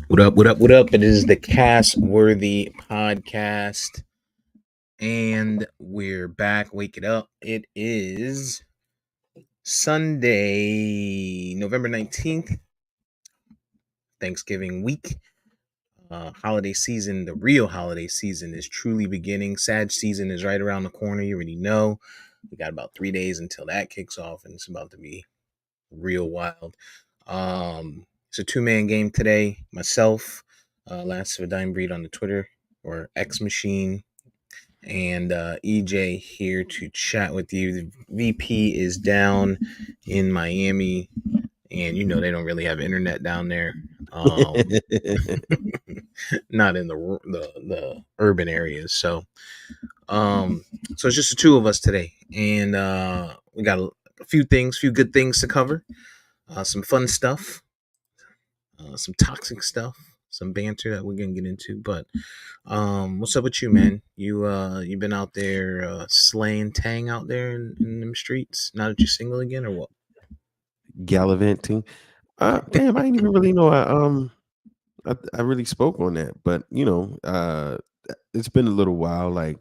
What up? What up? What up? It is the Cast Worthy podcast, and we're back. Wake it up! It is Sunday, November 19th, Thanksgiving week. Holiday season, the real holiday season, is truly beginning. Sag season is right around the corner. You already know. We got about 3 days until that kicks off, and it's about to be real wild. It's a two-man game today. Myself, Last of a Dying Breed on the Twitter or X Machine, and EJ here to chat with you. The VP is down in Miami, and you know they don't really have internet down there. Not in the urban areas. So it's just the two of us today, and we got a few good things to cover. Some fun stuff, some toxic stuff, some banter that we're gonna get into. But what's up with you, man? You been out there slaying Tang out there in them streets? Now that you're single again, or what? Gallivanting. Damn, I didn't even really know I really spoke on that, but it's been a little while. Like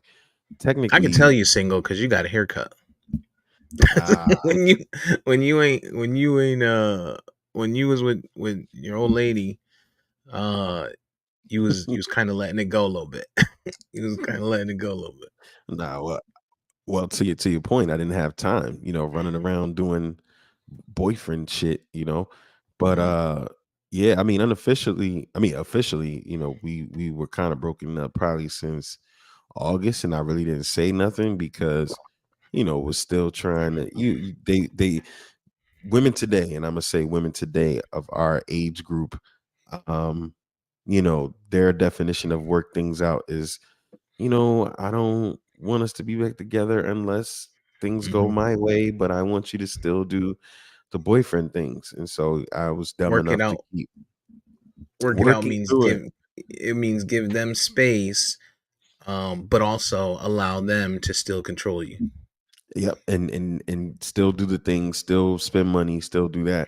I can tell technically, you single because you got a haircut. uh, when you when you was with your old lady, uh, you was kind of letting it go a little bit. You was kind of letting it go a little bit. nah. Well, to your point, I didn't have time. Running around doing boyfriend shit. But Mhm. yeah. I mean, unofficially. I mean, officially. We were kind of broken up probably since August, and I really didn't say nothing because was still trying to they women today, and I'm gonna say women today of our age group, um, their definition of work things out is, I don't want us to be back together unless things go Mhm. my way, but I want you to still do the boyfriend things. And so I was dumb Work it enough to out. keep Work it out working means through it. give them space, but also allow them to still control you. Yep, and still do the things, still spend money, still do that.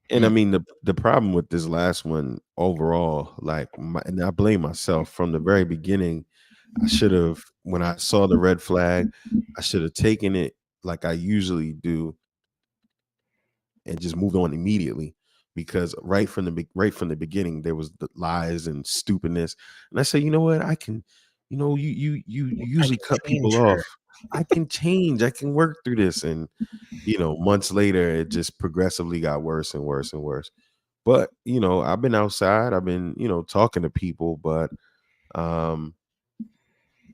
And I Mm. mean the problem with this last one overall, and I blame myself from the very beginning. I should have, when I saw the red flag, I should have taken it like I usually do and just moved on immediately. Because right from the beginning, there was the lies and stupidness, and I said, you know what, I can, you I usually can cut people change her. off. I can change. I can work through this, and months later, it just progressively got worse and worse and worse. But I've been outside. I've been talking to people, but um,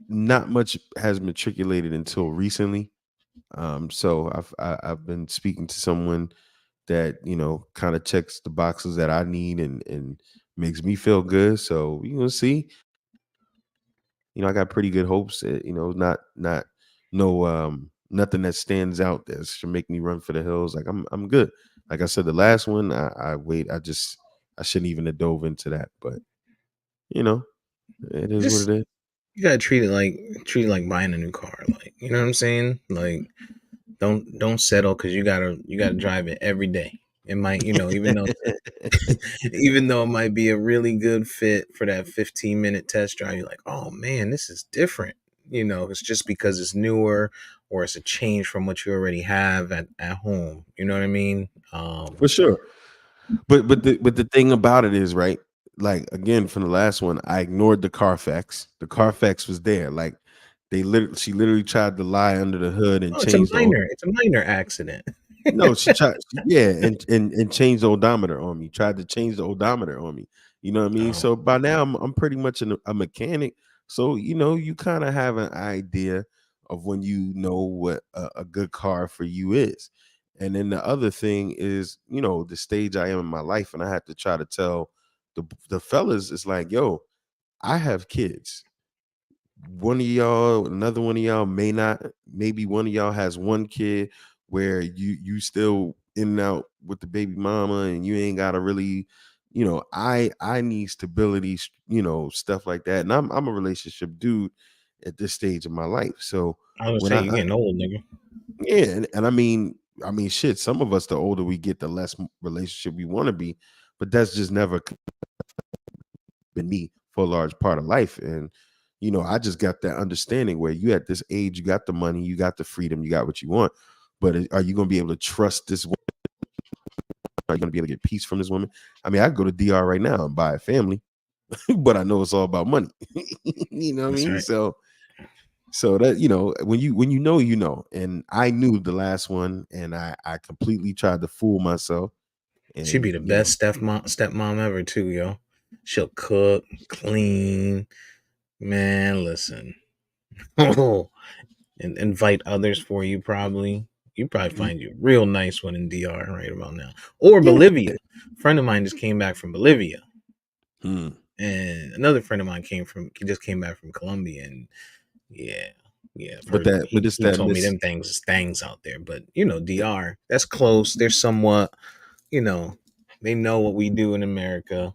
not much has matriculated until recently. So I've been speaking to someone that kind of checks the boxes that I need and makes me feel good. So see, I got pretty good hopes. Not no nothing that stands out that should make me run for the hills. Like I'm good. Like I said, the last one, I wait. I shouldn't even have dove into that, but you know, it is what Just it is. you gotta treat it like buying a new car. Like you know what I'm saying. Like don't settle because you gotta drive it every day. It might even though it might be a really good fit for that 15-minute test drive, you're like, oh man, this is different. It's just because it's newer or it's a change from what you already have at home. You know what I mean? For sure. But the thing about it is, right? Like again, from the last one, I ignored the Carfax. The Carfax was there. Like she literally tried to lie under the hood and Oh, it's a change the old. minor accident. No, yeah, and changed the odometer on me. Tried to change the odometer on me. You know what I mean? Oh, So by now, I'm pretty much a mechanic. So you kind of have an idea of when you know what a good car for you is. And then the other thing is, the stage I am in my life, and I had to try to tell the fellas, it's like, yo, I have kids. One of y'all, another one of y'all may not. Maybe one of y'all has one kid where you still in and out with the baby mama, and you ain't gotta really, I need stability, stuff like that. And I'm a relationship dude at this stage of my life. So I was when say you're getting old, nigga. yeah, and I mean, shit. Some of us, the older we get, the less relationship we want to be, but that's just never. been me for a large part of life. And I just got that understanding where you at this age, you got the money, you got the freedom, you got what you want. But are you going to be able to trust this woman? Are you going to be able to get peace from this woman? I mean, I go to DR right now and buy a family, but I know it's all about money. You know what I That's mean? right. So that when you know, and I knew the last one, and I completely tried to fool myself, She'd be and the best stepmom ever too, yo. She'll cook, clean. Man, listen. Oh, and invite others for you probably. You probably find you a real nice one in DR right about now. Or yeah. Bolivia. A friend of mine just came back from Bolivia. Hmm. And another friend of mine he just came back from Colombia, and yeah, yeah, I've heard But it's he that told me miss them things out there. But DR, that's close. They're somewhat, you know, they know what we do in America.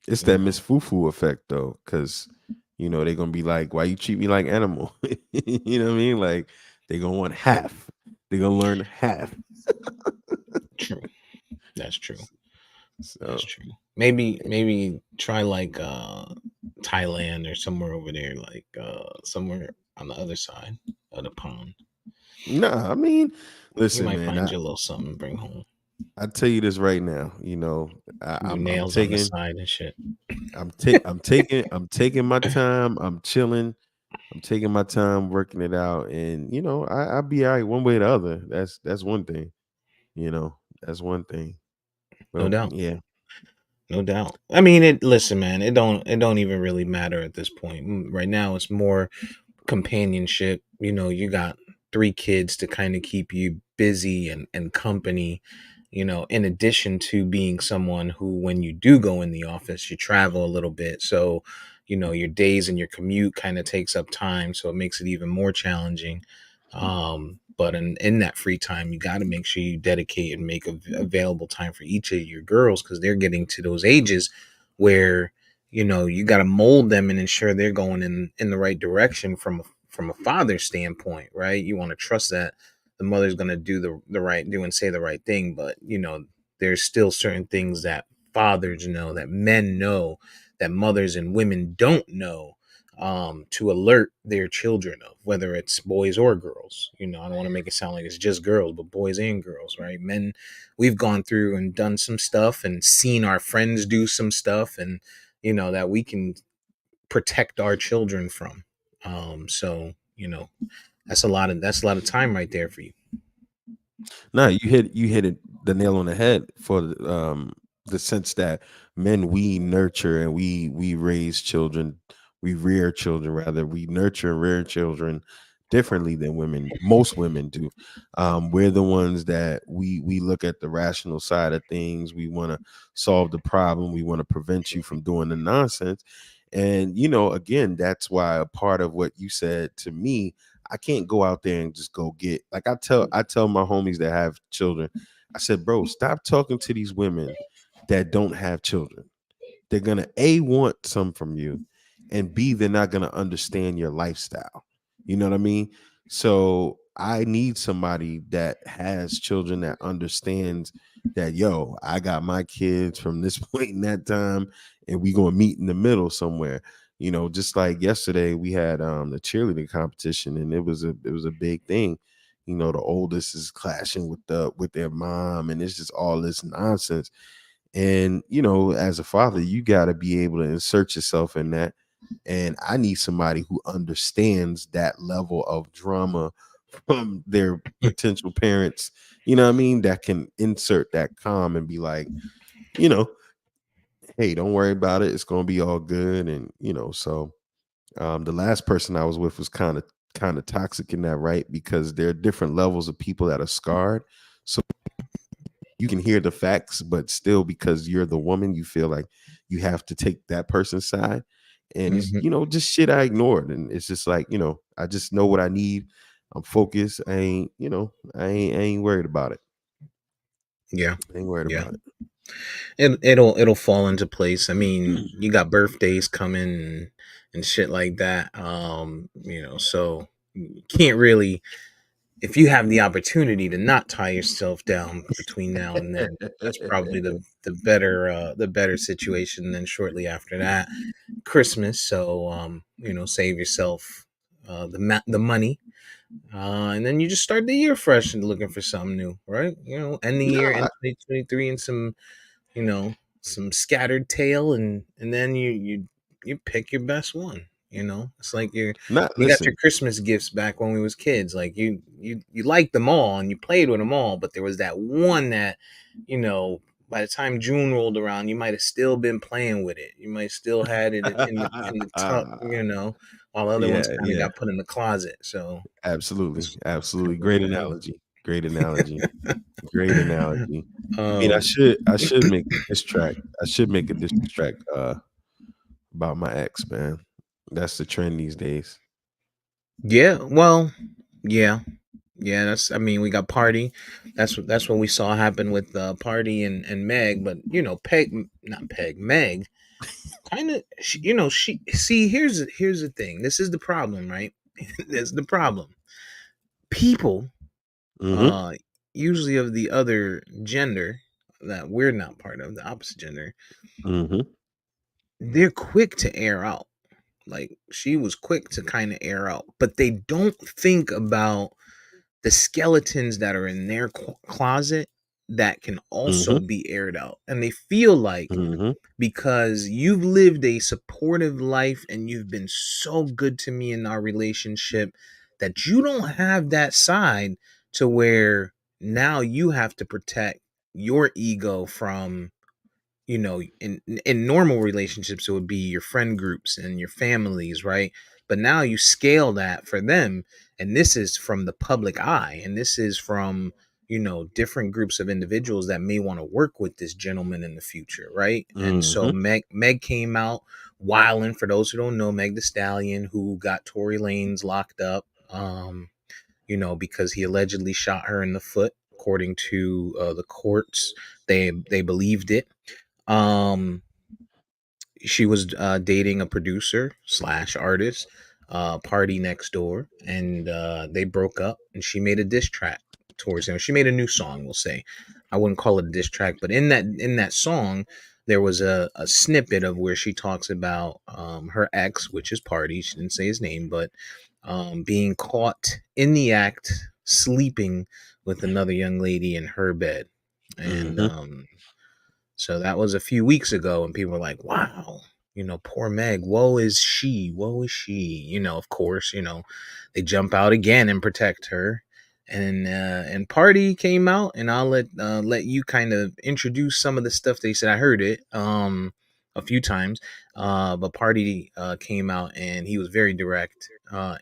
it's You that know, Miss Fufu effect though, because they're gonna be like, why you treat me like animal? You know what I mean? Like they're gonna want half. They're gonna learn half. true. That's true. That's So true. Maybe try like Thailand or somewhere over there, like somewhere on the other side of the pond. nah, I mean, You listen, might man, find you a little something to bring home. I tell you this right now, Do I'm nails on the taking side and shit. I'm taking my time, I'm chilling, I'm taking my time working it out, and I'll be all right one way or the other. That's one thing, that's one thing. No Well, doubt. yeah. No doubt. I mean, listen, man, it don't even really matter at this point. Right now it's more companionship. You got three kids to kind of keep you busy and company, in addition to being someone who, when you do go in the office, you travel a little bit. So, your days and your commute kind of takes up time. So it makes it even more challenging. But in that free time, you got to make sure you dedicate and make available time for each of your girls, because they're getting to those ages where you got to mold them and ensure they're going in the right direction from a father's standpoint, right? You want to trust that the mother's going to do and say the right thing, but there's still certain things that fathers know, that men know, that mothers and women don't know, to alert their children of, whether it's boys or girls. I don't want to make it sound like it's just girls, but boys and girls, right? Men, we've gone through and done some stuff and seen our friends do some stuff, and that we can protect our children from. So that's a lot of time right there for you. No, you hit it the nail on the head for the sense that men, we nurture and we raise children, we rear children rather, we nurture and rear children differently than women. Most women do. We're the ones that we look at the rational side of things. We want to solve the problem. We want to prevent you from doing the nonsense. And again, that's why a part of what you said to me, I can't go out there and just go get, like I tell my homies that have children, I said, bro, stop talking to these women that don't have children. They're gonna A, want some from you, and B, they're not gonna understand your lifestyle. You know what I mean? So I need somebody that has children that understands that, yo, I got my kids from this point in that time, and we gonna meet in the middle somewhere. Just like yesterday, we had the cheerleading competition, and it was a big thing. The oldest is clashing with their mom, and it's just all this nonsense. And as a father, you got to be able to insert yourself in that. And I need somebody who understands that level of drama from their potential parents, what I mean, that can insert that calm and be like, you know hey, don't worry about it, it's going to be all good. And so the last person I was with was kind of toxic in that, right? Because there are different levels of people that are scarred. So you can hear the facts, but still, because you're the woman, you feel like you have to take that person's side. And it's, Hmm. just shit I ignored. And it's just like, I just know what I need. I'm focused. I ain't worried about it. Yeah, I ain't worried yeah. about It'll fall into place. I mean, it. you got birthdays coming and shit like that. So you can't really. if you have the opportunity to not tie yourself down between now and then, that's probably the better situation. Then shortly after that, Christmas. So save yourself the money, and then you just start the year fresh and looking for something new, right? End the year in Nah, 2023 and you know some scattered tail, and then you pick your best one. It's like not you got your listen. Christmas gifts back when we was kids. Like you liked them all and you played with them all, but there was that one that you know by the time June rolled around, you might have still been playing with it. You might still had it in the tuck, while other ones Yeah, kind of yeah, got put in the closet. So absolutely, just absolutely. kind of Great one of those. analogy. Great analogy. Great analogy. I mean, Um, I should make a diss track. I should make a diss track about my ex, man. That's the trend these days. yeah, well, yeah, yeah. I mean, we got Party. That's what we saw happen with Party and Meg. But Peg, not Peg, Meg. Kind of, she see. Here's the thing. This is the problem, right? This is the problem. People, Mhm. uh, usually of the other gender that we're not part of, the opposite gender, Mhm. they're quick to air out. Like she was quick to kind of air out, but they don't think about the skeletons that are in their closet that can also Mhm. be aired out. And they feel like Mhm. because you've lived a supportive life and you've been so good to me in our relationship that you don't have that side to where now you have to protect your ego from in normal relationships it would be your friend groups and your families, right? But now you scale that for them, and this is from the public eye, and this is from different groups of individuals that may want to work with this gentleman in the future, right? And so Mhm. Meg came out wilding. For those who don't know, Meg the Stallion, who got Tory Lanez locked up, because he allegedly shot her in the foot. According to the courts, they believed it. um she was dating a producer slash artist, Party Next Door, and they broke up. And she made a diss track towards him. She made a new song, we'll say. I wouldn't call it a diss track, but in that song, there was a snippet of where she talks about her ex, which is Party. She didn't say his name, but being caught in the act sleeping with another young lady in her bed, and Mhm. so that was a few weeks ago, and people were like, wow, poor Meg, woe is she, woe is she. Of course, they jump out again and protect her. And Party came out, and I'll let you kind of introduce some of the stuff they said. I heard it a few times, but Party came out and he was very direct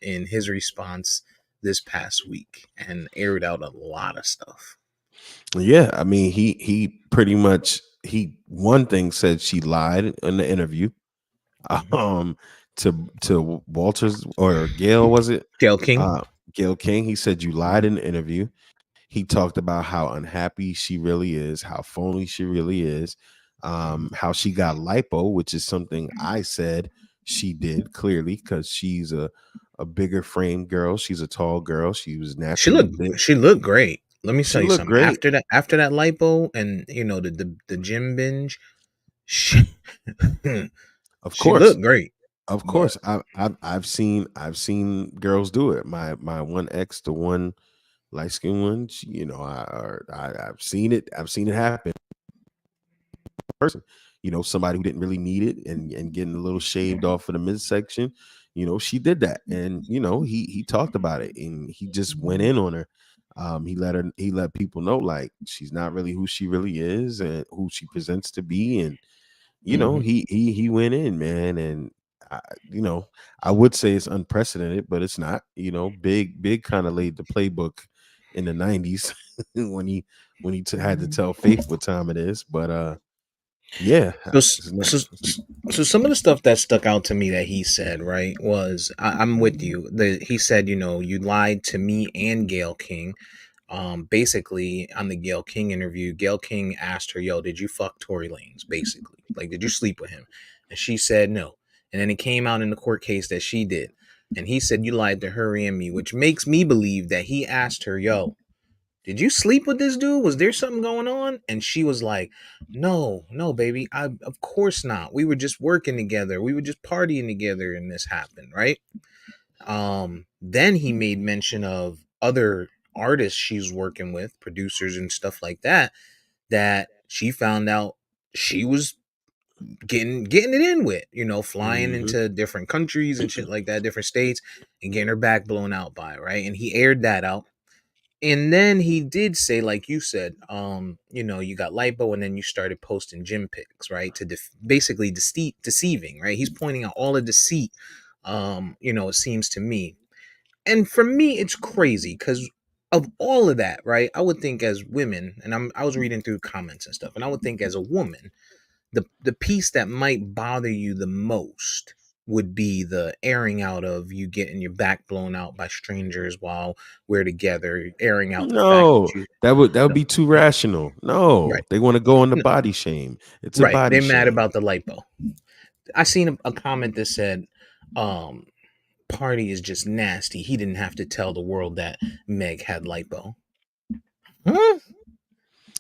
in his response this past week and aired out a lot of stuff. Yeah, I mean, he pretty much he one thing said she lied in the interview. Mhm. Um, to Walters or Gail was it? Gail King. Uh, Gail King. He said you lied in the interview. He talked about how unhappy she really is, how phony she really is, Mhm. how she got lipo, which is something I said she did clearly because she's a bigger frame girl. She's a tall girl. She was She naturally looked big. she looked great. Let me tell She you looked something. great. After that lipo and the gym binge, she Of she course. looked great. Of But course. I've seen girls do it. My one ex, the one light skinned one, she, I've seen it. I've seen it happen. Person, somebody who didn't really need it and getting a little shaved off of the midsection. She did that, and he talked about it, and he just went in on her. He let people know like she's not really who she really is and who she presents to be, and mhm. he went in, man, and I, you know, I would say it's unprecedented, but it's not. Big kind of laid the playbook in the '90s when he had to tell Faith what time it is. But yeah, So, it's not. so, so some of the stuff that stuck out to me that he said, right, was I'm with you. He said, you lied to me and Gail King. Basically, on the Gail King interview, Gail King asked her, "Yo, did you fuck Tory Lanez?" Basically, like, did you sleep with him? And she said no. And then it came out in the court case that she did. And he said, you lied to her and me, which makes me believe that he asked her, yo, did you sleep with this dude? Was there something going on? And she was like, no, no, baby. Of course not. We were just working together. We were just partying together and this happened, right? Then he made mention of other artists she's working with, producers and stuff like that, that she found out she was getting it in with, flying Hmm. into different countries and shit like that, different states, and getting her back blown out by, right? And he aired that out. And then he did say, like you said, you got lipo, and then you started posting gym pics, right? To basically deceiving, right? He's pointing out all the deceit, it seems to me. And for me, it's crazy because of all of that, right? I would think as women, and I was reading through comments and stuff, and I would think as a woman, the piece that might bother you the most would be the airing out of you getting your back blown out by strangers while we're together, airing out the fact No, that you that would the, be too rational. right, No, they want to go on the no, body shame. It's a right, body they're mad shame. about the lipo. I seen a comment that said, um Party is just nasty. He didn't have to tell the world that Meg had lipo. Huh?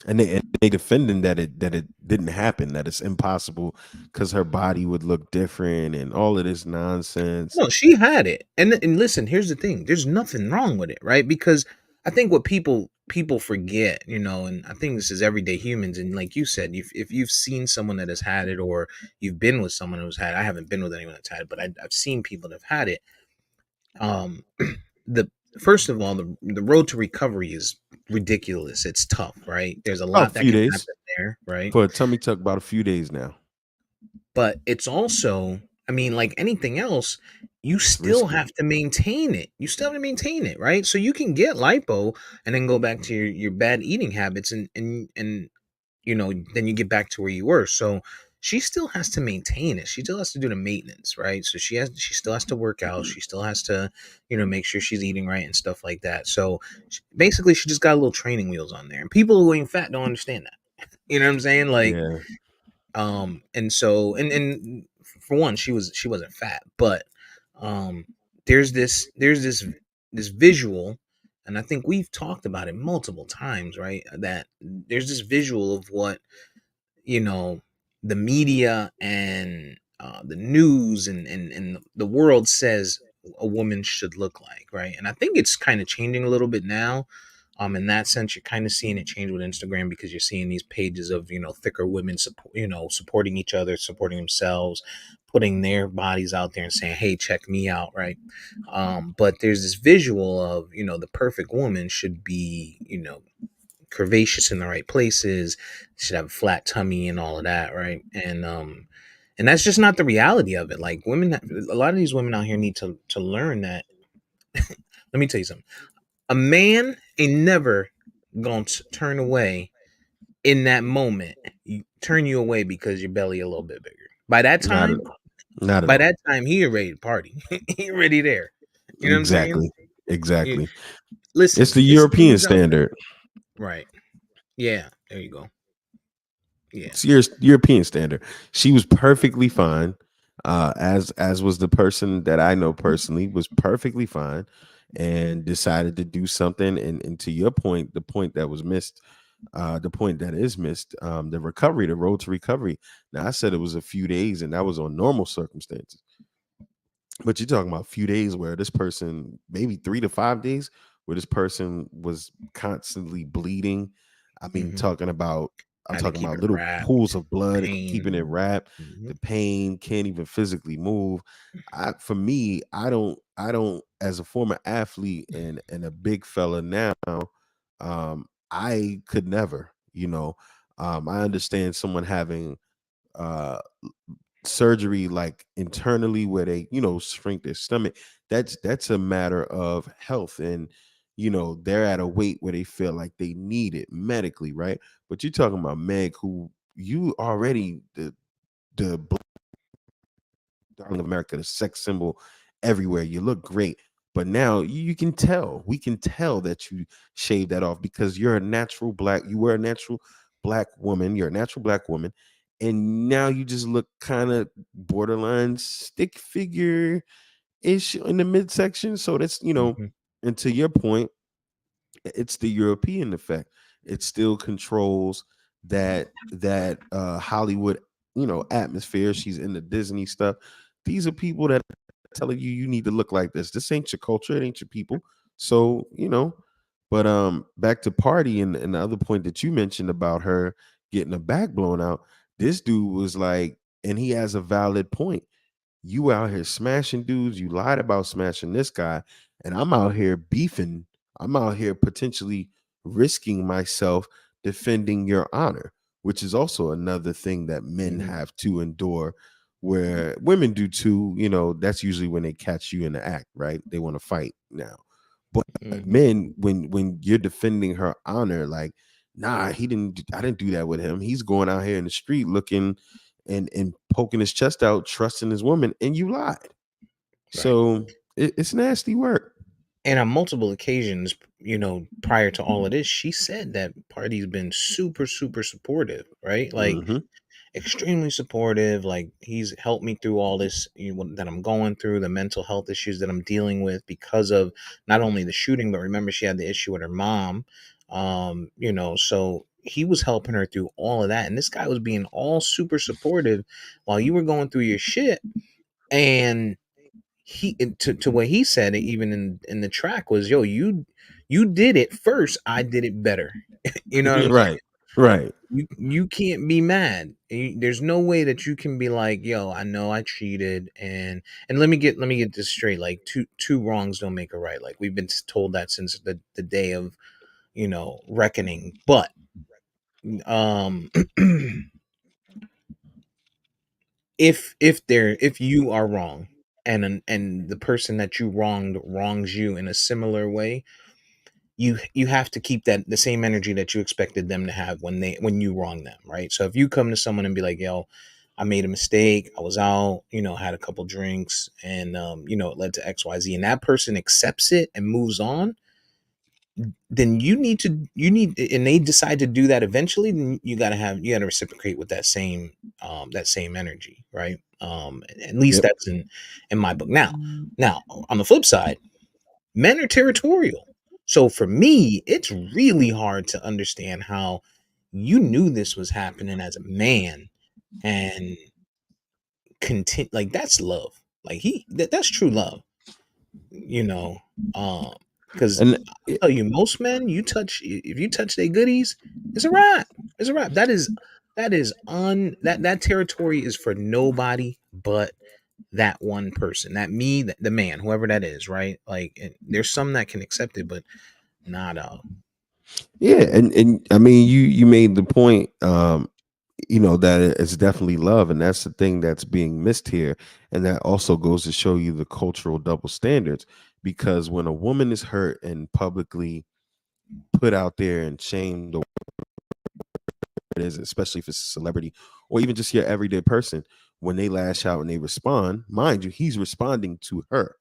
And they defending that it didn't happen, that it's impossible because her body would look different and all of this nonsense. No, she had it. And listen, here's the thing. There's nothing wrong with it, right? Because I think what people forget, and I think this is everyday humans, and like you said, if you've seen someone that has had it, or you've been with someone who's had it, I haven't been with anyone that's had it, but I've seen people that have had it. Um the First of all, the road to recovery is ridiculous. It's tough, right? There's a About a lot that few can days happen there, right? for a tummy tuck. About a few days now. But it's also, I mean, like anything else, you It's still risky. have to maintain it. You still have to maintain it, right? So you can get lipo and then go back to your bad eating habits, and then you get back to where you were. So she still has to maintain it. She still has to do the maintenance, right? So she still has to work out. She still has to, make sure she's eating right and stuff like that. So basically, she just got a little training wheels on there. And people who ain't fat don't understand that. You know what I'm saying? Like, Yeah. and so, and for one, she wasn't fat, but um there's this visual, and I think we've talked about it multiple times, right? That there's this visual of what, you know the media and the news and the world says a woman should look like, right? And I think it's kind of changing a little bit now. In that sense, you're kind of seeing it change with Instagram, because you're seeing these pages of, thicker women support, supporting each other, supporting themselves, putting their bodies out there and saying, hey, check me out, right? But there's this visual of, the perfect woman should be, curvaceous in the right places, should have a flat tummy and all of that, right? And that's just not the reality of it. Like, women, a lot of these women out here need to learn that. Let me tell you something. A man ain't never gonna turn away in that moment. Turn you away because your belly a little bit bigger. By that Not at time, all. Not at by all. that time, he ready to party. He ready there. You know what I'm saying? Exactly. You, Exactly. It's Listen, the it's European dudes out there. standard. Right. Yeah. There you go. Yeah. It's your European standard. She was perfectly fine. As was the person that I know personally, was perfectly fine and decided to do something. And to your point, the point that was missed, the point that is missed, the recovery, the road to recovery. Now I said it was a few days, and that was on normal circumstances. But you're talking about a few days where this person, maybe 3 to 5 days, where this person was constantly bleeding. I mean, Hmm. I'm Had to talking keep about it little pools wrapped. of blood, keeping it Pain. wrapped, Hmm. the pain, can't even physically move. For me, I don't, as a former athlete and a big fella now, I could never, I understand someone having uh surgery like internally where they shrink their stomach. That's a matter of health, and they're at a weight where they feel like they need it medically, right? But you're talking about Meg, who you already the darling of America, the sex symbol everywhere. You look great, but now you can tell, we can tell that you shaved that off because you were a natural black woman, you're a natural black woman, and now you just look kind of borderline stick figure. ish in the midsection. So that's, Mhm. and to your point, it's the European effect. It still controls that Hollywood, atmosphere. She's in the Disney stuff. These are people that are telling you need to look like this. This ain't your culture, it ain't your people. So, but back to Party and the other point that you mentioned about her getting a back blown out. This dude was like, and he has a valid point. You out here smashing dudes, you lied about smashing this guy, and I'm out here beefing. I'm out here potentially risking myself defending your honor, which is also another thing that men Mhm. have to endure, where women do too. That's usually when they catch you in the act, right? They want to fight now. But Mhm. men, when you're defending her honor, like, nah, I didn't do that with him. He's going out here in the street looking and poking his chest out, trusting his woman, and you lied. Right. So it's nasty work. And on multiple occasions, prior to all of this, she said that Party's been super, super supportive, right? Like Hmm. extremely supportive. Like he's helped me through all this that I'm going through, the mental health issues that I'm dealing with because of not only the shooting, but remember she had the issue with her mom. So he was helping her through all of that, and this guy was being all super supportive while you were going through your shit. And to what he said, even in the track was, yo, you did it first, I did it better. You know what I'm saying? Right. Right. You can't be mad. There's no way that you can be like, yo, I know I cheated, and let me get this straight. Like two wrongs don't make a right. Like we've been told that since the day of reckoning. But um if you are wrong, and the person that you wronged wrongs you in a similar way, you have to keep that the same energy that you expected them to have when you wrong them, right? So if you come to someone and be like, yo, I made a mistake, I was out, had a couple drinks, and it led to XYZ, and that person accepts it and moves on, then you need and they decide to do that eventually, then you gotta reciprocate with that same energy, right? At least Yep. that's in my book. Now on the flip side, men are territorial. So for me, it's really hard to understand how you knew this was happening as a man and continue. Like that's love. Like that's true love, you know. Um, because And I'll tell you, most men, if you touch their goodies, it's a wrap. It's a wrap. That territory is for nobody but that one person, the man, whoever that is, right? Like, there's some that can accept it, but not all. yeah, and I mean, you made the point, that it's definitely love, and that's the thing that's being missed here, and that also goes to show you the cultural double standards. Because when a woman is hurt and publicly put out there and shamed, or it is, especially if it's a celebrity or even just your everyday person, when they lash out and they respond, mind you, he's responding to her.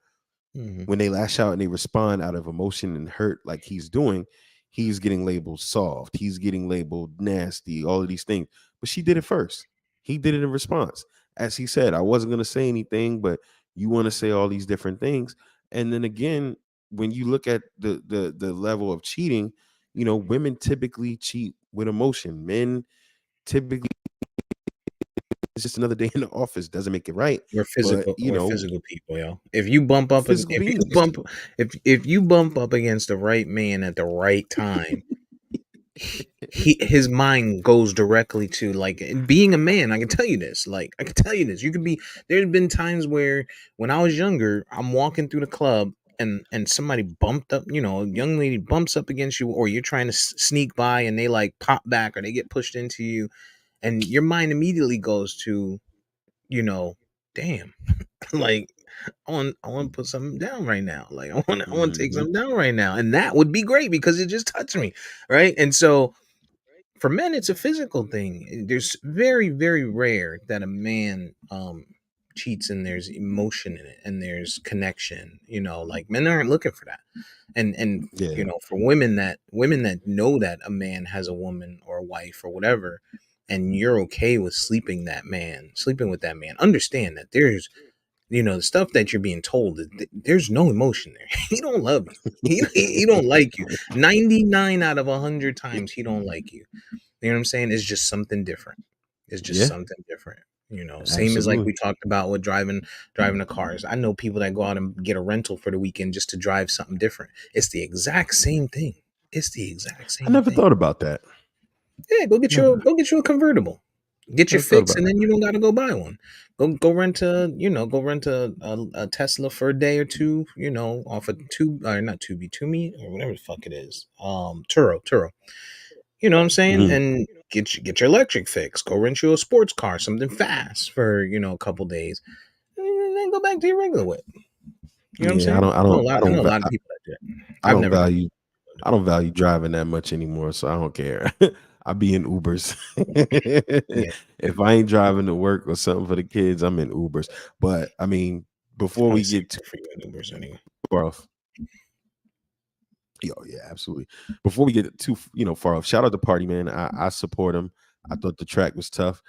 Mhm. When they lash out and they respond out of emotion and hurt, like he's doing, he's getting labeled soft, he's getting labeled nasty, all of these things. But she did it first. He did it in response. As he said, I wasn't going to say anything, but you want to say all these different things. And then again, when you look at the level of cheating, women typically cheat with emotion. Men typically, it's just another day in the office, doesn't make it right. We're But physical. We're physical people, yo. If you bump up, physical beings. if you bump up against the right man at the right time, his mind goes directly to, like, being a man. I can tell you this. Like, I can tell you this. You could be. There's been times where when I was younger, I'm walking through the club, and somebody bumped up. A young lady bumps up against you, or you're trying to sneak by, and they like pop back, or they get pushed into you, and your mind immediately goes to, you know, damn, like I want to put something down right now. Like I want to take Mhm. something down right now, and that would be great because it just touched me, right? And so for men, it's a physical thing. There's very, very rare that a man cheats and there's emotion in it and there's connection. Like, men aren't looking for that. And Yeah. for women that know that a man has a woman or a wife or whatever, and you're okay with sleeping with that man, understand that there's The stuff that you're being told, there's no emotion there. He don't love you. He don't like you. 99 out of 100 times he don't like you. You know what I'm saying? It's just something different. It's just Yeah, something different. Same as like absolutely. we talked about with driving the cars. I know people that go out and get a rental for the weekend just to drive something different. It's the exact same thing. It's the exact I same never thing. thought about that. Yeah, Never, go get you a convertible. Get your never thought fix, about and that. then you don't got to go buy one. Go rent a Tesla for a day or two. Off of not Tubi, Tumi, or whatever the fuck it is. Turo. You know what I'm saying? Mhm. And get your electric fix. Go rent you a sports car, something fast for a couple days, and then go back to your regular whip. You know what I'm Yeah, saying? I know a lot of I people that do it. I I've don't never done value I don't value driving that much anymore, so I don't care. I be in Ubers. it. Yeah, If I ain't driving to work or something for the kids, I'm in Ubers. But I mean, before probably we get too safer for you in Ubers anyway. far off, yeah, absolutely. Before we get too far off, shout out to Party Man. I support him. I thought the track was tough,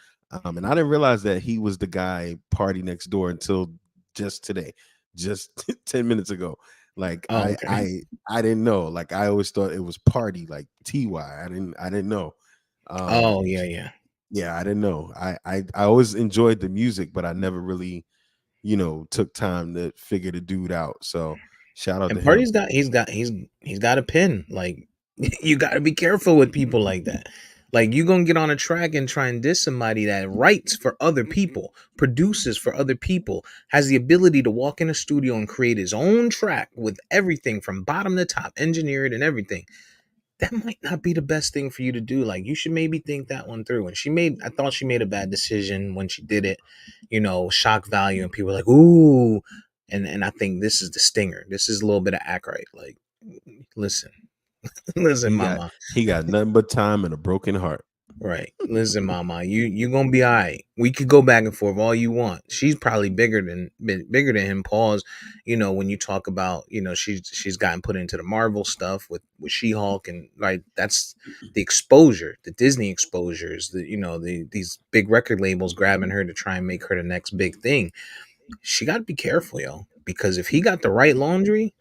and I didn't realize that he was the guy Party Next Door until just today, just 10 minutes ago. Like Oh, okay. I didn't know. Like I always thought it was Party, like Ty. I didn't know. Oh, Um, yeah, yeah. yeah, I didn't know. I always enjoyed the music, but I never really took time to figure the dude out. So shout out to And him. Party's got he's got a pin. Like you got to be careful with people like that. Like you gonna get on a track and try and diss somebody that writes for other people, produces for other people, has the ability to walk in a studio and create his own track with everything from bottom to top, engineered and everything. That might not be the best thing for you to do. Like you should maybe think that one through. And I thought she made a bad decision when she did it. Shock value, and people were like, "Ooh," and I think this is the stinger. This is a little bit of act right. Like, listen, listen, He got mama. he got nothing but time and a broken heart. Right. Listen, mama, you gonna be all right. We could go back and forth all you want. She's probably bigger than him. Pause. When you talk about, she's gotten put into the Marvel stuff with She-Hulk, and like that's the exposure, the Disney exposures, these big record labels grabbing her to try and make her the next big thing. She got to be careful, yo, because if he got the right laundry,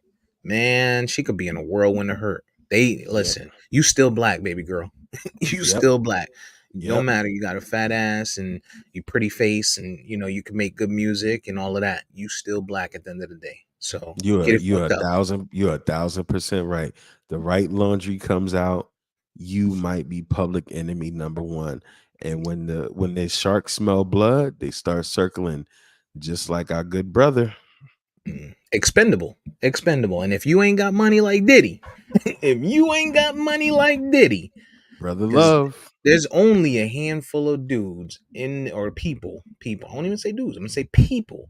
man, she could be in a whirlwind of hurt. They Yep. listen. You still black, baby girl. You Yep. still black. Don't Yep. matter. You got a fat ass and you pretty face, and you can make good music and all of that. You still black at the end of the day. So get it You're fucked up. you're 1,000% right. The right laundry comes out, you might be public enemy number one. And when the sharks smell blood, they start circling, just like our good brother, Expendable. And if you ain't got money like Diddy, if you ain't got money like Diddy, brother because love. there's only a handful of dudes or people. I won't even say dudes. I'm gonna say people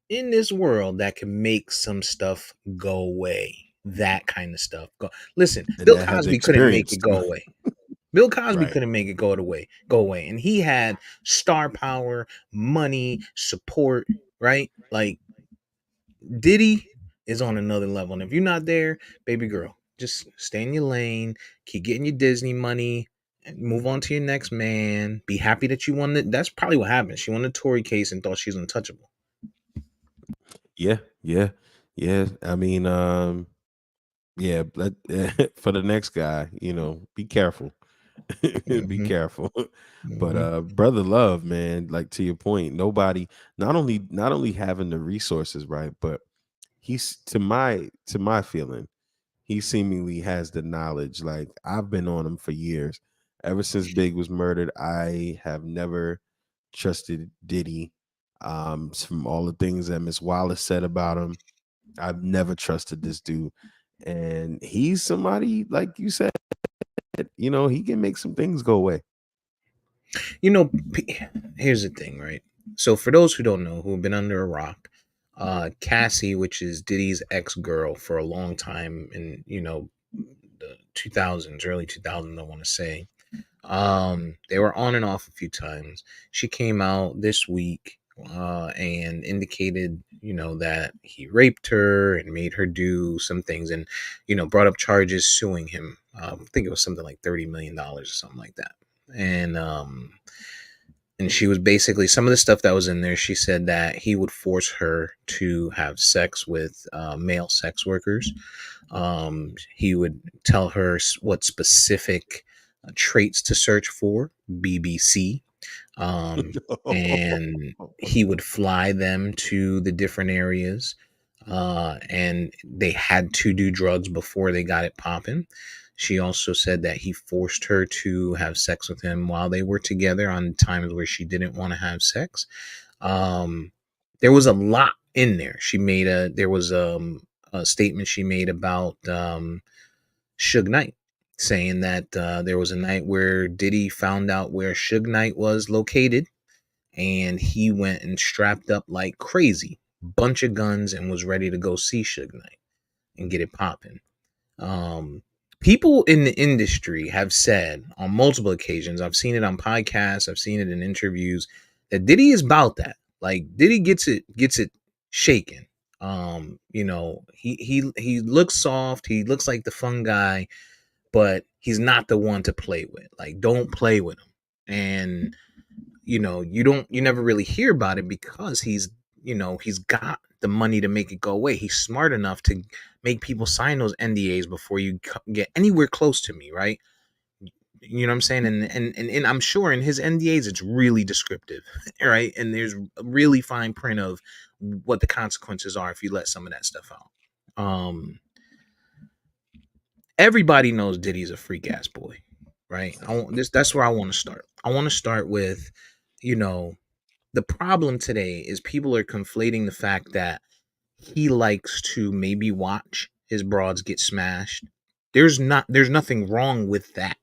in this world that can make some stuff go away. That kind of stuff. Listen, And Bill that had the Cosby couldn't make experience it go too. away. Bill Cosby Right. couldn't make it go away. And he had star power, money, support, right? Like Diddy is on another level. And if you're not there, baby girl, just stay in your lane, keep getting your Disney money, and move on to your next man. Be happy that you won it. That's probably what happened. She won the Tory case and thought she was untouchable. Yeah, yeah, yeah. I mean, yeah, but for the next guy, be careful. Be Hmm. careful. But Hmm. brother love, man, like to your point, nobody not only having the resources, right, but he's to my feeling, he seemingly has the knowledge. Like I've been on him for years. Ever since Big was murdered, I have never trusted Diddy. From all the things that Miss Wallace said about him, I've never trusted this dude. And he's somebody, like you said, he can make some things go away. You know, here's the thing, right? So for those who don't know, who have been under a rock, Cassie, which is Diddy's ex girl for a long time, in the 2000s, early 2000s, I want to say. They were on and off a few times. She came out this week and indicated, that he raped her and made her do some things, and brought up charges suing him. I think it was something like $30 million or something like that. And And she was basically, some of the stuff that was in there, she said that he would force her to have sex with male sex workers. He would tell her what specific traits to search for, BBC. Um, and he would fly them to the different areas. And they had to do drugs before they got it popping. She also said that he forced her to have sex with him while they were together on times where she didn't want to have sex. Um, there was a lot in there. There was a statement she made about Suge Knight, saying that there was a night where Diddy found out where Suge Knight was located, and he went and strapped up like crazy, bunch of guns, and was ready to go see Suge Knight and get it popping. People in the industry have said on multiple occasions, I've seen it on podcasts, I've seen it in interviews, that Diddy is about that. Like Diddy gets it shaken. He looks soft, he looks like the fun guy, but he's not the one to play with. Like, don't play with him. And you never really hear about it because he's got the money to make it go away. He's smart enough to make people sign those NDAs before you get anywhere close to me, right? You know what I'm saying? And I'm sure in his NDAs it's really descriptive, right? And there's a really fine print of what the consequences are if you let some of that stuff out. Everybody knows Diddy's a freak ass boy, right? That's where I want to start. I want to start with, you know, the problem today is people are conflating the fact that he likes to maybe watch his broads get smashed. There's nothing wrong with that.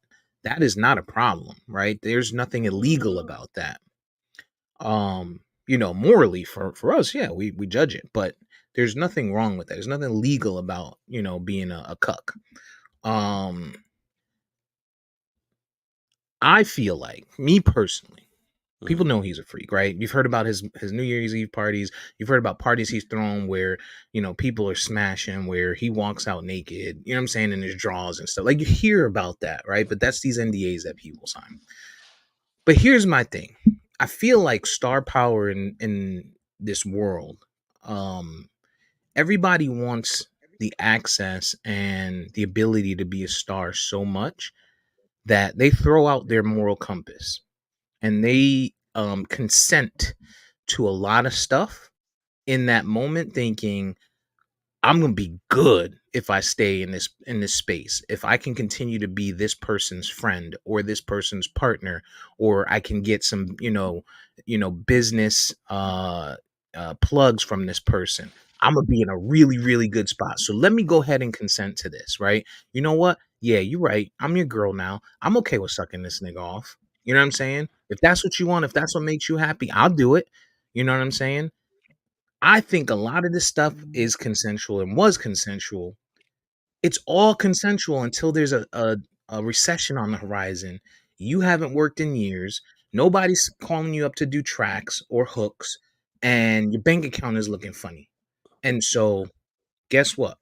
That is not a problem, right? There's nothing illegal about that. Morally for us, yeah, we judge it, but there's nothing wrong with that. There's nothing legal about, being a cuck. Um I feel like, me personally, people know he's a freak, right? You've heard about his New Year's Eve parties. You've heard about parties he's thrown where, people are smashing, where he walks out naked, you know what I'm saying, in his drawers and stuff. Like, you hear about that, right? But that's these NDAs that people sign. But here's my thing. I feel like star power in this world, um, everybody wants the access and the ability to be a star so much that they throw out their moral compass and they consent to a lot of stuff in that moment, thinking I'm gonna be good if I stay in this space. If I can continue to be this person's friend or this person's partner, or I can get some, business plugs from this person, I'm gonna be in a really, really good spot. So let me go ahead and consent to this, right? You know what? Yeah, you're right. I'm your girl now. I'm okay with sucking this nigga off. You know what I'm saying? If that's what you want, if that's what makes you happy, I'll do it. You know what I'm saying? I think a lot of this stuff is consensual and was consensual. It's all consensual until there's a recession on the horizon. You haven't worked in years. Nobody's calling you up to do tracks or hooks, and your bank account is looking funny. And so, guess what?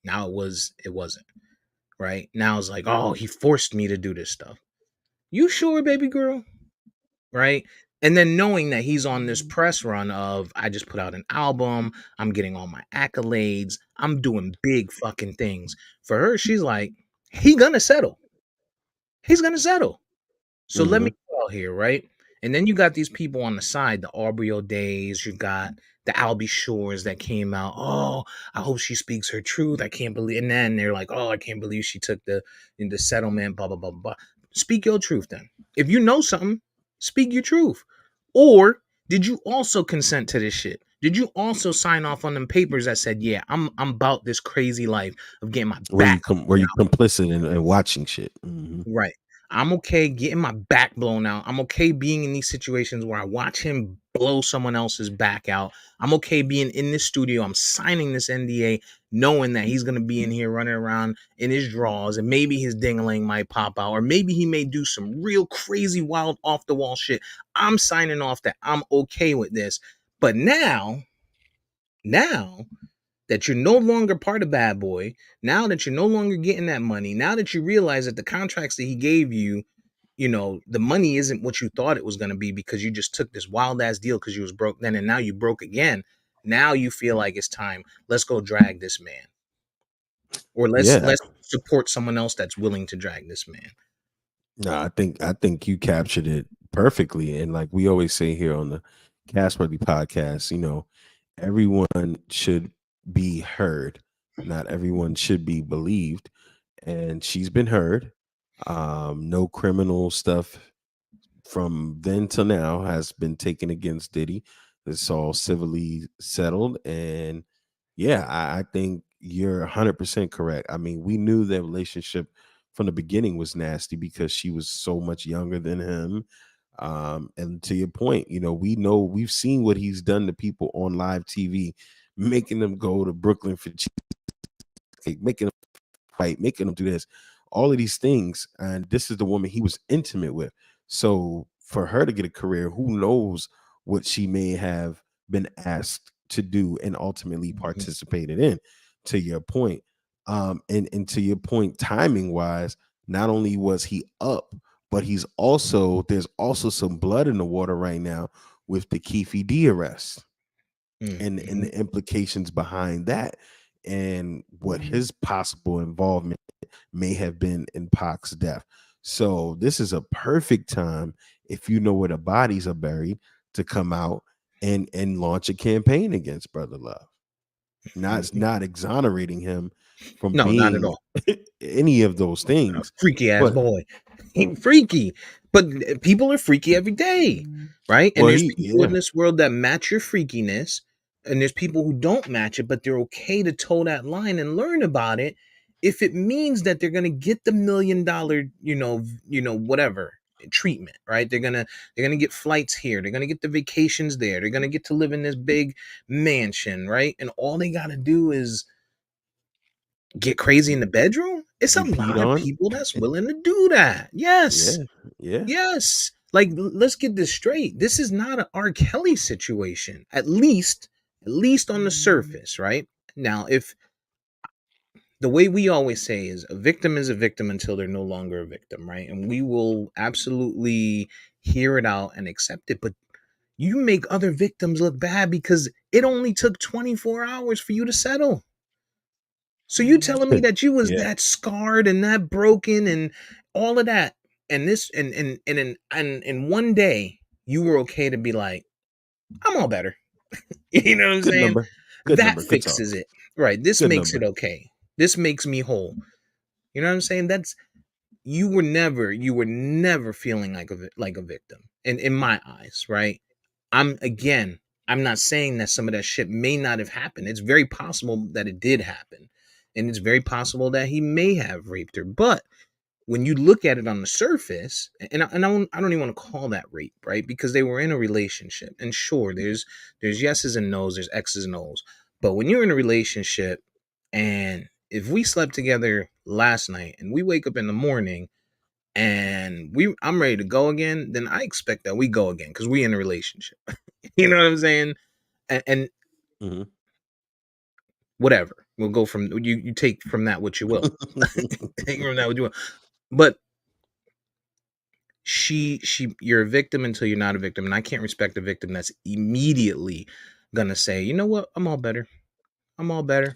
Now it wasn't, right? Now it's like, oh, he forced me to do this stuff. You sure, baby girl? Right? And then knowing that he's on this press run of, I just put out an album, I'm getting all my accolades, I'm doing big fucking things. For her, she's like, he gonna settle. He's gonna settle. So let me Mm-hmm. go out here, right? And then you got these people on the side, the Aubrey O'Days, you got the Albie Shores that came out. Oh, I hope she speaks her truth. I can't believe. And then they're like, oh, I can't believe she took the settlement. Blah blah blah blah. Speak your truth, then. If you know something, speak your truth. Or did you also consent to this shit? Did you also sign off on them papers that said, yeah, I'm about this crazy life of getting my back? Were you complicit in watching shit? Mm-hmm. Right. I'm okay getting my back blown out. I'm okay being in these situations where I watch him blow someone else's back out. I'm okay being in this studio. I'm signing this NDA knowing that he's going to be in here running around in his drawers, and maybe his ding-a-ling might pop out, or maybe he may do some real crazy, wild, off the wall shit. I'm signing off that I'm okay with this. But now that you're no longer part of Bad Boy, now that you're no longer getting that money, now that you realize that the contracts that he gave you the money isn't what you thought it was going to be because you just took this wild ass deal because you was broke then, and now you broke again. Now you feel like it's time. Let's go drag this man, or let's Yeah. let's support someone else that's willing to drag this man. No, I think you captured it perfectly. And like we always say here on the Casperly podcast, everyone should be heard. Not everyone should be believed. And she's been heard. No criminal stuff from then till now has been taken against Diddy. It's all civilly settled. And yeah, I think you're 100% correct. I mean, we knew their relationship from the beginning was nasty because she was so much younger than him. And to your point, we've seen what he's done to people on live TV, making them go to Brooklyn for cheesecake, making them fight, making them do this, all of these things. And this is the woman he was intimate with. So for her to get a career, who knows what she may have been asked to do and ultimately Mhm. participated in, to your point. And to your point, timing wise, not only was he up, but there's also some blood in the water right now with the Keefe D arrest and Mhm. the implications behind that and what his possible involvement may have been in Pac's death. So this is a perfect time if you know where the bodies are buried to come out and launch a campaign against Brother Love. Mhm. Not exonerating him from No, not at being all. any of those A things, freaky ass but boy. He freaky. But people are freaky every day, right? And well, there's he people in yeah. this world that match your freakiness, and there's people who don't match it, but they're okay to toe that line and learn about it if it means that they're gonna get the $1 million, whatever treatment, right? They're gonna get flights here, they're gonna get the vacations there, they're gonna get to live in this big mansion, right? And all they gotta do is get crazy in the bedroom? It's a Get peed lot of on. people that's willing to do that. Yeah, Yes. yeah. Yes. Like, let's get this straight. This is not an R. Kelly situation. At least on the surface, right? Now, if the way we always say is a victim until they're no longer a victim, right? And we will absolutely hear it out and accept it. But you make other victims look bad because it only took 24 hours for you to settle. So you telling me that you was Yeah. that scarred and that broken and all of that, and this and in one day you were okay to be like, I'm all better. You know what I'm Good saying? number. Good That number. Good talk. fixes it. Right. This Good makes it number. okay. This makes me whole. You know what I'm saying? That's you were never feeling like a victim in my eyes, right? I'm not saying that some of that shit may not have happened. It's very possible that it did happen. And it's very possible that he may have raped her. But when you look at it on the surface, and I don't even want to call that rape, right? Because they were in a relationship. And sure, there's yeses and nos, there's X's and O's. But when you're in a relationship and if we slept together last night and we wake up in the morning and I'm ready to go again, then I expect that we go again because we in a relationship. You know what I'm saying? And Mhm. whatever. We'll go from you take from that what you will. Take from that what you will. But you're a victim until you're not a victim. And I can't respect a victim that's immediately gonna say, you know what, I'm all better. I'm all better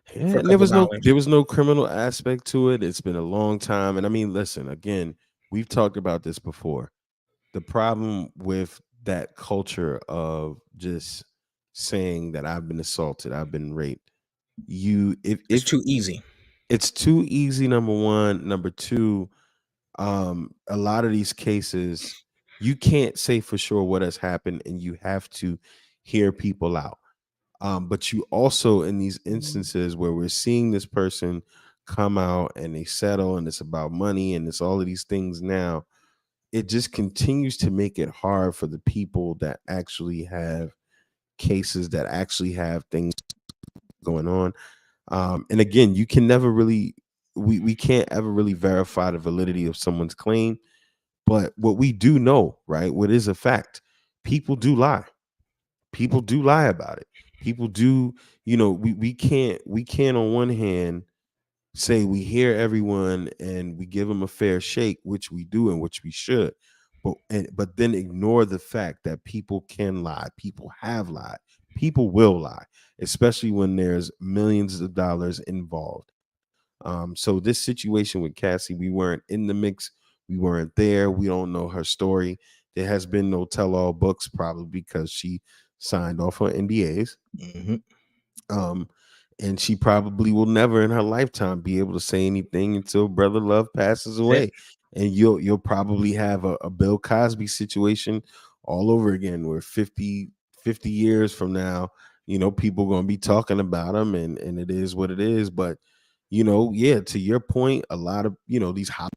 for Yeah, a and there couple was no dollars. there was no criminal aspect to it. It's been a long time. And I mean, listen, again, we've talked about this before. The problem with that culture of just saying that I've been assaulted, I've been raped, you It's if too easy. it's too easy, number one. Number two, a lot of these cases, you can't say for sure what has happened, and you have to hear people out. But you also, in these instances where we're seeing this person come out and they settle and it's about money and it's all of these things now, it just continues to make it hard for the people that actually have cases, that actually have things going on. And again, you can never really, we can't ever really verify the validity of someone's claim. But what we do know, right, what is a fact, people do lie. People do lie about it. People do, we can't on one hand say we hear everyone and we give them a fair shake, which we do and which we should, but then ignore the fact that people can lie, people have lied, people will lie, especially when there's millions of dollars involved. So this situation with Cassie, we weren't in the mix, we weren't there, we don't know her story. There has been no tell-all books, probably because she signed off her NDAs. Hmm. Um, and she probably will never in her lifetime be able to say anything until Brother Love passes That's it. away. And you'll probably have a Bill Cosby situation all over again, where 50 years from now, people gonna be talking about him, and it is what it is. But yeah, to your point, a lot of these hot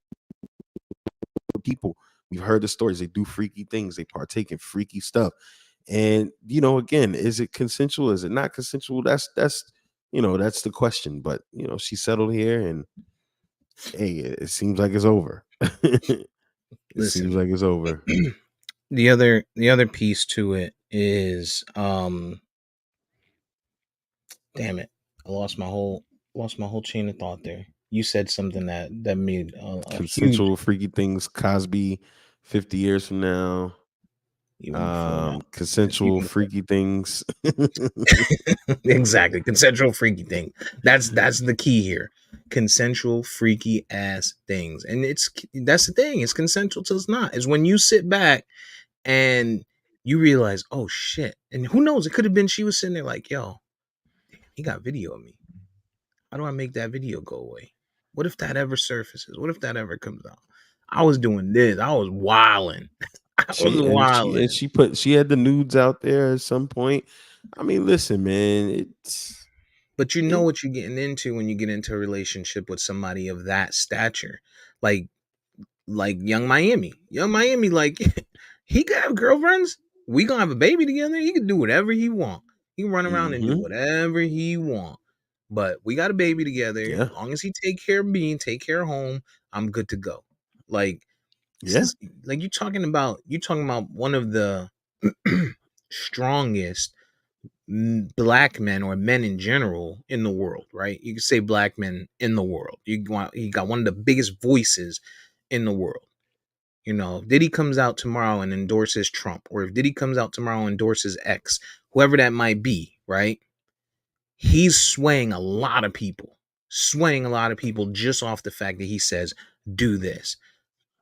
people, we've heard the stories, they do freaky things, they partake in freaky stuff. And again, is it consensual? Is it not consensual? That's the question. But she settled here, and hey, it seems like it's over. It seems Listen, like it's over. the other piece to it is, damn it, I lost my whole chain of thought there. You said something that made a huge, Consensual freaky things, Cosby, 50 years from now. even before that. It's Consensual even before. freaky things. Exactly, consensual freaky thing. That's the key here. Consensual freaky ass things, and that's the thing. It's consensual till it's not. Is when you sit back and you realize, oh shit, and who knows? It could have been she was sitting there like, yo, he got video of me. How do I make that video go away? What if that ever surfaces? What if that ever comes out? I was doing this. I was wilding. I was wilding. She had the nudes out there at some point. I mean, listen, man, But you know it what you're getting into when you get into a relationship with somebody of that stature. Like Young Miami. Young Miami, like he could have girlfriends. We gonna have a baby together. He can do whatever he want. He can run around and do mhm, whatever he want. But we got a baby together. yeah, As long as he take care of me, take care of home, I'm good to go. Like this yeah. is like you talking about one of the strongest black men or men in general in the world, right? You could say black men in the world. You got one of the biggest voices in the world. If Diddy comes out tomorrow and endorses Trump, or if Diddy comes out tomorrow and endorses X, whoever that might be, right? He's swaying a lot of people just off the fact that he says, do this.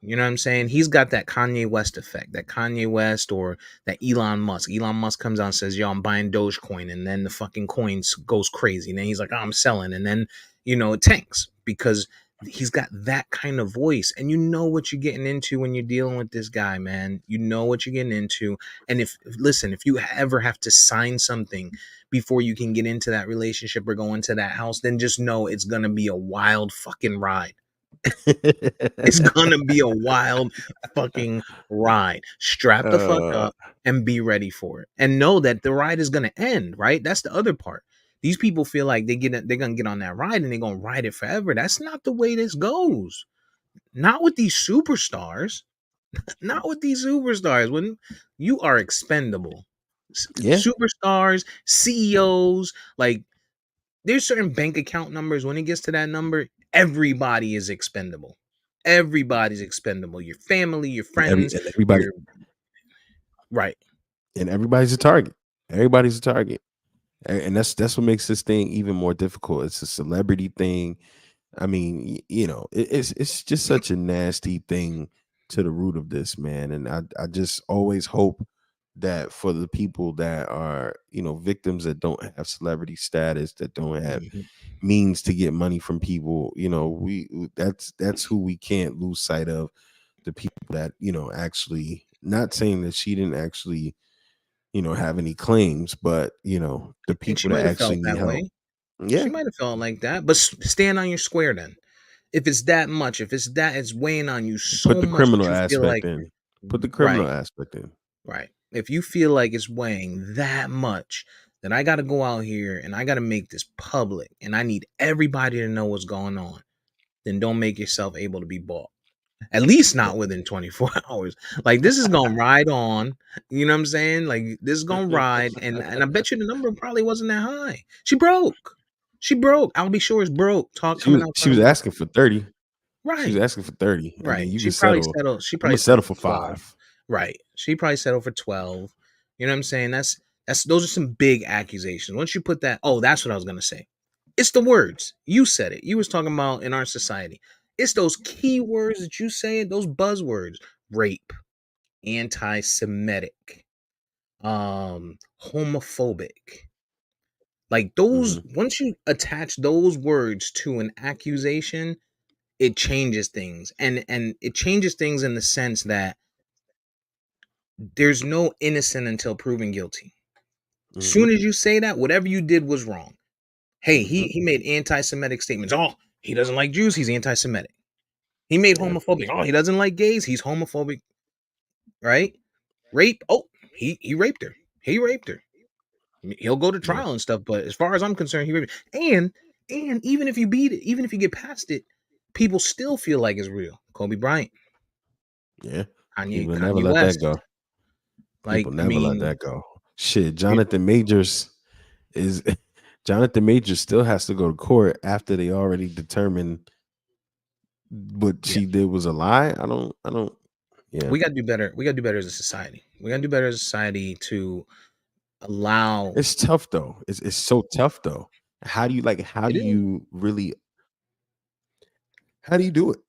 You know what I'm saying? He's got that Kanye West effect, that Kanye West or that Elon Musk. Elon Musk comes out and says, yo, I'm buying Dogecoin. And then the fucking coins goes crazy. And then he's like, oh, I'm selling. And then, it tanks because he's got that kind of voice. And you know what you're getting into when you're dealing with this guy, man. You know what you're getting into. And listen, if you ever have to sign something before you can get into that relationship or go into that house, then just know it's going to be a wild fucking ride. It's gonna be a wild fucking ride. Strap the fuck uh, up and be ready for it. And know that the ride is gonna end, right? That's the other part. These people feel like they're gonna get on that ride and they're gonna ride it forever. That's not the way this goes. Not with these superstars. Not with these superstars. When you are expendable. yeah. Superstars, CEOs, like there's certain bank account numbers. When it gets to that number, everybody is expendable. Everybody's expendable. Your family, your Every friends, and everybody your right. and everybody's a target. Everybody's a target. And that's what makes this thing even more difficult. It's a celebrity thing. I mean, it's just such a nasty thing to the root of this, man. And I just always hope that for the people that are, victims that don't have celebrity status, that don't have Mhm. means to get money from people, that's who we can't lose sight of. The people that, actually, not saying that she didn't actually, have any claims, but the And she people that might have actually felt need that help. way. She Yeah. might have felt like that, but stand on your square then. If it's that much, if it's weighing on you Put so the much criminal that you feel aspect like, in. Put the criminal right, aspect in. right. If you feel like it's weighing that much, then I got to go out here and I got to make this public and I need everybody to know what's going on. Then don't make yourself able to be bought. At least not within 24 hours. Like this is gonna ride on. You know what I'm saying? Like this is gonna ride, and I bet you the number probably wasn't that high. She broke. She broke. I'll be sure is broke. Talk She coming was out she her was mouth. asking for 30. She was Right. asking for 30. I Right. mean, you can settle. She I'm probably gonna settle settled for for 12. 5. Right. She probably settled for 12. You know what I'm saying? That's those are some big accusations. Once you put that, oh, that's what I was gonna say. It's the words. You said it. You was talking about in our society. It's those key words that you say, those buzzwords. Rape, anti-Semitic, homophobic. Like those, Mhm. once you attach those words to an accusation, it changes things. And it changes things in the sense that there's no innocent until proven guilty. Mhm. Soon as you say that, whatever you did was wrong. Hey, Mhm. he made anti-Semitic statements. Oh, he doesn't like Jews, he's anti-Semitic. He made Yeah. homophobic. Oh, he doesn't like gays, he's homophobic, right? Rape. Oh, he raped her. He raped her. He'll go to Yeah. trial and stuff, but as far as I'm concerned, he raped her. And even if you beat it, even if you get past it, people still feel like it's real. Kobe Bryant, Yeah. Kanye, People never Kanye let that West. go. People Like, I never let mean, that go. Shit, you, Jonathan Majors is Jonathan Majors still has to go to court after they already determined what yeah, she did was a lie. I don't yeah. we got to do better. We got to do better as a society. We got to do better as a society to allow. It's tough though. It's so tough though. How It do is. you really how do you do it?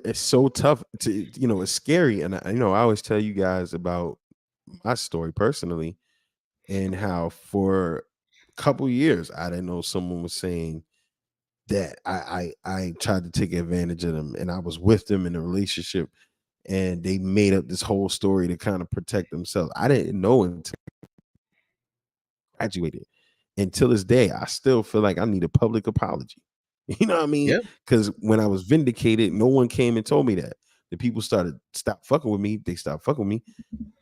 It's so tough it's scary. And I always tell you guys about my story personally and how for a couple years I didn't know someone was saying that I tried to take advantage of them and I was with them in a relationship and they made up this whole story to kind of protect themselves. I didn't know until I graduated. Until this day, I still feel like I need a public apology. You know what I mean? Yeah. Because when I was vindicated, no one came and told me that. The people started stop fucking with me. They stopped fucking with me.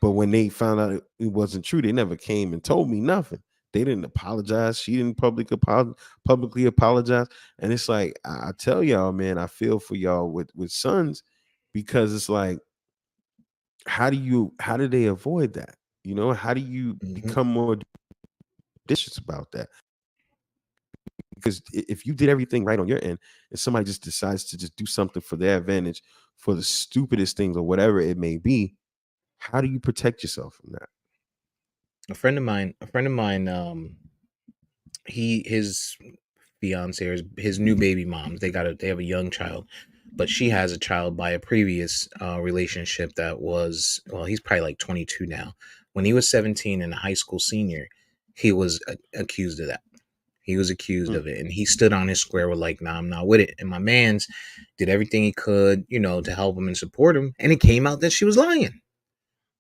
But when they found out it wasn't true, they never came and told me nothing. They didn't apologize. She didn't publicly apologize. And it's like I tell y'all, man, I feel for y'all with sons because it's like, how do they avoid that? How do you Hmm. become more judicious about that? Because if you did everything right on your end and somebody just decides to just do something for their advantage for the stupidest things or whatever it may be, how do you protect yourself from that? A friend of mine, his fiance or his new baby moms, they have a young child, but she has a child by a previous relationship that was, well, he's probably like 22 now. When he was 17 and a high school senior, he was accused of that. He was accused Mm, of it, and he stood on his square with like, "Nah, I'm not with it." And my man's did everything he could, to help him and support him, and it came out that she was lying.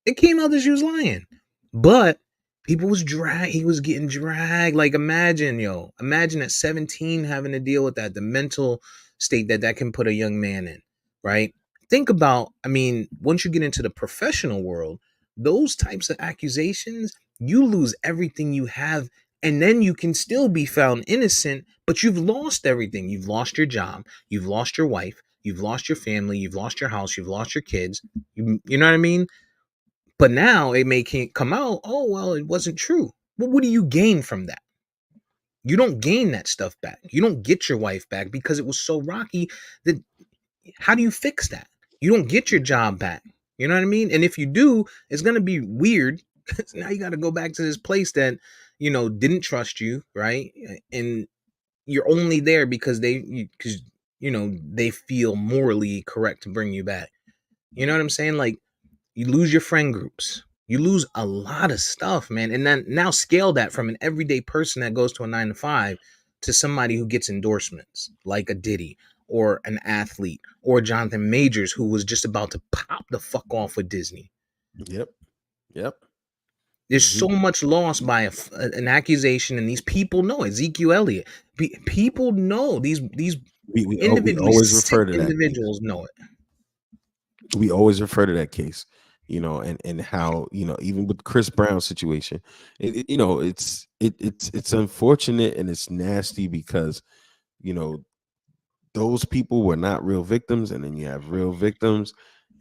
It came out that she was lying. But people was he was getting dragged. Like imagine at 17 having to deal with that, the mental state that can put a young man in, right? Think about, I mean, once you get into the professional world, those types of accusations, you lose everything you have, and then you can still be found innocent, but you've lost everything. You've lost your job, you've lost your wife, you've lost your family, you've lost your house, you've lost your kids. You know what I mean? But now it may can't come out, oh, well, it wasn't true. Well, what do you gain from that? You don't gain that stuff back. You don't get your wife back because it was so rocky that how do you fix that? You don't get your job back. You know what I mean? And if you do, it's going to be weird because now you got to go back to this place that, didn't trust you, right? And you're only there because because, they feel morally correct to bring you back. You know what I'm saying? Like, you lose your friend groups. You lose a lot of stuff, man. And then now scale that from an everyday person that goes to a 9 to 5 to somebody who gets endorsements like a Diddy or an athlete or Jonathan Majors who was just about to pop the fuck off with Disney. yep. Yep. There's hmm so much loss by an accusation, and these people know Ezekiel Elliott. People know these we individually always sick refer to that case. individuals know it. We always refer to that case, and how even with Chris Brown situation, it's unfortunate and it's nasty because you know those people were not real victims, and then you have real victims,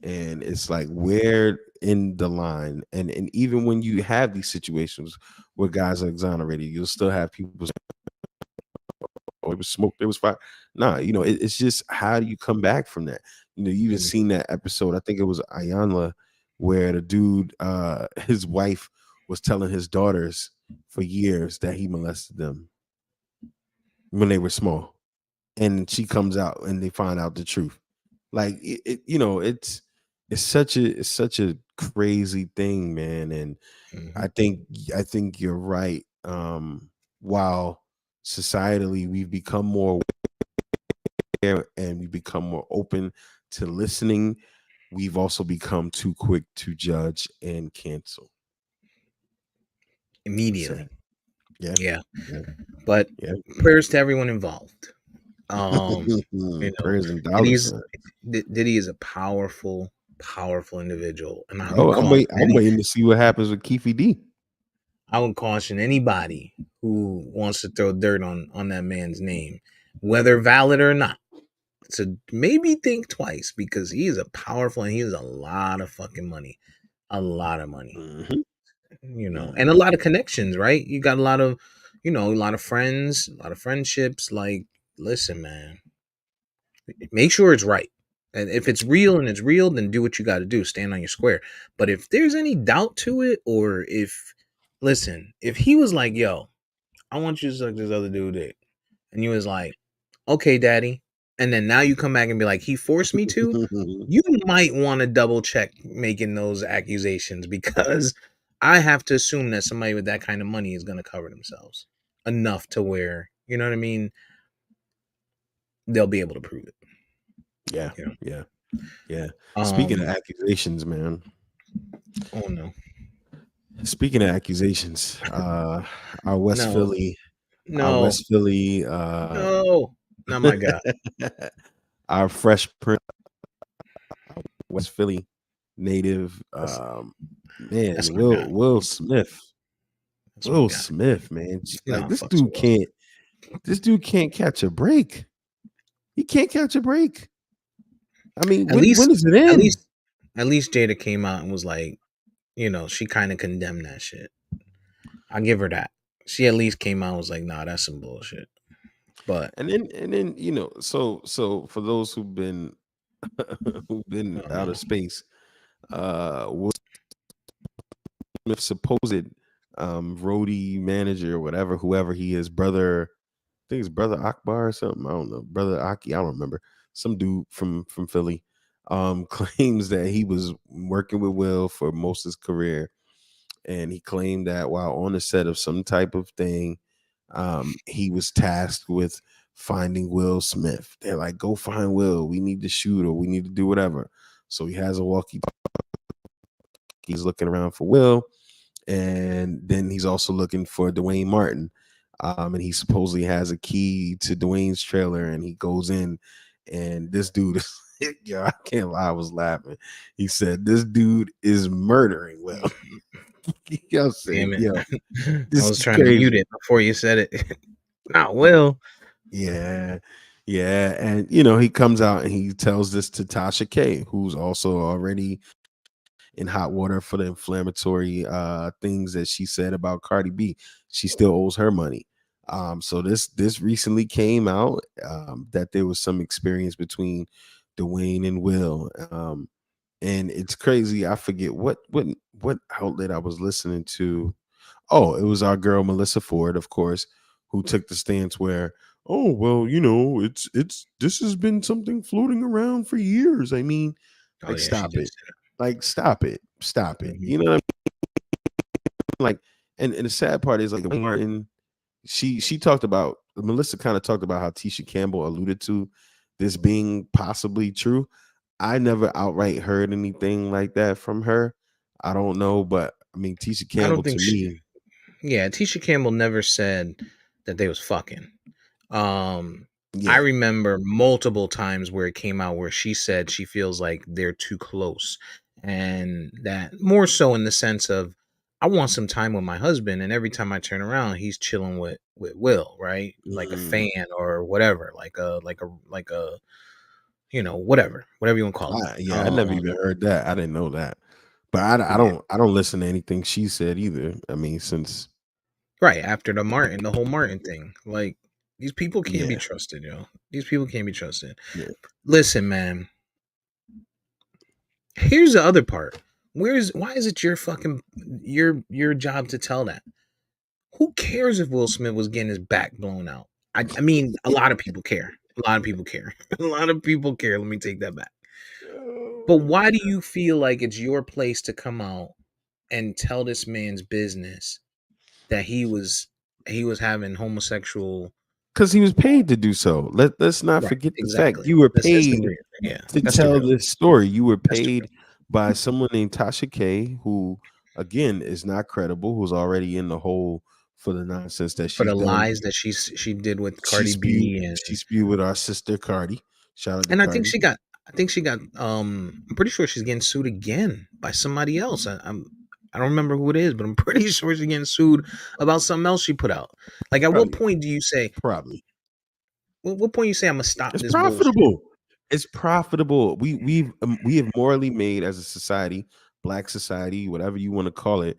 and it's like where in the line, and even when you have these situations where guys are exonerated, you'll still have people oh, it was smoke, there was fire. Nah, it's just how do you come back from that? You even Mhm. seen that episode. I think it was Ayanla, where the dude, his wife was telling his daughters for years that he molested them when they were small, and she comes out and they find out the truth. Like it's such a crazy thing, man. And I Mhm. think I think you're right. While societally we've become more aware and we become more open to listening, we've also become too quick to judge and cancel. Immediately. Sad. Yeah, Yeah. yeah, But yeah. prayers to everyone involved. Um, you know, Prayers and dollar Diddy's sign. Diddy is a powerful, powerful individual, and Oh, I'm waiting to see what happens with Keefe D. I would caution anybody who wants to throw dirt on that man's name, whether valid or not, to maybe think twice because he is a powerful and he has a lot of fucking money, a lot of money, Mhm, and a mhm. lot of connections. Right? You got a lot of, a lot of friends, a lot of friendships. Like, listen, man, make sure it's right. And if it's real and it's real, then do what you got to do. Stand on your square. But if there's any doubt to it, or listen, if he was like, yo, I want you to suck this other dude dick, and you was like, okay, daddy, and then now you come back and be like, he forced me to, you might want to double check making those accusations because I have to assume that somebody with that kind of money is going to cover themselves enough to where, you know what I mean, they'll be able to prove it. Yeah, You know? yeah, yeah. Speaking of Um, accusations, man. oh no. Speaking of accusations, our West No, Philly, our no, West Philly, no, not my God. our Fresh Prince, West Philly native, That's man, that's my guy. Will Smith. That's my Will guy. Smith, man. Like No, fucks with Will. this dude can't catch a break. He can't catch a break. I mean, At when least, does it at end? least, at least Jada came out and was like, she kind of condemned that shit. I give her that. She at least came out and was like, nah, that's some bullshit. But And then so for those who've been who've been oh out no, of space, Will Smith supposed roadie manager or whatever, whoever he is, brother, I think it's brother Akbar or something. I don't know, brother Aki, I don't remember. Some dude from Philly claims that he was working with Will for most of his career, and he claimed that while on the set of some type of thing, he was tasked with finding Will Smith. They're like, go find Will. We need to shoot or we need to do whatever. So he has a walkie. He's looking around for Will, and then he's also looking for Dwayne Martin. And he supposedly has a key to Dwayne's trailer, and he goes in, and this dude is, yo, I can't lie, I was laughing. He said, this dude is murdering Will. Yo, said, damn it! yo, I this was is trying to mute crazy. it before you said it. Not Will. Yeah, yeah. And he comes out and he tells this to Tasha K, who's also already in hot water for the inflammatory things that she said about Cardi B. She still owes her money. So this recently came out, that there was some experience between Dwayne and Will. And it's crazy. I forget what outlet I was listening to. Oh, it was our girl Melissa Ford, of course, who took the stance where, oh well, it's this has been something floating around for years. I mean, Oh like yeah, she stop did it. say Like stop it. Stop that. it. Mhm. You know what I mean? Like, and the sad part is like Martin, she talked about, Melissa kind of talked about how Tisha Campbell alluded to this being possibly true. I never outright heard anything like that from her. I don't know, but I mean Tisha I don't Campbell think to she. me, Yeah, Tisha Campbell never said that they was fucking. Um, I yeah. remember multiple times where it came out where she said she feels like they're too close, and that more so in the sense of I want some time with my husband, and every time I turn around, he's chilling with Will, right? Like a Mm. fan or whatever, like a whatever you want to call it. Yeah, I never even heard that. I didn't know that. But Yeah, I don't listen to anything she said either. I mean, since right after the whole Martin thing, like. These people can't be Yeah. trusted, yo. These people can't be trusted. Yeah. Listen, man. Here's the other part. Why is it your fucking your job to tell that? Who cares if Will Smith was getting his back blown out? I mean, a lot of people care. A lot of people care. A lot of people care. Let me take that back. But Oh, why do you feel like it's your place to come out and tell this man's business that he was having homosexual? because he was paid to do so. Let's not Right, forget the fact exactly. you were That's the paid real. Yeah, to that's the tell real. this story. You were That's the real. paid by someone named Tasha K, who again is not credible, who's already in the hole for the nonsense that For she's the done. lies that she did with Cardi B, She spewed with our sister Cardi. Shout out to and Cardi. I think she got I'm pretty sure she's getting sued again by somebody else. I don't remember who it is, but I'm pretty sure she's getting sued about something else she put out. Like, at what Probably, point do you say? probably. What point you say I'm gonna stop It's this bullshit? profitable. It's profitable. We have morally made as a society, black society, whatever you want to call it,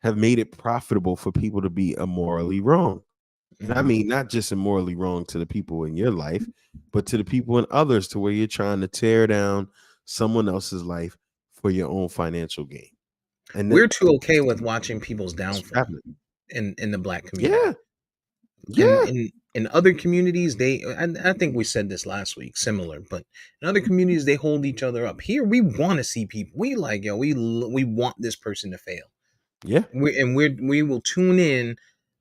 have made it profitable for people to be immorally wrong. And I Mhm. mean, not just immorally wrong to the people in your life, but to the people in others, to where you're trying to tear down someone else's life for your own financial gain. And We're then too okay with watching people's it's downfall happening. in the black Yeah, community. And yeah, in other communities, and I think we said this last week, similar, but in other communities they hold each other up. Here we want to see people. We like, yo, we want this person to fail. yeah, We will tune in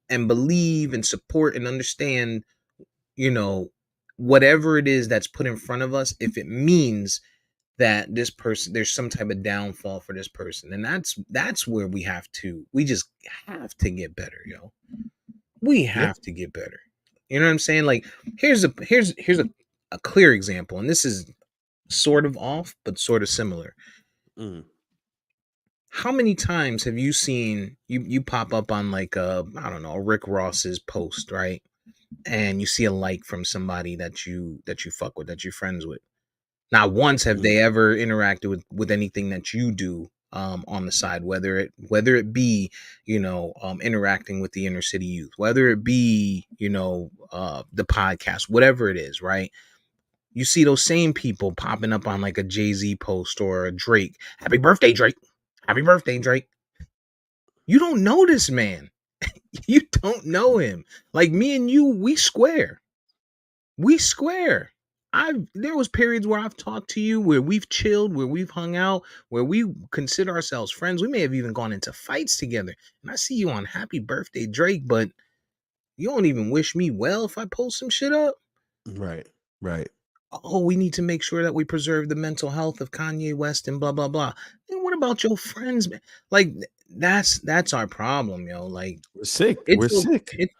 and believe and support and understand, you know, whatever it is that's put in front of us, if it means that this person, there's some type of downfall for this person. And that's where we just have to get better, yo. We yeah. have to get better. You know what I'm saying? Like, here's a clear example, and this is sort of off, but sort of similar. Mm, How many times have you seen you pop up on, like, I don't know, Rick Ross's post, right? And you see a like from somebody that you fuck with, that you're friends with. Not once have mm, they ever interacted with anything that you do, on the side, whether it be, interacting with the inner city youth, whether it be, the podcast, whatever it is, right? You see those same people popping up on, like, a Jay-Z post or a Drake. Happy birthday, Drake. Happy birthday, Drake. You don't know this man. You don't know him. Like, me and you, we square. We square. There was periods where I've talked to you, where we've chilled, where we've hung out, where we consider ourselves friends. We may have even gone into fights together. And I see you on Happy Birthday, Drake, but you don't even wish me well if I post some shit up. right, right. Oh, we need to make sure that we preserve the mental health of Kanye West and blah blah blah. And what about your friends, man? Like, that's our problem, yo. Like, We're sick. it's We're sick. it,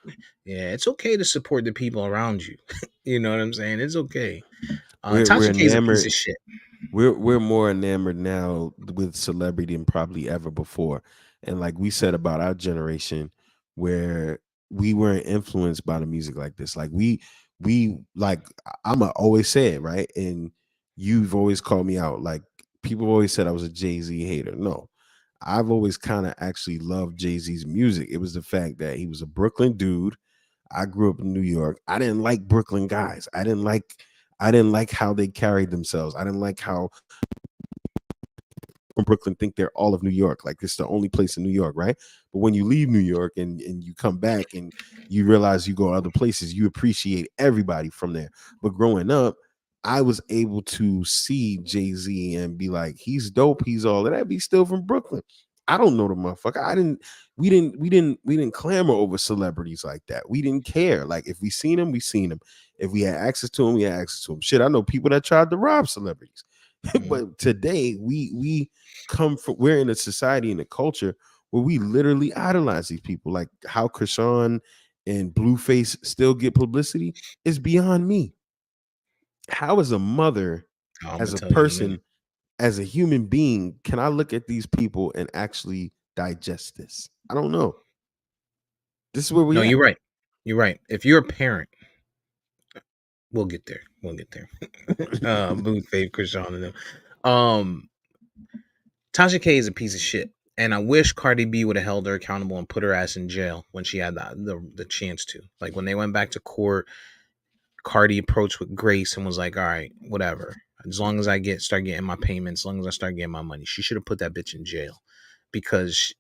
yeah, it's okay to support the people around you. You know what I'm saying? It's okay. We're Tasha K is a piece enamored. of shit. We're more enamored now with celebrity than probably ever before. And like we said about our generation, where we weren't influenced by the music like this. Like we like I'ma always say it, right? And you've always called me out. Like people always said I was a Jay-Z hater. No. I've always kind of actually loved Jay-Z's music. It was the fact that he was a Brooklyn dude. I grew up in New York. I didn't like Brooklyn guys. I didn't like how they carried themselves. I didn't like how from Brooklyn think they're all of New York. Like this is the only place in New York, right? But when you leave New York and you come back and you realize you go other places, you appreciate everybody from there. But growing up, I was able to see Jay-Z and be like, he's dope, he's all of that, but he's still from Brooklyn. I don't know the motherfucker. We didn't clamor over celebrities like that. We didn't care. Like if we seen him, we seen him. If we had access to him, we had access to him. Shit, I know people that tried to rob celebrities. Mhm. But today we come from we're in a society and a culture where we literally idolize these people. Like how Krishan and Blueface still get publicity is beyond me. How as a mother, I'm gonna as a tell you in a minute. person, as a human being, can I look at these people and actually digest this? I don't know. This is where No, we at. you're right. You're right. If you're a parent, we'll get there. We'll get there. Booth, Faith, Krishan, and them. Um, Tasha K is a piece of shit, And I wish Cardi B would have held her accountable and put her ass in jail when she had the chance to. Like when they went back to court, Cardi approached with grace and was like, "All right, whatever. As long as I start getting my payments, as long as I start getting my money." She should have put that bitch in jail because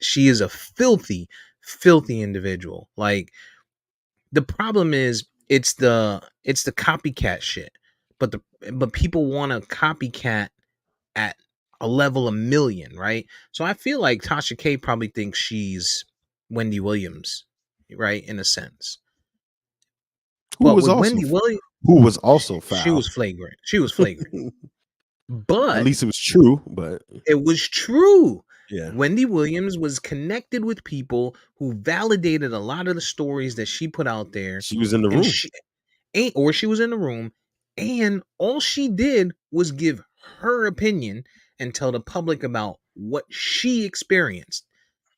she is a filthy, filthy individual. Like the problem is it's the copycat shit. But people want to copycat at a level a million, right? So I feel like Tasha K probably thinks she's Wendy Williams, right? In a sense. Who But was with also Wendy Williams, who was also she was foul. flagrant. She was flagrant. At But least it was true, but it was true. yeah, Wendy Williams was connected with people who validated a lot of the stories that she put out there. she was in the And room. she ain't, or she was in the room, and all she did was give her opinion and tell the public about what she experienced.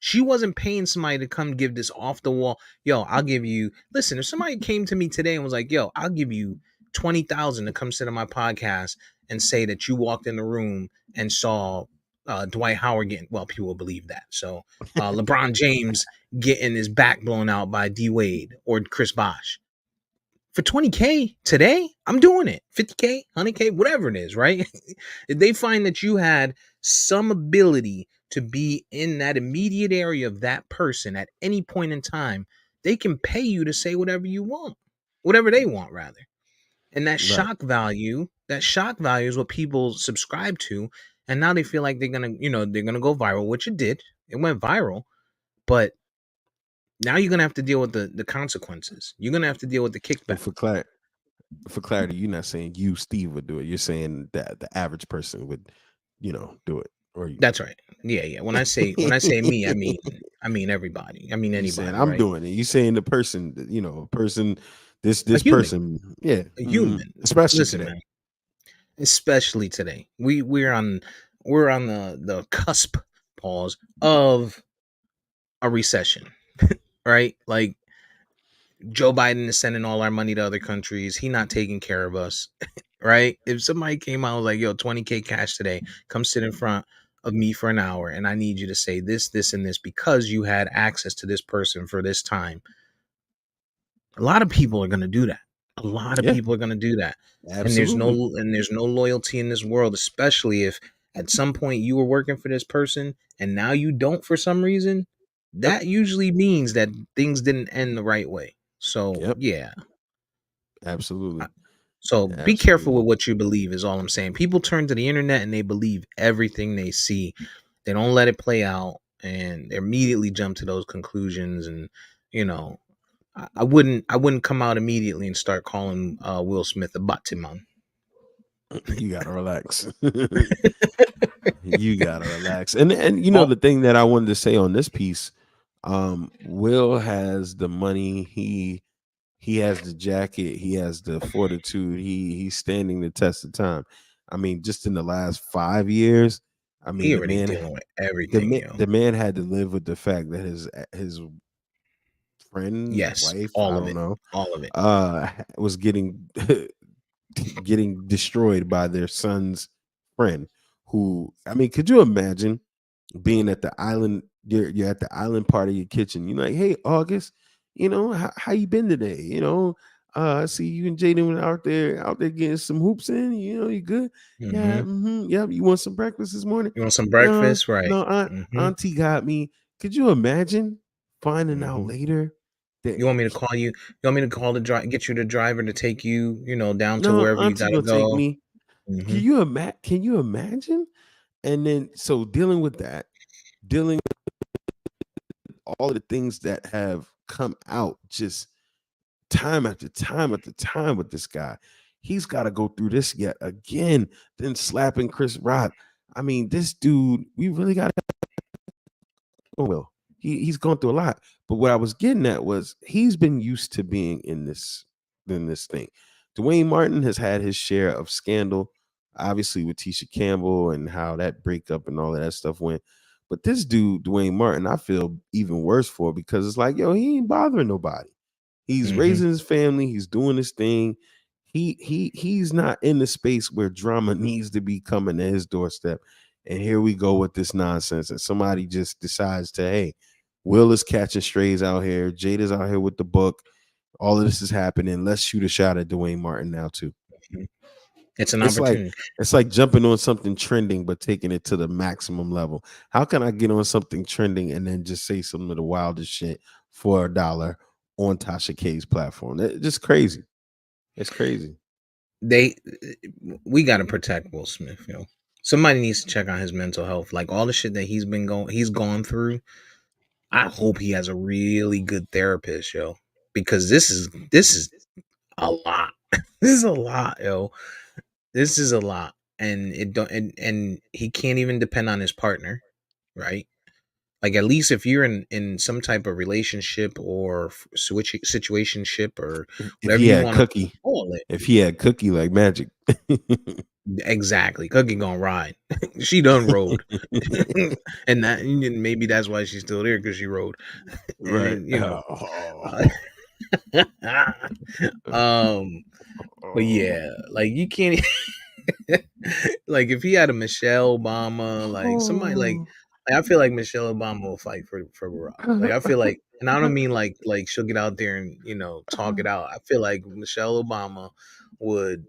She wasn't paying somebody to come give this off the wall. Yo, I'll give you. Listen, if somebody came to me today and was like, "Yo, I'll give you 20,000 to come sit on my podcast and say that you walked in the room and saw Dwight Howard getting," well, people will believe that. So LeBron James getting his back blown out by D Wade or Chris Bosh for 20K today, I'm doing it. 50K, 100K, whatever it is, right? If they find that you had some ability to be in that immediate area of that person at any point in time, they can pay you to say whatever you want, whatever they want, rather. And Right. that shock value is what people subscribe to. And now they feel like they're gonna go viral, which it did. It went viral, but now you're gonna have to deal with the consequences. You're gonna have to deal with the But kickback. for clarity, you're not saying you, Steve, would do it. You're saying that the average person would, do it. Or you That's right. Yeah, yeah. When I say me, I mean everybody. I mean you saying anybody, I'm right? doing it. You saying the person, a person, A this human, person, yeah. a human. Especially Listen, today. man. Especially today, we're on the cusp, pause, of a recession, right? Like Joe Biden is sending all our money to other countries. He not taking care of us, right? If somebody came out and was like, "Yo, 20K cash today, come sit in front of me for an hour, and I need you to say this, this, and this because you had access to this person for this time." A lot of people are going to do that. A lot of Yeah, people are going to do that. And absolutely. there's no loyalty in this world, especially if at some point you were working for this person and now you don't for some reason. Yep. That usually means that things didn't end the right way. So, Yep. yeah. Absolutely. So be careful Absolutely. with what you believe is all I'm saying. People turn to the internet and they believe everything they see. They don't let it play out and they immediately jump to those conclusions and you know, I wouldn't come out immediately and start calling Will Smith a Batman. You gotta relax. You gotta relax. And Oh, the thing that I wanted to say on this piece, Will has the money, he has the jacket, he has the fortitude, he's standing the test of time. I mean, just in the last 5 years, I mean he already dealing with everything, yo. the man had to live with the fact that his friend, Yes, wife, I all of don't it, know, all of it. was destroyed by their son's friend. Who, I mean, could you imagine being at the island? You're at the island part of your kitchen. You're like, "Hey, August, how you been today? I see you and Jaden out there getting some hoops in. You good? Yeah, Hmm. yep. You want some breakfast this morning? You want some No, breakfast, right? no. Hmm. Auntie got me. Could you imagine finding out Hmm. later that You want me to call you? You want me to call get you the driver to take you, down to no, wherever you Auntie gotta gonna take go? me? Hmm. Can you imagine? And then so dealing with that, dealing with all of the things that have come out just time after time after time with this guy. He's got to go through this yet again, then slapping Chris Rock. I mean, this dude, we really got to Will. He's gone through a lot. But what I was getting at was he's been used to being in this thing. Dwayne Martin has had his share of scandal, obviously with Tisha Campbell and how that breakup and all of that stuff went. But this dude, Dwayne Martin, I feel even worse for because it's like, yo, he ain't bothering nobody. He's Hmm. raising his family. He's doing his thing. He's not in the space where drama needs to be coming to his doorstep. and here we go with this nonsense. And somebody just decides to, hey, Will is catching strays out here. Jada's out here with the book. All of this is happening. Let's shoot a shot at Dwayne Martin now too. It's an It's like opportunity. it's like jumping on something trending, but taking it to the maximum level. How can I get on something trending and then just say some of the wildest shit for $1 on Tasha K's platform? It's just crazy. It's crazy. We got to protect Will Smith, yo. Somebody needs to check on his mental health. Like all the shit that he's gone through. I hope he has a really good therapist, yo, because this is a lot. This is a lot, yo. This is a lot, and it don't and he can't even depend on his partner, right? Like at least if you're in some type of relationship or switch situationship or If whatever he you had want to Cookie, call it. if he had Cookie like Magic. Exactly. Cookie gonna ride. She done rode. And that maybe that's why she's still there because she rode. Right. And Oh. uh, um but yeah, like you can't like if he had a Michelle Obama, like somebody like I feel like Michelle Obama will fight for Barack. Like I feel like, and I don't mean like she'll get out there and talk it out. I feel like Michelle Obama would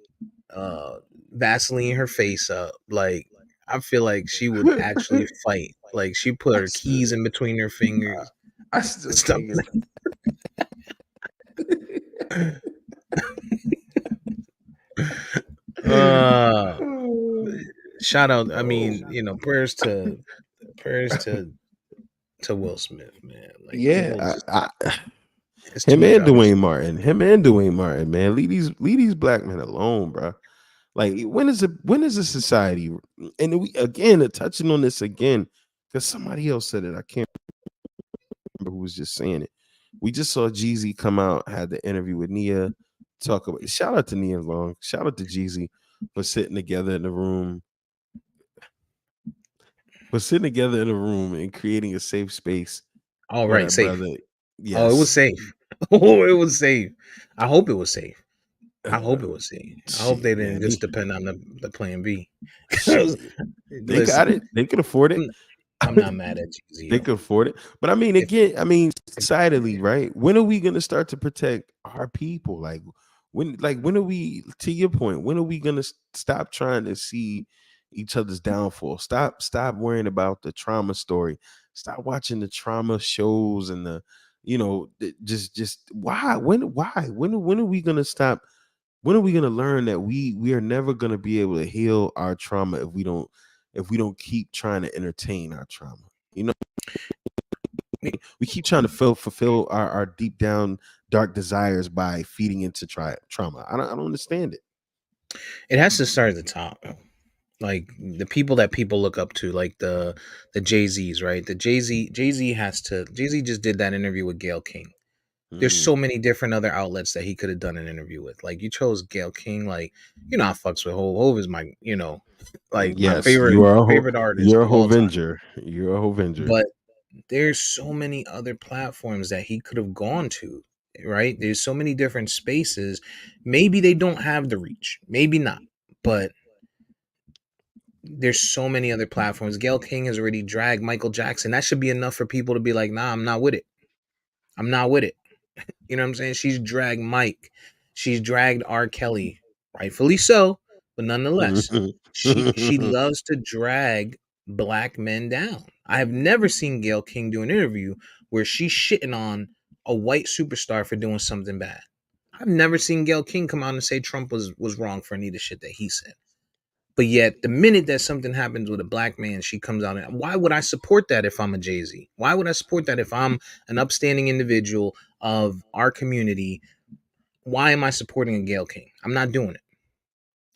Vaseline her face up. Like I feel like she would actually fight. Like she put I her still, keys in between her fingers I and still stuff. can't uh get. Shout out. I Oh. mean, prayers to Will Smith, man. Like people Yeah, just it's too him much and other shit. Dwayne Martin, man. Leave these black men alone, bro. Like when is a society, and we again touching on this again because somebody else said it. I can't remember who was just saying it. We just saw Jeezy come out, had the interview with Nia, talk about. Shout out to Nia Long. Shout out to Jeezy for sitting together in the room, and creating a safe space All for right, that safe. brother. Oh, it was Yes. safe. Oh, it was safe. I hope it was safe. I Uh, hope it was safe. I hope they Shit, didn't man. just depend on the plan B. Shit. They got Listen, it. They could afford it. I'm not mad at Jeezy, They yo. could afford it. But I mean, If again, societally, right? When are we gonna start to protect our people? When are we, to your point, when are we gonna stop trying to see each other's downfall? Stop worrying about the trauma story. Stop watching the trauma shows and just when are we gonna stop? When are we gonna learn that we are never gonna be able to heal our trauma if we don't keep trying to entertain our trauma? You know, we keep trying to fulfill our deep down dark desires by feeding into trauma. I don't understand it. it has to start at the top, yo. Like the people that people look up to, like the Jay-Z's, right? The Jay Z just did that interview with Gail King. There's Mm. so many different other outlets that he could have done an interview with. Like you chose Gail King, like I fucks with Hove. Hove is my like my Yes, you are favorite artist you're a of all time. Hovenger. You're a Hovenger. But there's so many other platforms that he could have gone to, right? There's so many different spaces. Maybe they don't have the reach, maybe not, but there's so many other platforms. Gail King has already dragged Michael Jackson. That should be enough for people to be like, nah, I'm not with it. I'm not with it. You know what I'm saying? She's dragged Mike. She's dragged R. Kelly, rightfully so, but nonetheless, she loves to drag black men down. I have never seen Gail King do an interview where she's shitting on a white superstar for doing something bad. I've never seen Gail King come out and say Trump was wrong for any of the shit that he said. But yet, the minute that something happens with a black man, she comes out and why would I support that if I'm a Jay Z? Why would I support that if I'm an upstanding individual of our community? Why am I supporting a Gail King? I'm not doing it.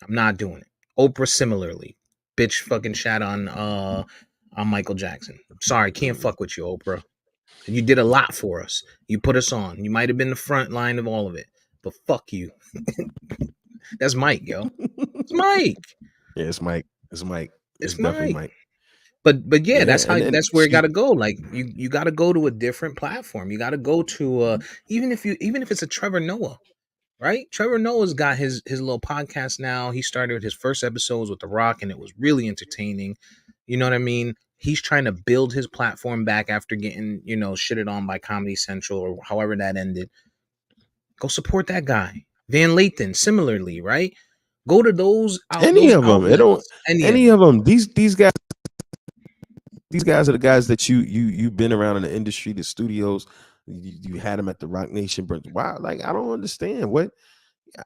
I'm not doing it. Oprah similarly, bitch, fucking shat on Michael Jackson. Sorry, can't fuck with you, Oprah. You did a lot for us. You put us on. You might have been the front line of all of it, but fuck you. That's Mike, yo. It's Mike. Yeah, it's Mike. It's Mike. It's It's definitely Mike. Mike. But yeah, Yeah, and then that's where it got to go. Like you got to go to a different platform. You got to go to even if it's a Trevor Noah, right? Trevor Noah's got his little podcast now. He started his first episodes with The Rock, and it was really entertaining. You know what I mean? He's trying to build his platform back after getting, shitted on by Comedy Central or however that ended. Go support that guy. Van Lathan, similarly, right? Go to those Any those of them. It don't. outlets. Any of Any them. of them. These guys are the guys that you've been around in the industry, the studios. You had them at the Rock Nation. But wow, like I don't understand what.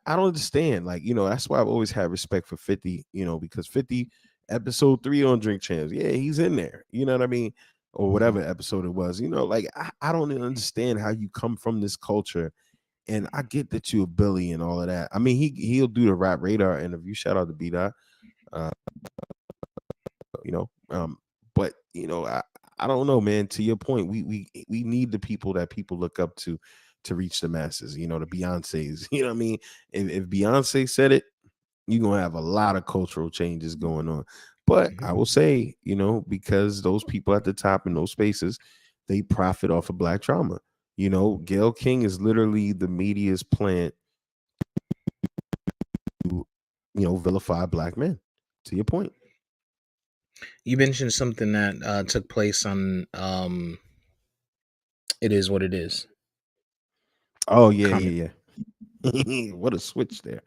I don't understand. Like, that's why I've always had respect for 50, because 50 episode 3 on Drink Champs, yeah, he's in there. You know what I mean? Or whatever episode it was. Like I don't understand how you come from this culture. And I get that you're a Billy and all of that. I mean, he'll do the Rap Radar interview. Shout out to B Dot. Uh, you know, but I don't know, man. To your point, we need the people that people look up to reach the masses. The Beyonces. You know what I mean? If Beyonce said it, you're gonna have a lot of cultural changes going on. But I will say, because those people at the top in those spaces, they profit off of Black trauma. Gayle King is literally the media's plant to, vilify Black men. To your point. You mentioned something that took place on It Is What It Is. Oh yeah. What a switch there.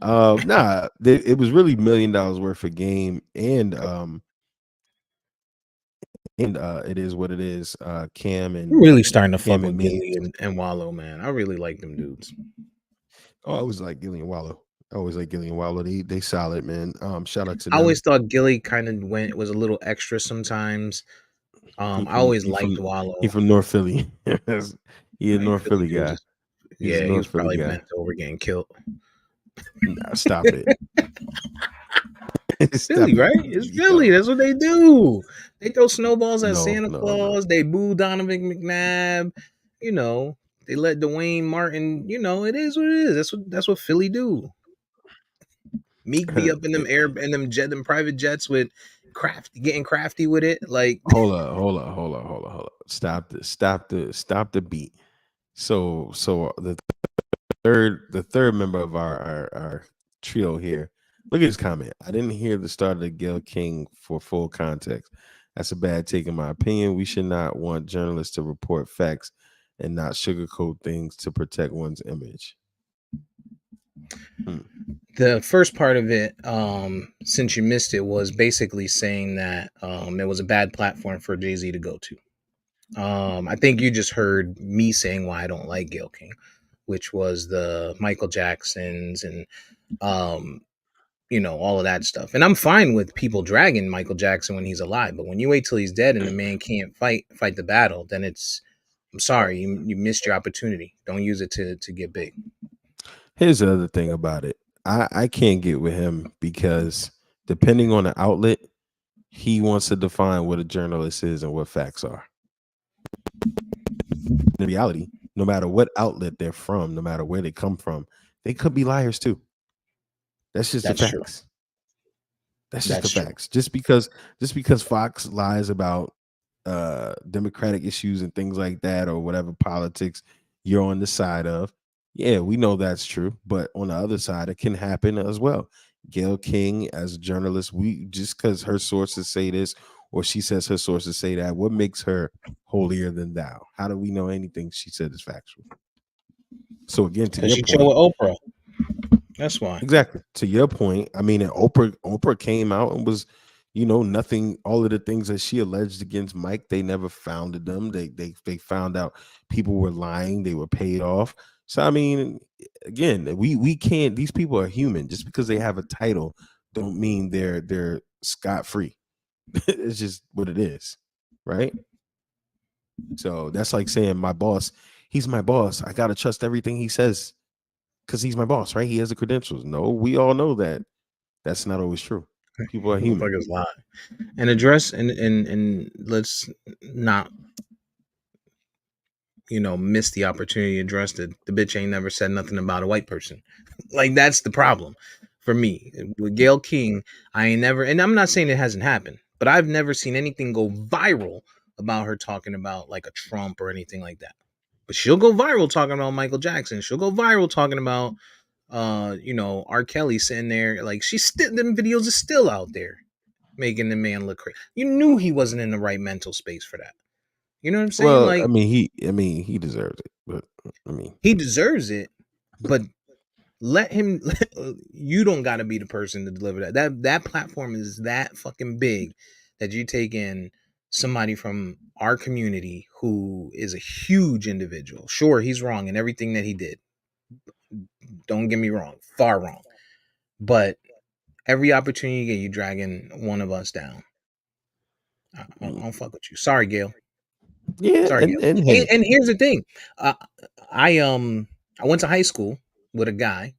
Nah, it was really $1 million worth of game, and It Is What It Is. Cam I'm really starting to fuck Cam with and me. Gilly and Wallow, man. I really like them dudes. Oh, I always like Gillian Wallow. I always like Gillian Wallow. They solid, man. Shout out to I them. always thought Gilly kind of was a little extra sometimes. I always liked He Wallow. from North Philly. He a Like North Philly Philly dudes, guy. He's a yeah, he North was Philly probably guy. bent over getting killed. Nah, stop it. Philly, right? It's Philly. That's what they do. They throw snowballs at Santa No. Claus. They boo Donovan McNabb. They let Dwayne Martin. It is what it is. That's what Philly do. Meek be up in them private jets with getting crafty with it. Like, Hold up. Stop the beat. So the third member of our trio here. Look at his comment. I didn't hear the start of the Gayle King for full context. That's a bad take in my opinion. We should not want journalists to report facts and not sugarcoat things to protect one's image. the first part of it, since you missed it, was basically saying that it was a bad platform for Jay-Z to go to. I think you just heard me saying why I don't like Gayle King, which was the Michael Jacksons and all of that stuff. And I'm fine with people dragging Michael Jackson when he's alive, but when you wait till he's dead and the man can't fight the battle, then I'm sorry, you missed your opportunity. Don't use it to get big. Here's the other thing about it. I can't get with him because depending on the outlet, he wants to define what a journalist is and what facts are. In reality, no matter what outlet they're from, no matter where they come from, they could be liars too. That's just the True. facts. That's just the facts. Just because Fox lies about democratic issues and things like that or whatever politics you're on the side of, yeah, we know that's true. But on the other side, it can happen as well. Gayle King, as a journalist, we just because her sources say this or she says her sources say that, what makes her holier than thou? How do we know anything she said is factual? So again, to your She point, chill with Oprah. That's why. Exactly. To your point, I mean, and Oprah came out and was, nothing. All of the things that she alleged against Mike, they never founded them. They found out people were lying. They were paid off. So I mean, again, we can't. These people are human. Just because they have a title, don't mean they're scot free. It's just what it is, right? So that's like saying my boss. He's my boss. I gotta trust everything he says because he's my boss, right? He has the credentials. No, we all know that that's not always true. People are human. Motherfuckers lie. And address and let's not miss the opportunity to address that the bitch ain't never said nothing about a white person. Like, that's the problem for me with Gayle King. I ain't never, and I'm not saying it hasn't happened, but I've never seen anything go viral about her talking about like a Trump or anything like that. But she'll go viral talking about Michael Jackson. She'll go viral talking about R. Kelly sitting there. Like, she's still, them videos are still out there. making the man look crazy. You knew he wasn't in the right mental space for that. You know what I'm saying? Well, Like, I mean, he deserves it, but I mean, he deserves it, but let him. You don't got to be the person to deliver that. That platform is that fucking big that you take in somebody from our community who is a huge individual. Sure, he's wrong in everything that he did. Don't get me wrong, far wrong. But every opportunity you get, you dragging one of us down. I don't fuck with you. Sorry, Gail. yeah, Sorry, Gail. and hey, And here's the thing. Uh, I I went to high school with a guy,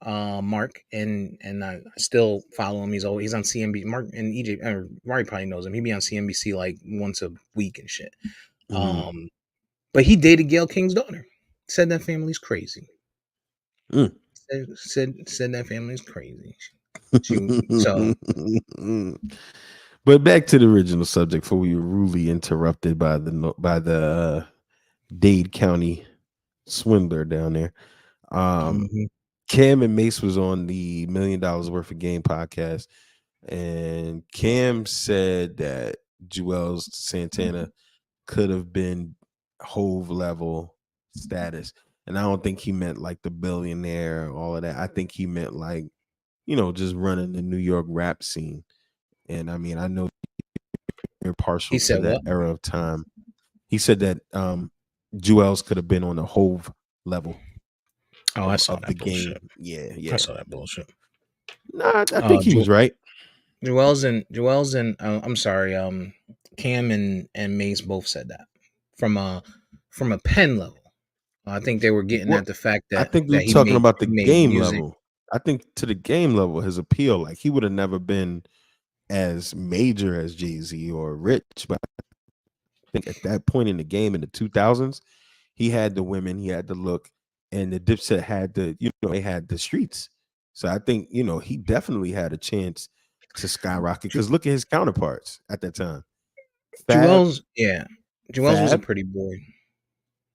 Mark, and I still follow him. He's on CNBC. Mark and EJ, or Mari probably knows him. He be on CNBC like once a week and shit. mhm. But he dated Gail King's daughter. Said that family's crazy. Mm. Said that family's crazy. So But back to the original subject before we were rudely interrupted by Dade County swindler down there. mhm. Cam and Mace was on the $1 Million Worth of Game podcast, and Cam said that Joel Santana could have been Hove level status. And I don't think he meant like the billionaire, all of that. I think he meant like, just running the New York rap scene. And I mean, I know you're partial He to said that what? era of time. He said that Jewels could have been on the Hove level Oh, I saw of the that game. bullshit. Yeah, I yeah. saw that bullshit. Nah, I think he Ju- was right. Joel's and I'm sorry, Cam and Mace both said that from a pen level. I think they were getting Well, at the fact I that think we were that talking about the he made game music. level. I think to the game level, his appeal, like he would have never been as major as Jay-Z or rich, but I think at that point in the game in the 2000s, he had the women, he had the look, and the Dipset had they had the streets. So I think, he definitely had a chance to skyrocket Ju- because look at his counterparts at that time. Fab, Yeah, Joel's was a Fab, pretty boy.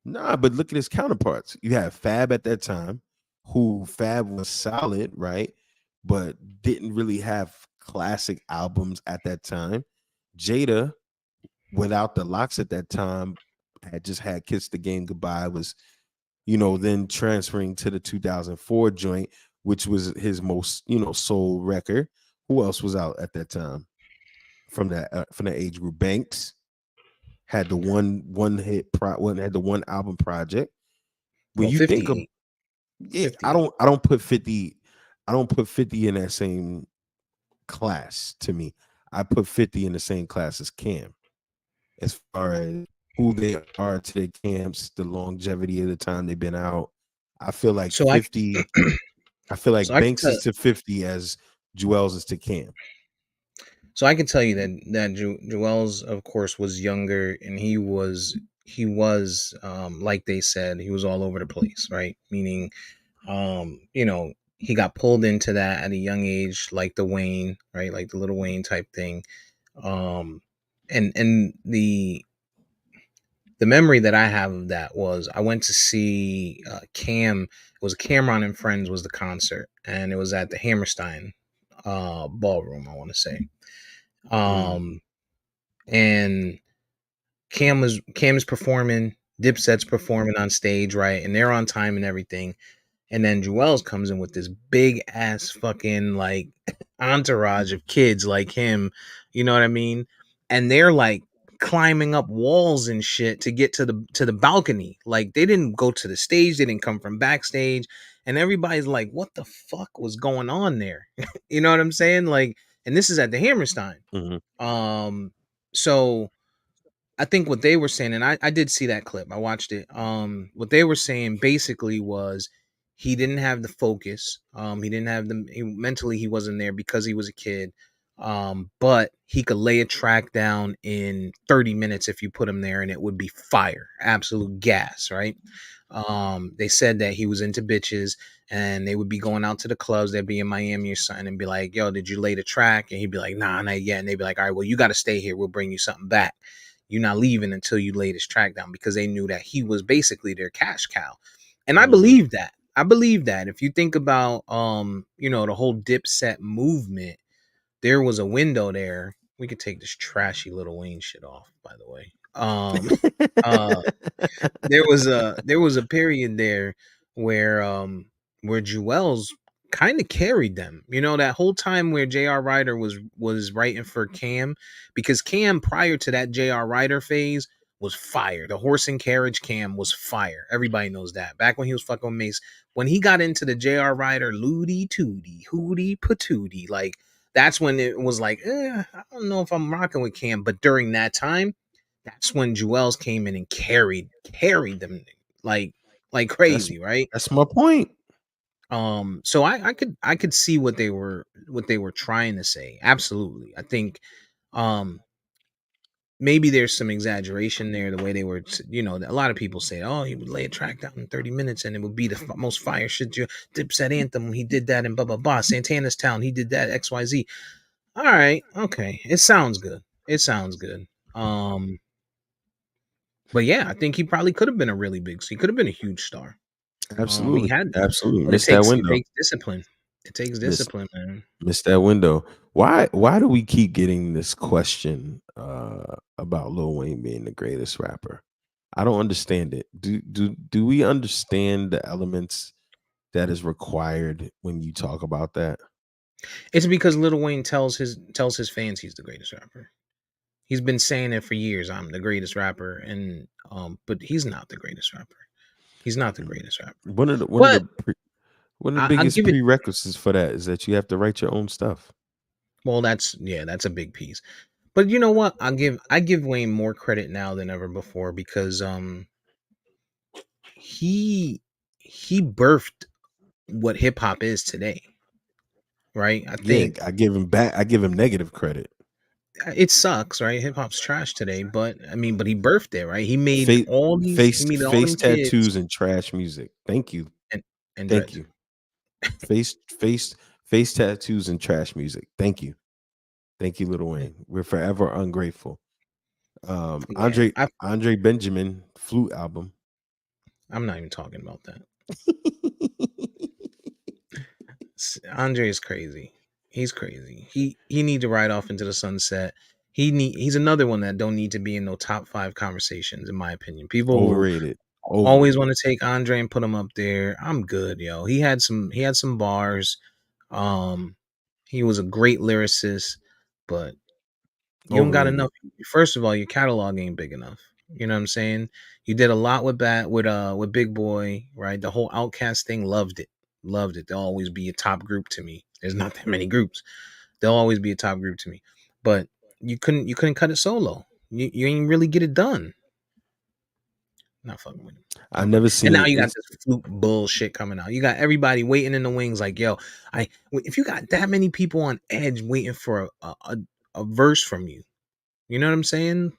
nah, but look at his counterparts. You had Fab at that time, who Fab was solid, right? But didn't really have classic albums at that time. Jada, without the locks at that time, had just had Kiss the Game Goodbye, was, then transferring to the 2004 joint, which was his most, soul record. Who else was out at that time from that age group? Banks had the had the one album project. When Well, you think of 58, yeah, 58. I don't put 50, I don't put 50 in that same class to me. I put 50 in the same class as Cam as far as who they are to their camps, the longevity of the time they've been out. I feel like So I 50, I feel so like I could Banks tell is to 50 as Joel's is to Cam. so I can tell you that Joel's, of course, was younger, and he was like they said, he was all over the place, right? Meaning, he got pulled into that at a young age, like the Wayne, right, like the Little Wayne type thing. Um, and the memory that I have of that was I went to see Cam. It was Cameron and Friends was the concert, and it was at the Hammerstein ballroom, I want to say. Mm. Um, and Cam is performing, Dipset's performing on stage, right? And they're on time and everything. And then Joel's comes in with this big ass fucking like entourage of kids like him, you know what I mean? And they're like climbing up walls and shit to get to the balcony. Like they didn't go to the stage, they didn't come from backstage. And everybody's like, what the fuck was going on there? You know what I'm saying? Like, and this is at the Hammerstein. Mhm. So I think what they were saying, and I did see that clip. I watched it. What they were saying basically was he didn't have the focus. He didn't have mentally he wasn't there because he was a kid. But he could lay a track down in 30 minutes if you put him there, and it would be fire, absolute gas, right? They said that he was into bitches, and they would be going out to the clubs. They'd be in Miami or something, and be like, "Yo, did you lay the track?" And he'd be like, "Nah, not yet." And they'd be like, "All right, well, you got to stay here. We'll bring you something back. You're not leaving until you lay this track down," because they knew that he was basically their cash cow. And I Mhm. believe that. I believe that. If you think about the whole Dipset movement, there was a window there. We could take this trashy Lil Wayne shit off, by the way. Uh, there was a period there where where Jewels kind of carried them. You know, that whole time where J.R. Ryder was writing for Cam, because Cam prior to that J.R. Ryder phase was fire. The horse and carriage Cam was fire. Everybody knows that. Back when he was fucking with Mace, when he got into the J.R. Ryder Looty Tooty Hootie Patootie, like that's when it was like, I don't know if I'm rocking with Cam. But during that time, that's when Jewels came in and carried them like like That's crazy, right? that's my point. So I could see what they were trying to say. Absolutely. I think um maybe there's some exaggeration there, the way they were, a lot of people say, oh, he would lay a track down in 30 minutes and it would be the most fire shit. Dipset Anthem, he did that, and blah blah blah. Santana's Town, he did that, XYZ. All right, okay, it sounds good. It sounds good. But yeah, I think he probably could have been a really big. He could have been a huge star. He Absolutely, had, absolutely. but it Missed that takes it window. takes discipline. It takes Missed discipline, man. missed that window. Why do we keep getting this question about Lil Wayne being the greatest rapper? I don't understand it. Do we understand the elements that is required when you talk about that? It's because Lil Wayne tells his fans he's the greatest rapper. He's been saying it for years. I'm the greatest rapper, and but he's not the greatest rapper. He's not the greatest rapper. One of the one of But the pre- one of the I'll biggest give it. prerequisites for that is that you have to write your own stuff. Well, that's a big piece. But you know what? I give Wayne more credit now than ever before, because he he birthed what hip hop is today, right? I Yeah, think I give him back. I give him negative credit. it sucks, right? Hip hop's trash today, but I mean, but he birthed it, right? He made Face all these. He face made all face them kids tattoos and trash music. Thank you. and Thank dreads. you. Face face face tattoos and trash music. Thank you. Thank you, Little Yeah, Wayne. We're forever ungrateful. yeah. Andre Benjamin flute album. I'm not even talking about that. Andre is crazy. He's crazy. He need to ride off into the sunset. He's another one that don't need to be in no top 5 conversations, in my opinion. People who Overrated. always want Overrated. to take Andre and put him up there. I'm good, yo. He had some bars. Um, he was a great lyricist, but you don't got Overrated. enough. First of all, your catalog ain't big enough. You know what I'm saying? You did a lot with Big Boy, right? The whole Outcast thing, loved it. Loved it. They'll always be a top group to me. There's not that many groups. They'll always be a top group to me. But you couldn't cut it solo. You ain't really get it done. Not fucking with him. I Not fucking. never And now seen you got it's this flute bullshit coming out. You got everybody waiting in the wings, like, yo, if you got that many people on edge waiting for a verse from you, you know what I'm saying?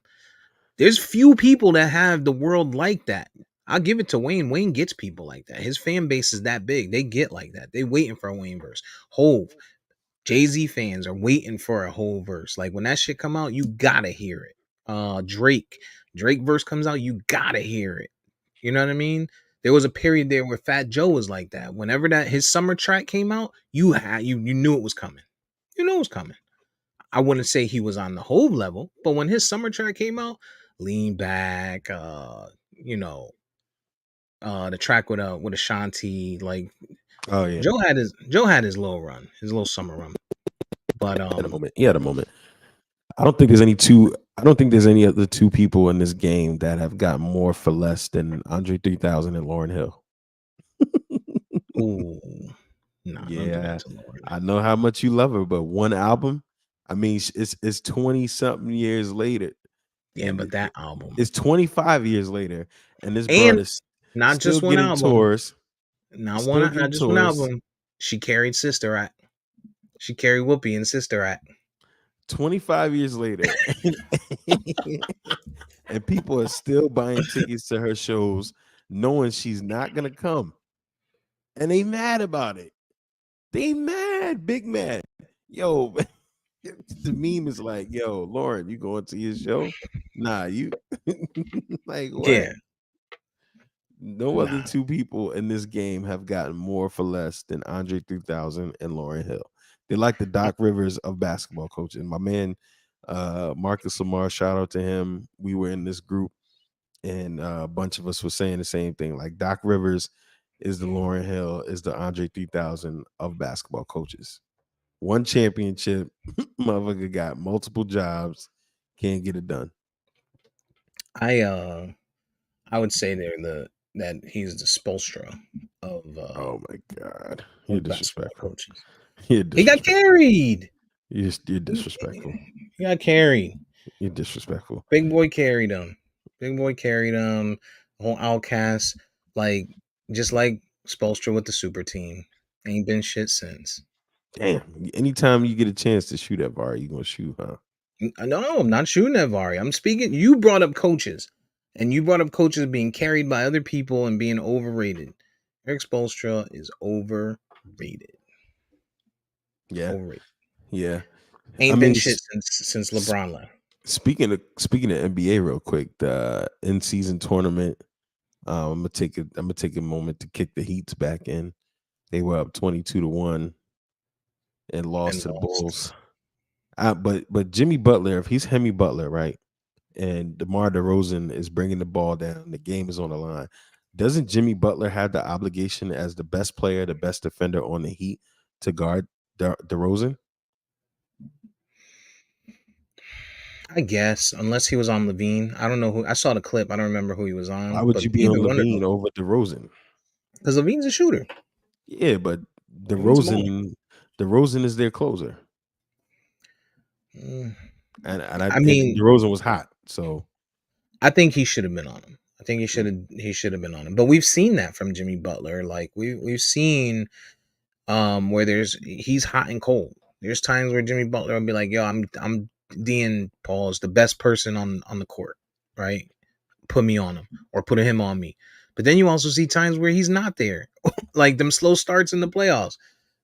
There's few people that have the world like that. I'll give it to Wayne. Wayne gets people like that. His fan base is that big. They get like that. They waiting for a Wayne verse. Hove, Jay-Z fans are waiting for a whole verse. Like when that shit come out, you gotta hear it. Drake verse comes out, you gotta hear it. You know what I mean? There was a period there where Fat Joe was like that. Whenever that his summer track came out, you knew it was coming. You knew it was coming. I wouldn't say he was on the whole level, but when his summer track came out, Lean Back, you know, the track with Ashanti, like oh yeah, Joe had his little run, his little summer run. But at a moment. He had a moment. I don't think there's any other two people in this game that have got more for less than Andre 3000 and Lauren Hill. ooh, nah, don't do that Yeah, to Lauren. I know how much you love her, but one album, I mean, it's 20 something years later, Yeah, and but that album, it's 25 years later, and this broad and is not still just one getting album, tours, still not getting just one tours. album. She carried Sister Act. She carried Whoopi in Sister Act. 25 years later, and people are still buying tickets to her shows, knowing she's not gonna come, and they mad about it. They mad, big mad. Yo, the meme is like, yo, Lauren, you going to your show? Nah, you like what? Yeah, No other nah. two people in this game have gotten more for less than Andre 3000 and Lauren Hill. They're like the Doc Rivers of basketball coaching. My man, Marcus Lamar, shout out to him. We were in this group, and a bunch of us were saying the same thing. Like Doc Rivers is the Lauryn Hill, is the Andre 3000 of basketball coaches. One championship, motherfucker got multiple jobs, can't get it done. I would say that he's the Spolstra Oh my god, you're of basketball disrespectful. coaches. You're He got disrespectful. carried. You're disrespectful. He got carried. You're disrespectful. Big boy carried him. Big boy carried him. Whole outcast, like just like Spolstra with the super team. Ain't been shit since. Damn. Anytime you get a chance to shoot at VAR, you gonna shoot, huh? No, I'm not shooting at Vari. I'm speaking. You brought up coaches, and you brought up coaches being carried by other people and being overrated. Eric Spoelstra is overrated. Yeah. Overrated. Yeah. Ain't been shit since LeBron left. Speaking of NBA real quick, the in season tournament. I'm gonna take a moment to kick the Heats back in. They were up 22-1 and lost to the Bulls. But Jimmy Butler, if he's Hemi Butler, right, and DeMar DeRozan is bringing the ball down, the game is on the line. Doesn't Jimmy Butler have the obligation as the best player, the best defender on the Heat to guard DeRozan? I guess, unless he was on Levine. I don't know who. I saw the clip. I don't remember who he was on. Why would you be on Levine over DeRozan? Because Levine's a shooter. Yeah, but DeRozan is their closer. And I mean, DeRozan was hot, so I think he should have been on him. I think he should have been on him. But we've seen that from Jimmy Butler. Like we've seen where he's hot and cold. There's times where Jimmy Butler will be like, "Yo, I'm Dean Paul's the best person on the court, right? Put me on him or put him on me." But then you also see times where he's not there, like them slow starts in the playoffs.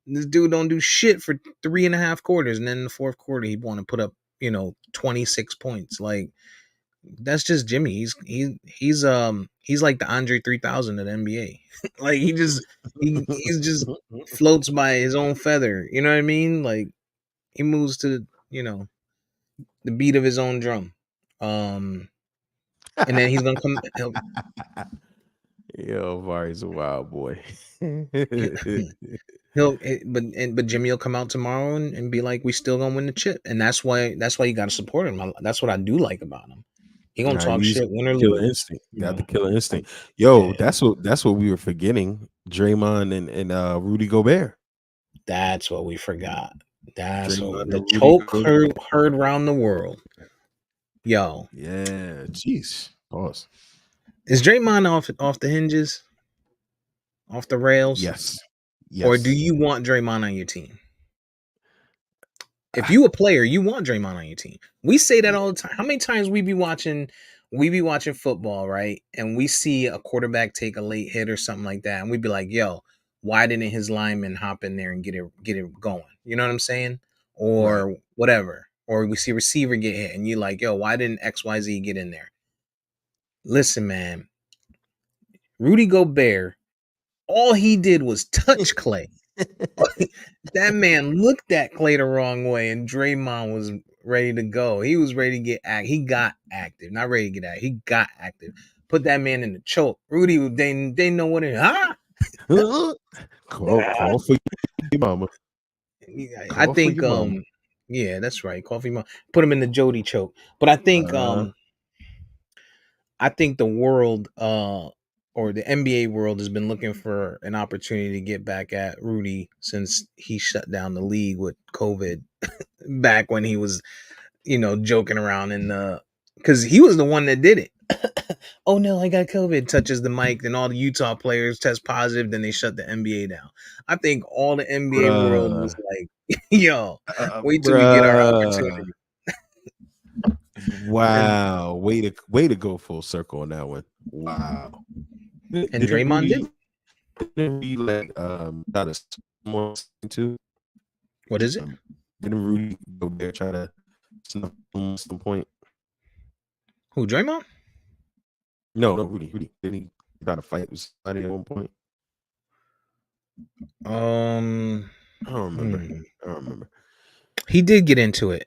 This dude don't do shit for 3.5 quarters, and then in the fourth quarter he want to put up 26 points. Like that's just Jimmy. He's like the Andre 3000 of the NBA. Like he's just floats by his own feather. You know what I mean? Like he moves to the beat of his own drum. And then he's gonna come. Yo, Vari's a wild boy. But Jimmy will come out tomorrow and be like, we still gonna win the chip, and that's why you got to support him. That's what I do like about him. He gonna talk shit, win or killer lose. instinct. Got the killer instinct. Yo, that's what we were forgetting. Draymond and Rudy Gobert. That's what we forgot. That's what the choke heard around the world. Yo. Yeah, jeez. Pause. Is Draymond off the hinges? Off the rails? Yes. Or do you want Draymond on your team? If you a player, you want Draymond on your team. We say that all the time. How many times we be watching football, right? And we see a quarterback take a late hit or something like that, and we'd be like, "Yo, why didn't his lineman hop in there and get it going?" You know what I'm saying? Or whatever. Or we see a receiver get hit, and you're like, "Yo, why didn't XYZ get in there?" Listen, man. Rudy Gobert, all he did was touch Clay. That man looked at Clay the wrong way, and Draymond was ready to go. He was ready to get active. He got active, not ready to get active. He got active. Put that man in the choke. Rudy, they know what it. Call for your mama. I think yeah, that's right. Call for your mama. Put him in the Jody choke. But I think the world or the NBA world has been looking for an opportunity to get back at Rudy since he shut down the league with COVID back when he was, joking around because he was the one that did it. Oh no, I got COVID. Touches the mic, then all the Utah players test positive, then they shut the NBA down. I think all the NBA world was like, yo, wait till we get our opportunity. Wow, way to go full circle on that one. Wow. And Draymond didn't he like try to more too? What is it? Didn't Rudy go there try to snuff him at some point? Who, Draymond? No, Rudy. Didn't he try to fight with somebody at one point? I don't remember. I don't remember. He did get into it.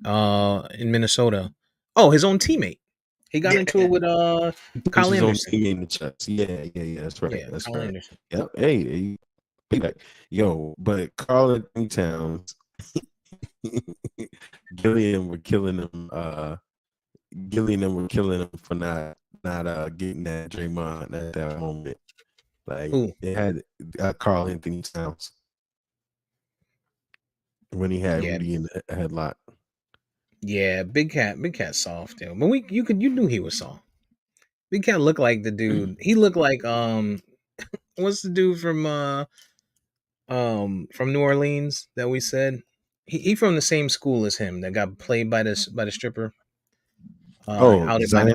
In Minnesota. Oh, his own teammate. He got into it with Punched Kyle his own Anderson. teammate in the chest. Yeah. That's right. Yeah, That's Kyle right. Anderson. Yep. Hey, payback. Yo, but Karl Anthony Towns, Gillian were killing him. Gillian were killing him for not getting that Draymond at that moment. Like Who? it had Karl Anthony Towns when he had Yeah, Rudy in the headlock. yeah. Big Cat soft, yo. But you knew he was soft. Big Cat looked like the dude. He looked like what's the dude from New Orleans that we said? He from the same school as him that got played by the stripper. Oh, Out in Zion.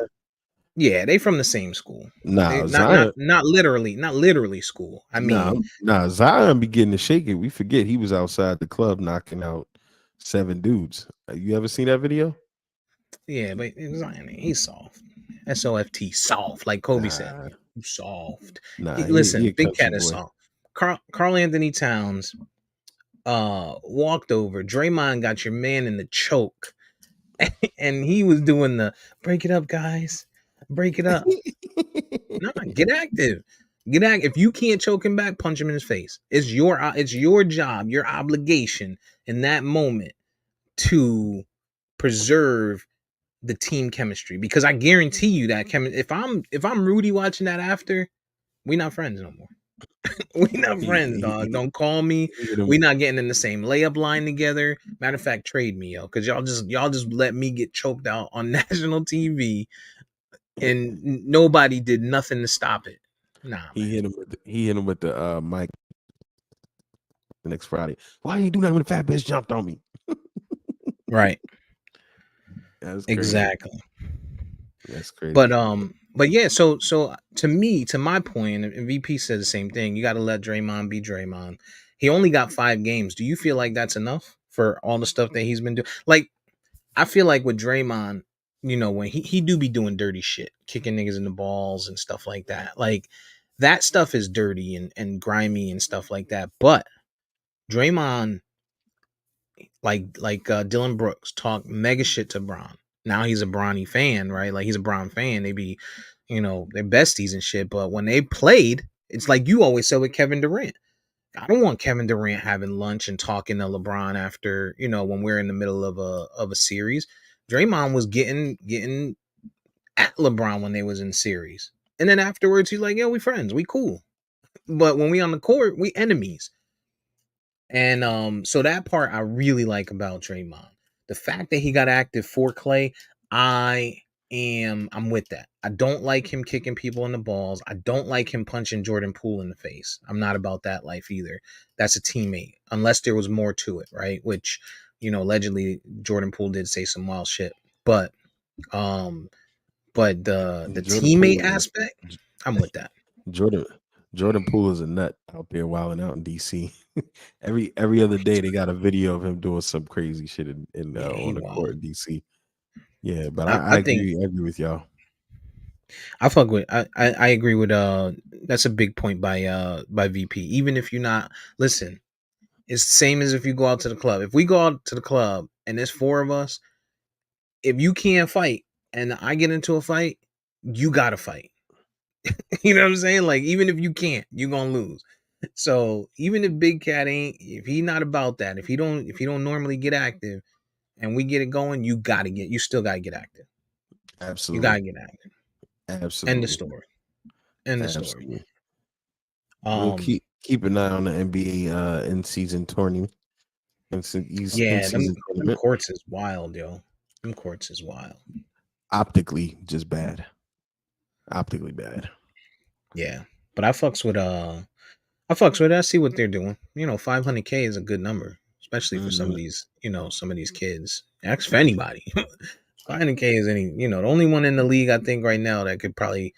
Yeah, they from the same school. They Nah, Zion. not literally school. I mean, Zion be getting to shake it. We forget he was outside the club knocking out 7 dudes. You ever seen that video? yeah, but Zion, he's soft. SOFT, soft, like Kobe said. Nah, Soft. he Listen, a Big country Cat is boy. soft. Carl Anthony Towns walked over. Draymond got your man in the choke, and he was doing the break it up, guys. Break it up. Nah, get active. Get active. If you can't choke him back, punch him in his face. It's your job, your obligation in that moment to preserve the team chemistry. Because I guarantee you that if I'm Rudy watching that after, we not friends no more. We not friends, dog. He Don't call me. hit him. We not getting in the same layup line together. Matter of fact, trade me, yo, because y'all just let me get choked out on national TV, and nobody did nothing to stop it. Nah, man. He hit him with the mic the next Friday. Why you do that when the fat bitch jumped on me? Right. That's crazy. Exactly. That's crazy. But yeah, so to me, to my point, and VP said the same thing. You got to let Draymond be Draymond. He only got 5 games. Do you feel like that's enough for all the stuff that he's been doing? Like, I feel like with Draymond, when he do be doing dirty shit, kicking niggas in the balls and stuff like that. Like, that stuff is dirty and grimy and stuff like that. But Draymond, like Dylan Brooks, talk mega shit to Bron. Now he's a Bronny fan, right? Like, he's a Bron fan. They be, they're besties and shit. But when they played, it's like you always said with Kevin Durant. I don't want Kevin Durant having lunch and talking to LeBron after, when we're in the middle of a series. Draymond was getting at LeBron when they was in series. And then afterwards he's like, "Yo, we friends, we cool." But when we on the court, we enemies. And so that part I really like about Draymond. The fact that he got active for Clay, I'm with that. I don't like him kicking people in the balls. I don't like him punching Jordan Poole in the face. I'm not about that life either. That's a teammate, unless there was more to it, right? Which, allegedly Jordan Poole did say some wild shit. But the teammate aspect, I'm with that. Jordan Poole is a nut out there wilding out in DC. every other day they got a video of him doing some crazy shit on the court in DC. Yeah, but I agree. I agree with y'all. I fuck with. I agree with. That's a big point by VP. Even if you're not, listen, it's the same as if you go out to the club. If we go out to the club and there's 4 of us, if you can't fight and I get into a fight, you gotta fight. You know what I'm saying? Like, even if you can't, you're gonna lose. So even if Big Cat if he not about that, if he don't normally get active, and we get it going, you still gotta get active. Absolutely, you gotta get active. Absolutely. End of story. End of story. We'll keep an eye on the NBA in season tournament. Them courts is wild, yo. Them courts is wild. Optically, just bad. Optically bad. Yeah, but I fucks with I see what they're doing. 500K is a good number, especially for some of these, some of these kids. Ask for anybody. 500K is the only one in the league I think right now that could probably,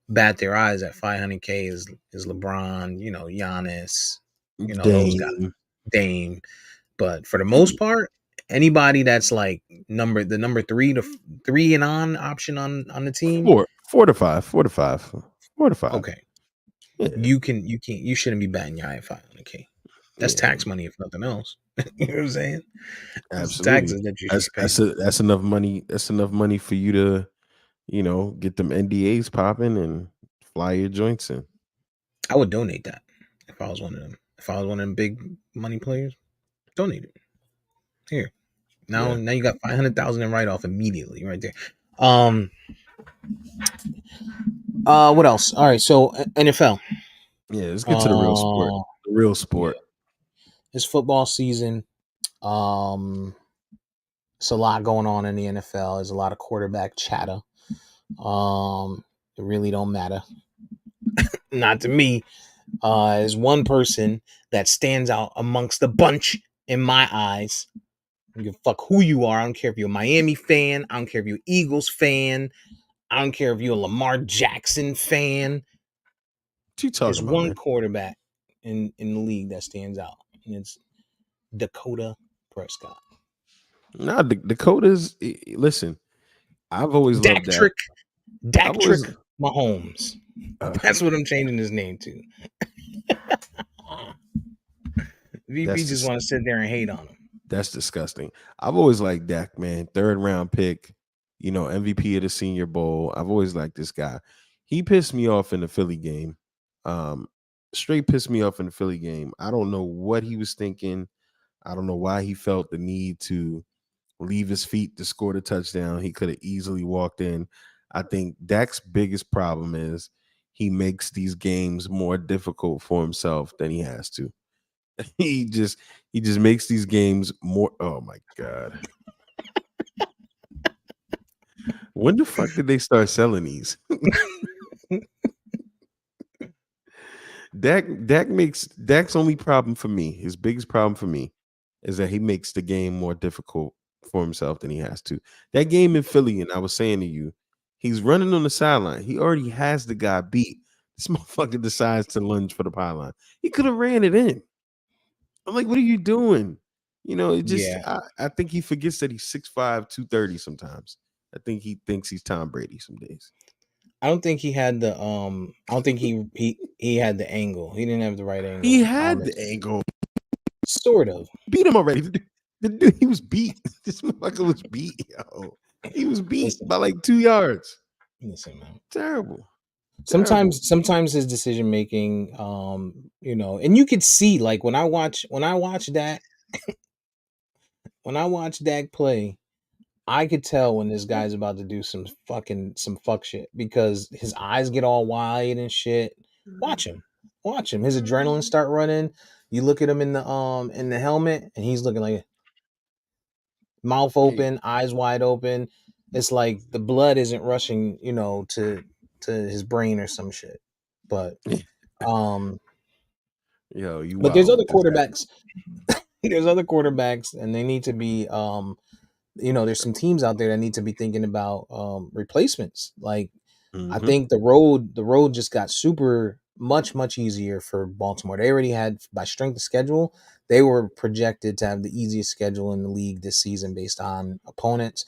bat their eyes at 500K is LeBron, Giannis, those guys, Dame. But for the most part, anybody that's like the number 3 to 3 and on option on the team, 4 to 5. Okay, yeah. You shouldn't be batting your eye at 500K. That's Yeah, tax money if nothing else. You know what I'm saying? It's absolutely. taxes that you should That's be paying. that's enough money. That's enough money for you to, get them NDAs popping and fly your joints in. I would donate that if I was one of them. If I was one of them big money players, donate it. Here. Now Yeah, now you got 500,000 in write off immediately right there. Um what else? All right, so NFL. yeah. Let's get to the real sport. Uh The real yeah. sport. It's football season. Um it's a lot going on in the NFL. There's a lot of quarterback chatter. It really don't matter. Not to me. Is one person that stands out amongst the bunch in my eyes. I don't give a fuck who you are. I don't care if you're a Miami fan. I don't care if you're Eagles fan. I don't care if you're a Lamar Jackson fan. What you There's talking about, one man? quarterback in the league that stands out, and it's Dakota Prescott. Nah, Dakota's. Listen, I've always loved Dak that. Trick, Dak I've always. Trick Mahomes. Uh, That's what I'm changing his name to. VP that's just just want to sit there and hate on him. that's disgusting. I've always liked Dak, man. Third round pick. MVP of the Senior Bowl. I've always liked this guy. He pissed me off in the Philly game. Um, Straight pissed me off in the Philly game. I don't know what he was thinking. I don't know why he felt the need to leave his feet to score the touchdown. He could have easily walked in. I think Dak's biggest problem is he makes these games more difficult for himself than he has to. He just makes these games more. Oh my god! When the fuck did they start selling these? Dak's only problem for me, his biggest problem for me, is that he makes the game more difficult for himself than he has to. That game in Philly, and I was saying to you, he's running on the sideline. He already has the guy beat. This motherfucker decides to lunge for the pylon. He could have ran it in. I'm like, what are you doing? It just Yeah, I think he forgets that he's 6'5", 230 sometimes. I think he thinks he's Tom Brady some days. I don't think he had the I don't think he had the angle. He didn't have the right He angle. had the angle. Sort of. Beat him already. The dude, he was beat. This motherfucker was beat, yo. He was beat Listen, by like 2 yards. listen, man. Terrible. Terrible. Sometimes his decision making, and you could see like when I watch Dak play, I could tell when this guy's about to do some fuck shit because his eyes get all wide and shit. Watch him. Watch him. His adrenaline start running. You look at him in the helmet and he's looking like mouth Hey, open, eyes wide open. It's like the blood isn't rushing, to his brain or some shit. But um yo, you but there's wild other with this guy. quarterbacks. There's other quarterbacks and they need to be there's some teams out there that need to be thinking about replacements. Like I Mm-hmm. think the road just got super much easier for Baltimore. They already had by strength of schedule, they were projected to have the easiest schedule in the league this season based on opponents.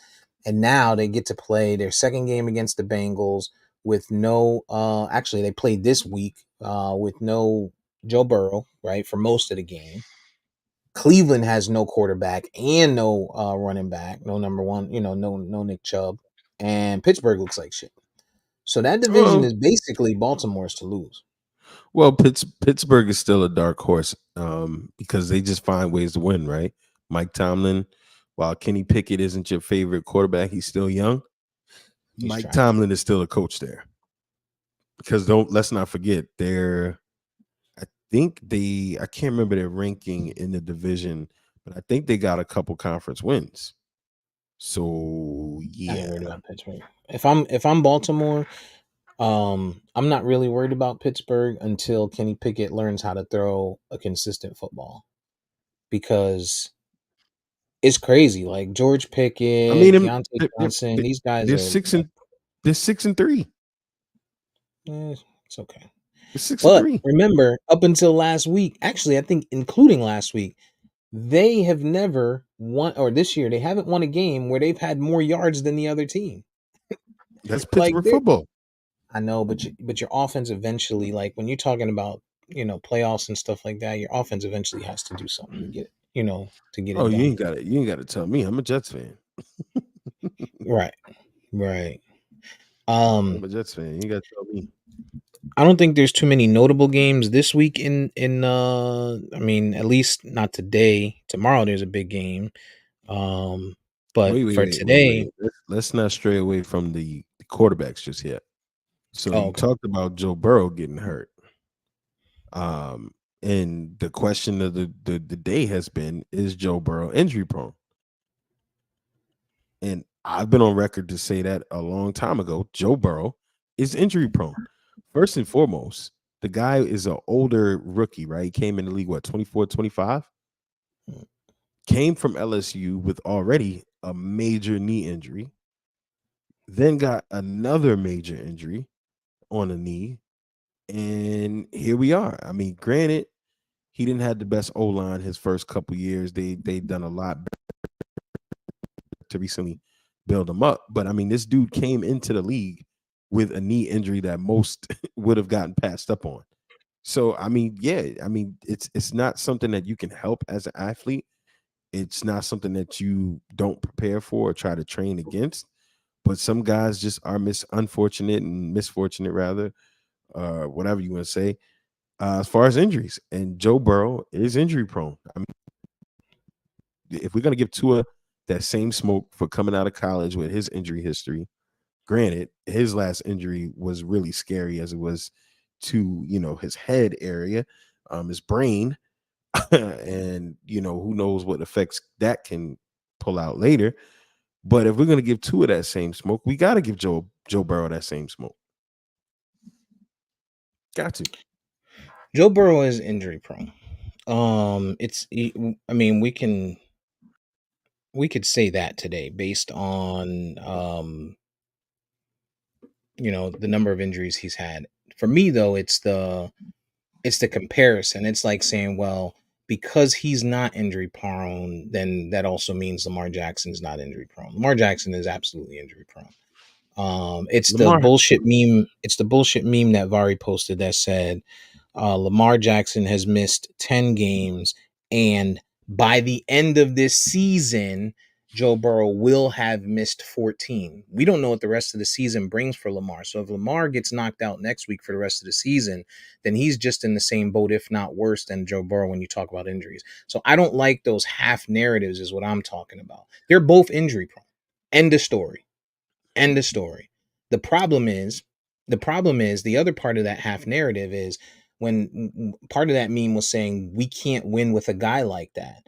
And now they get to play their second game against the Bengals with no actually they played this week with no Joe Burrow, right, for most of the game. Cleveland has no quarterback and no running back, no number one, no Nick Chubb, and Pittsburgh looks like shit. So that division Well, is basically Baltimore's to lose. Pittsburgh is still a dark horse because they just find ways to win, right? Mike Tomlin, while Kenny Pickett isn't your favorite quarterback, he's still young. He's Mike trying. Tomlin is still a coach there. Because let's not forget, I can't remember their ranking in the division, but I think they got a couple conference wins. So I ain't worried yeah. about Pittsburgh. If I'm Baltimore, I'm not really worried about Pittsburgh until Kenny Pickett learns how to throw a consistent football because it's crazy. Like George I mean, Pickett, Deontay Johnson, these guys they're are six like, and they're 6-3. it's okay. They're six and But three. remember, up until last week, actually, I think including last week, they have never won, or this year, they haven't won a game where they've had more yards than the other team. That's Like Pittsburgh they're, football. I know, but your offense eventually, like when you're talking about playoffs and stuff like that, your offense eventually has to do something to get to get Oh, it done. you ain't got to tell me. I'm a Jets fan. Right, right. I'm a Jets fan. You ain't got to tell me. I don't think there's too many notable games this week I mean, at least not today. Tomorrow there's a big game. But for today, Wait. Let's not stray away from the quarterbacks just yet. So oh, you okay. talked about Joe Burrow getting hurt. Um, and the question of the day has been, is Joe Burrow injury prone? And I've been on record to say that a long time ago. Joe Burrow is injury prone. First and foremost, the guy is an older rookie, right? He came in the league, what, 24, 25? Came from LSU with already a major knee injury, then got another major injury on a knee. And here we are. I mean, granted, he didn't have the best O line his first couple years. They done a lot to recently build him up. But I mean, this dude came into the league with a knee injury that most would have gotten passed up on. So I mean, yeah, I mean, it's not something that you can help as an athlete. It's not something that you don't prepare for or try to train against. But some guys just are unfortunate and misfortunate rather, whatever you want to say, as far as injuries. And Joe Burrow is injury prone. I mean, if we're gonna give Tua that same smoke for coming out of college with his injury history, granted, his last injury was really scary as it was to his head area, his brain, and who knows what effects that can pull out later. But if we're gonna give Tua that same smoke, we got to give Joe Burrow that same smoke. Got to. Joe Burrow is injury prone. I mean, we could say that today based on the number of injuries he's had. For me though, it's the comparison. It's like saying, well, because he's not injury prone, then that also means Lamar Jackson's not injury prone. Lamar Jackson is absolutely injury prone. It's the Lamar. bullshit meme. It's the bullshit meme that Vari posted that said Lamar Jackson has missed 10 games, and by the end of this season, Joe Burrow will have missed 14. We don't know what the rest of the season brings for Lamar. So if Lamar gets knocked out next week for the rest of the season, then he's just in the same boat, if not worse, than Joe Burrow when you talk about injuries. So I don't like those half narratives, is what I'm talking about. They're both injury prone. End of story. End of story. The problem is, the other part of that half narrative is when part of that meme was saying we can't win with a guy like that.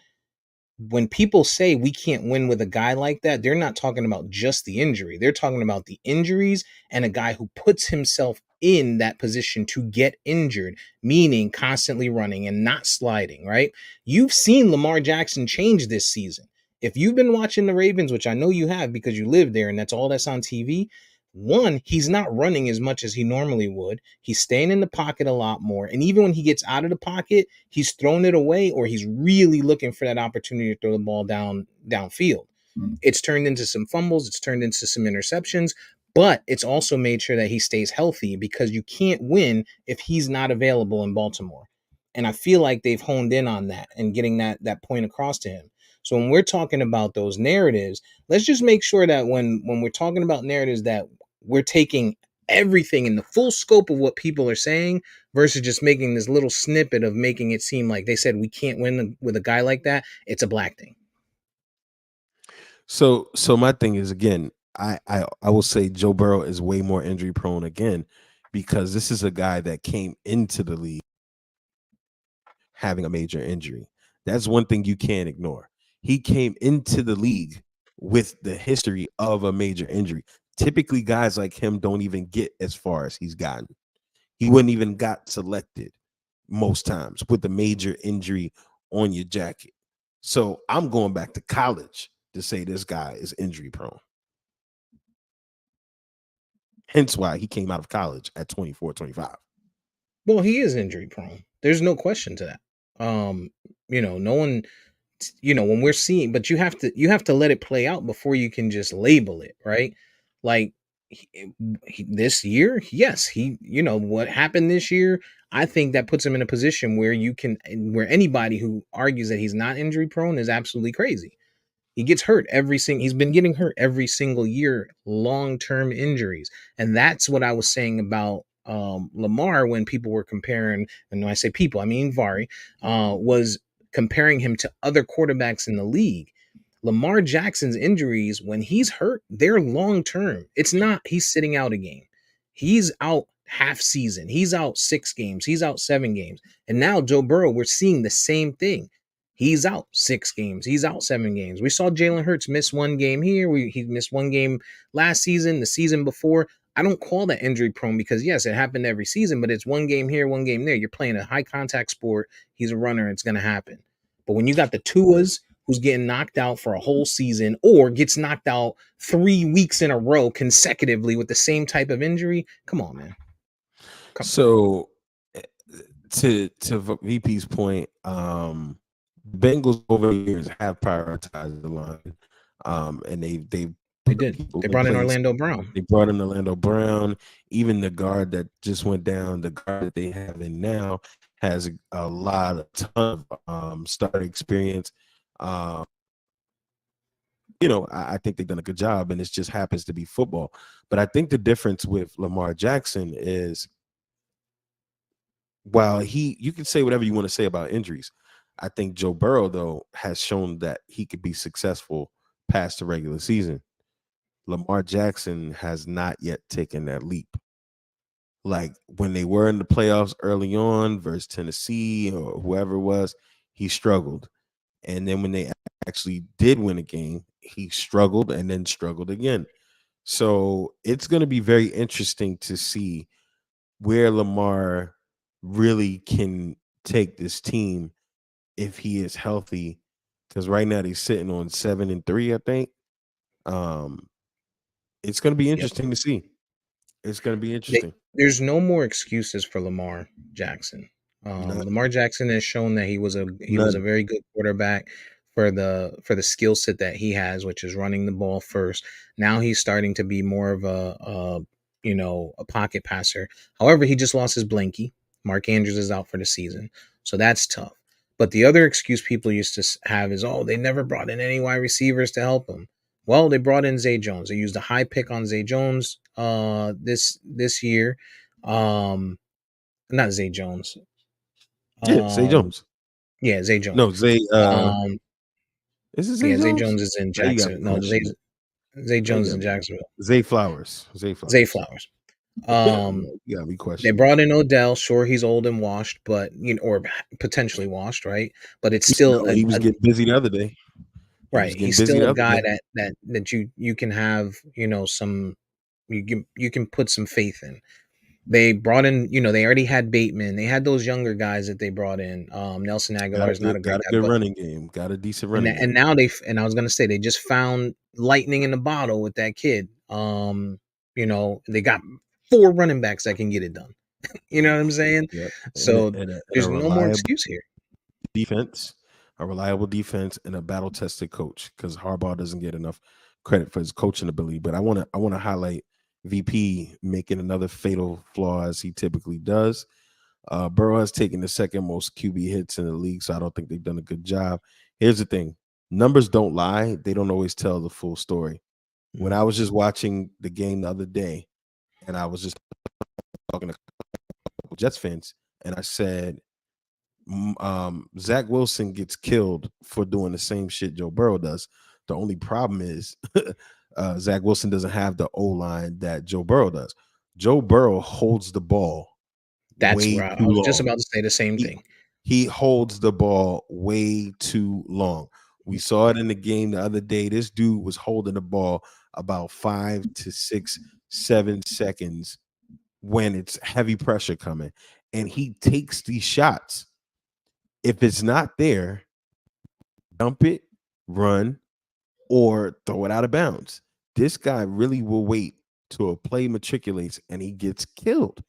When people say we can't win with a guy like that, they're not talking about just the injury. They're talking about the injuries and a guy who puts himself in that position to get injured, meaning constantly running and not sliding, right? You've seen Lamar Jackson change this season. If you've been watching the Ravens, which I know you have because you live there and that's all that's on TV, one, he's not running as much as he normally would. He's staying in the pocket a lot more. And even when he gets out of the pocket, he's throwing it away or he's really looking for that opportunity to throw the ball downfield. It's turned into some fumbles, it's turned into some interceptions, but it's also made sure that he stays healthy because you can't win if he's not available in Baltimore. And I feel like they've honed in on that and getting that point across to him. So when we're talking about those narratives, let's just make sure that when we're talking about narratives that we're taking everything in the full scope of what people are saying versus just making this little snippet of making it seem like they said we can't win with a guy like that. It's a black thing. So my thing is, again, I will say Joe Burrow is way more injury prone again, because this is a guy that came into the league having a major injury. That's one thing you can't ignore. He came into the league with the history of a major injury. Typically, guys like him don't even get as far as he's gotten. He wouldn't even got selected most times with the major injury on your jacket. So I'm going back to college to say this guy is injury prone. Hence why he came out of college at 24, 25. Well, he is injury prone. There's no question to that. No one, when we're seeing, but you have to let it play out before you can just label it, right? Like this year, yes, what happened this year. I think that puts him in a position where where anybody who argues that he's not injury prone is absolutely crazy. He gets hurt he's been getting hurt every single year, long-term injuries. And that's what I was saying about Lamar when people were comparing, and when I say people, I mean Vari, was comparing him to other quarterbacks in the league. Lamar Jackson's injuries, when he's hurt, they're long term. It's not he's sitting out a game. He's out half season. He's out 6 games. He's out 7 games. And now Joe Burrow, we're seeing the same thing. He's out 6 games. He's out 7 games. We saw Jalen Hurts miss 1 game here. He missed 1 game last season, the season before. I don't call that injury prone because, yes, it happened every season, but it's 1 game here, 1 game there. You're playing a high contact sport. He's a runner. It's going to happen. But when you got the Tuas who's getting knocked out for a whole season or gets knocked out 3 weeks in a row consecutively with the same type of injury, come on, man. So to VP's point, Bengals over the years have prioritized the line, and they did. They brought in Orlando Brown. They brought in Orlando Brown. Even the guard that just went down, the guard that they have in now has a ton of start experience. I think they've done a good job, and it just happens to be football. But I think the difference with Lamar Jackson is, while you can say whatever you want to say about injuries, I think Joe Burrow, though, has shown that he could be successful past the regular season. Lamar Jackson has not yet taken that leap. Like when they were in the playoffs early on versus Tennessee or whoever it was, he struggled. And then when they actually did win a game, he struggled and then struggled again. So it's going to be very interesting to see where Lamar really can take this team if he is healthy. Because right now he's sitting on 7-3, I think. It's going to be interesting to see. It's going to be interesting. There's no more excuses for Lamar Jackson. Lamar Jackson has shown that he was a very good quarterback for the skill set that he has, which is running the ball first. Now he's starting to be more of a pocket passer. However, he just lost his blankie. Mark Andrews is out for the season, so that's tough. But the other excuse people used to have is, they never brought in any wide receivers to help him. Well, they brought in Zay Jones. They used a high pick on Zay Jones this year. Not Zay Jones. Zay Jones. Yeah, Zay Jones. No, Zay. Is it Zay Jones? Zay Jones is in Jacksonville. No, Zay Jones is in Jacksonville. Zay Flowers. Zay Flowers. Yeah, we question. They brought in Odell. Sure, he's old and washed, but or potentially washed, right? But it's still he was getting busy the other day. Right, he's still a guy that you can have some you can put some faith in. They brought in they already had Bateman. They had those younger guys that they brought in. Nelson Aguilar is not a great good running game. Got a decent running game. And now I was gonna say they just found lightning in the bottle with that kid. They got 4 running backs that can get it done. You know what I'm saying? Yep. So there's no more excuse here. Defense. A reliable defense and a battle-tested coach, because Harbaugh doesn't get enough credit for his coaching ability. But I want to highlight VP making another fatal flaw as he typically does. Burrow has taken the second most QB hits in the league, so I don't think they've done a good job. Here's the thing: numbers don't lie; they don't always tell the full story. When I was just watching the game the other day, and I was just talking to Jets fans, and I said, Zach Wilson gets killed for doing the same shit Joe Burrow does. The only problem is Zach Wilson doesn't have the O-line that Joe Burrow does. Joe Burrow holds the ball. That's right. I was just about to say the same thing. He holds the ball way too long. We saw it in the game the other day. This dude was holding the ball about 5 to 6, 7 seconds when it's heavy pressure coming, and he takes these shots. If it's not there, dump it, run, or throw it out of bounds. This guy really will wait till a play matriculates and he gets killed.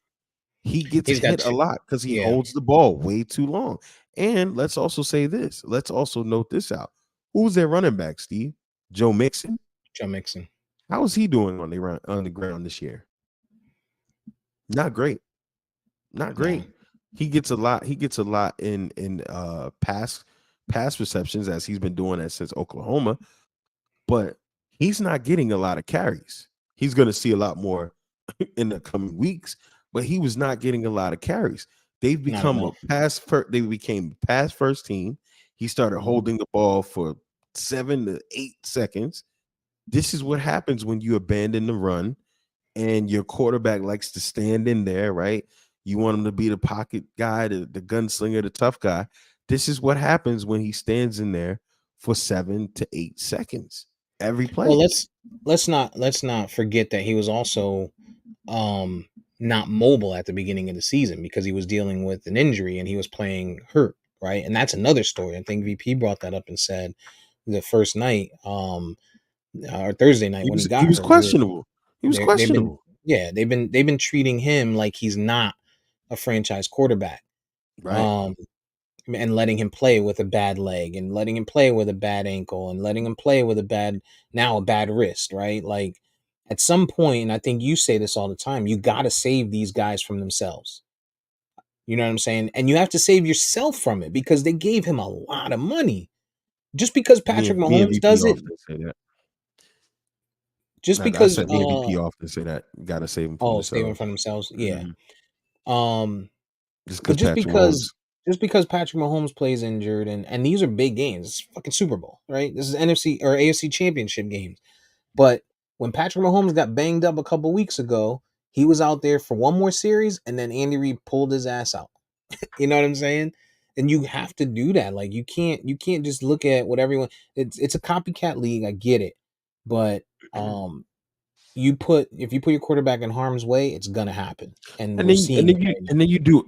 He gets hit a lot because he holds the ball way too long. And let's also say this. Let's also note this out. Who's their running back, Steve? Joe Mixon? Joe Mixon. How is he doing on the ground this year? Not great. Not great. He gets a lot. He gets a lot in pass receptions as he's been doing that since Oklahoma, but he's not getting a lot of carries. He's going to see a lot more in the coming weeks, but he was not getting a lot of carries. They've Not at become a all. they became pass first team. He started Mhm. holding the ball for 7 to 8 seconds. This is what happens when you abandon the run and your quarterback likes to stand in there, right? You want him to be the pocket guy, the gunslinger, the tough guy. This is what happens when he stands in there for 7 to 8 seconds every Well, play. let's not forget that he was also um not mobile at the beginning of the season because he was dealing with an injury and he was playing hurt, right? And that's another story. I think VP brought that up and said the first night, or Thursday night when he He got was hurt, they were questionable. He was they've been questionable. yeah they've been treating him like he's not a franchise quarterback. Right. Um, and letting him play with a bad leg and letting him play with a bad ankle and letting him play with a bad wrist, right? Like at some point, and I think you say this all the time, you got to save these guys from themselves. You know what I'm saying? And you have to save yourself from it because they gave him a lot of money. Just because Patrick Me and Mahomes VP does it, often say that. just Like I because said, me and VP often say that. You gotta save them from save them themselves. from themselves, yeah. Mhm. Um Just but because Patrick Mahomes. just because Patrick Mahomes plays injured and these are big games, it's fucking Super Bowl, right? This is NFC or AFC championship games. But when Patrick Mahomes got banged up a couple weeks ago, he was out there for one more series, and then Andy Reid pulled his ass out. You know what I'm saying? And you have to do that. Like you can't just look at what everyone. It's a copycat league. I get it, but you put if you put your quarterback in harm's way, it's gonna happen, and And we're then seeing it right now. you do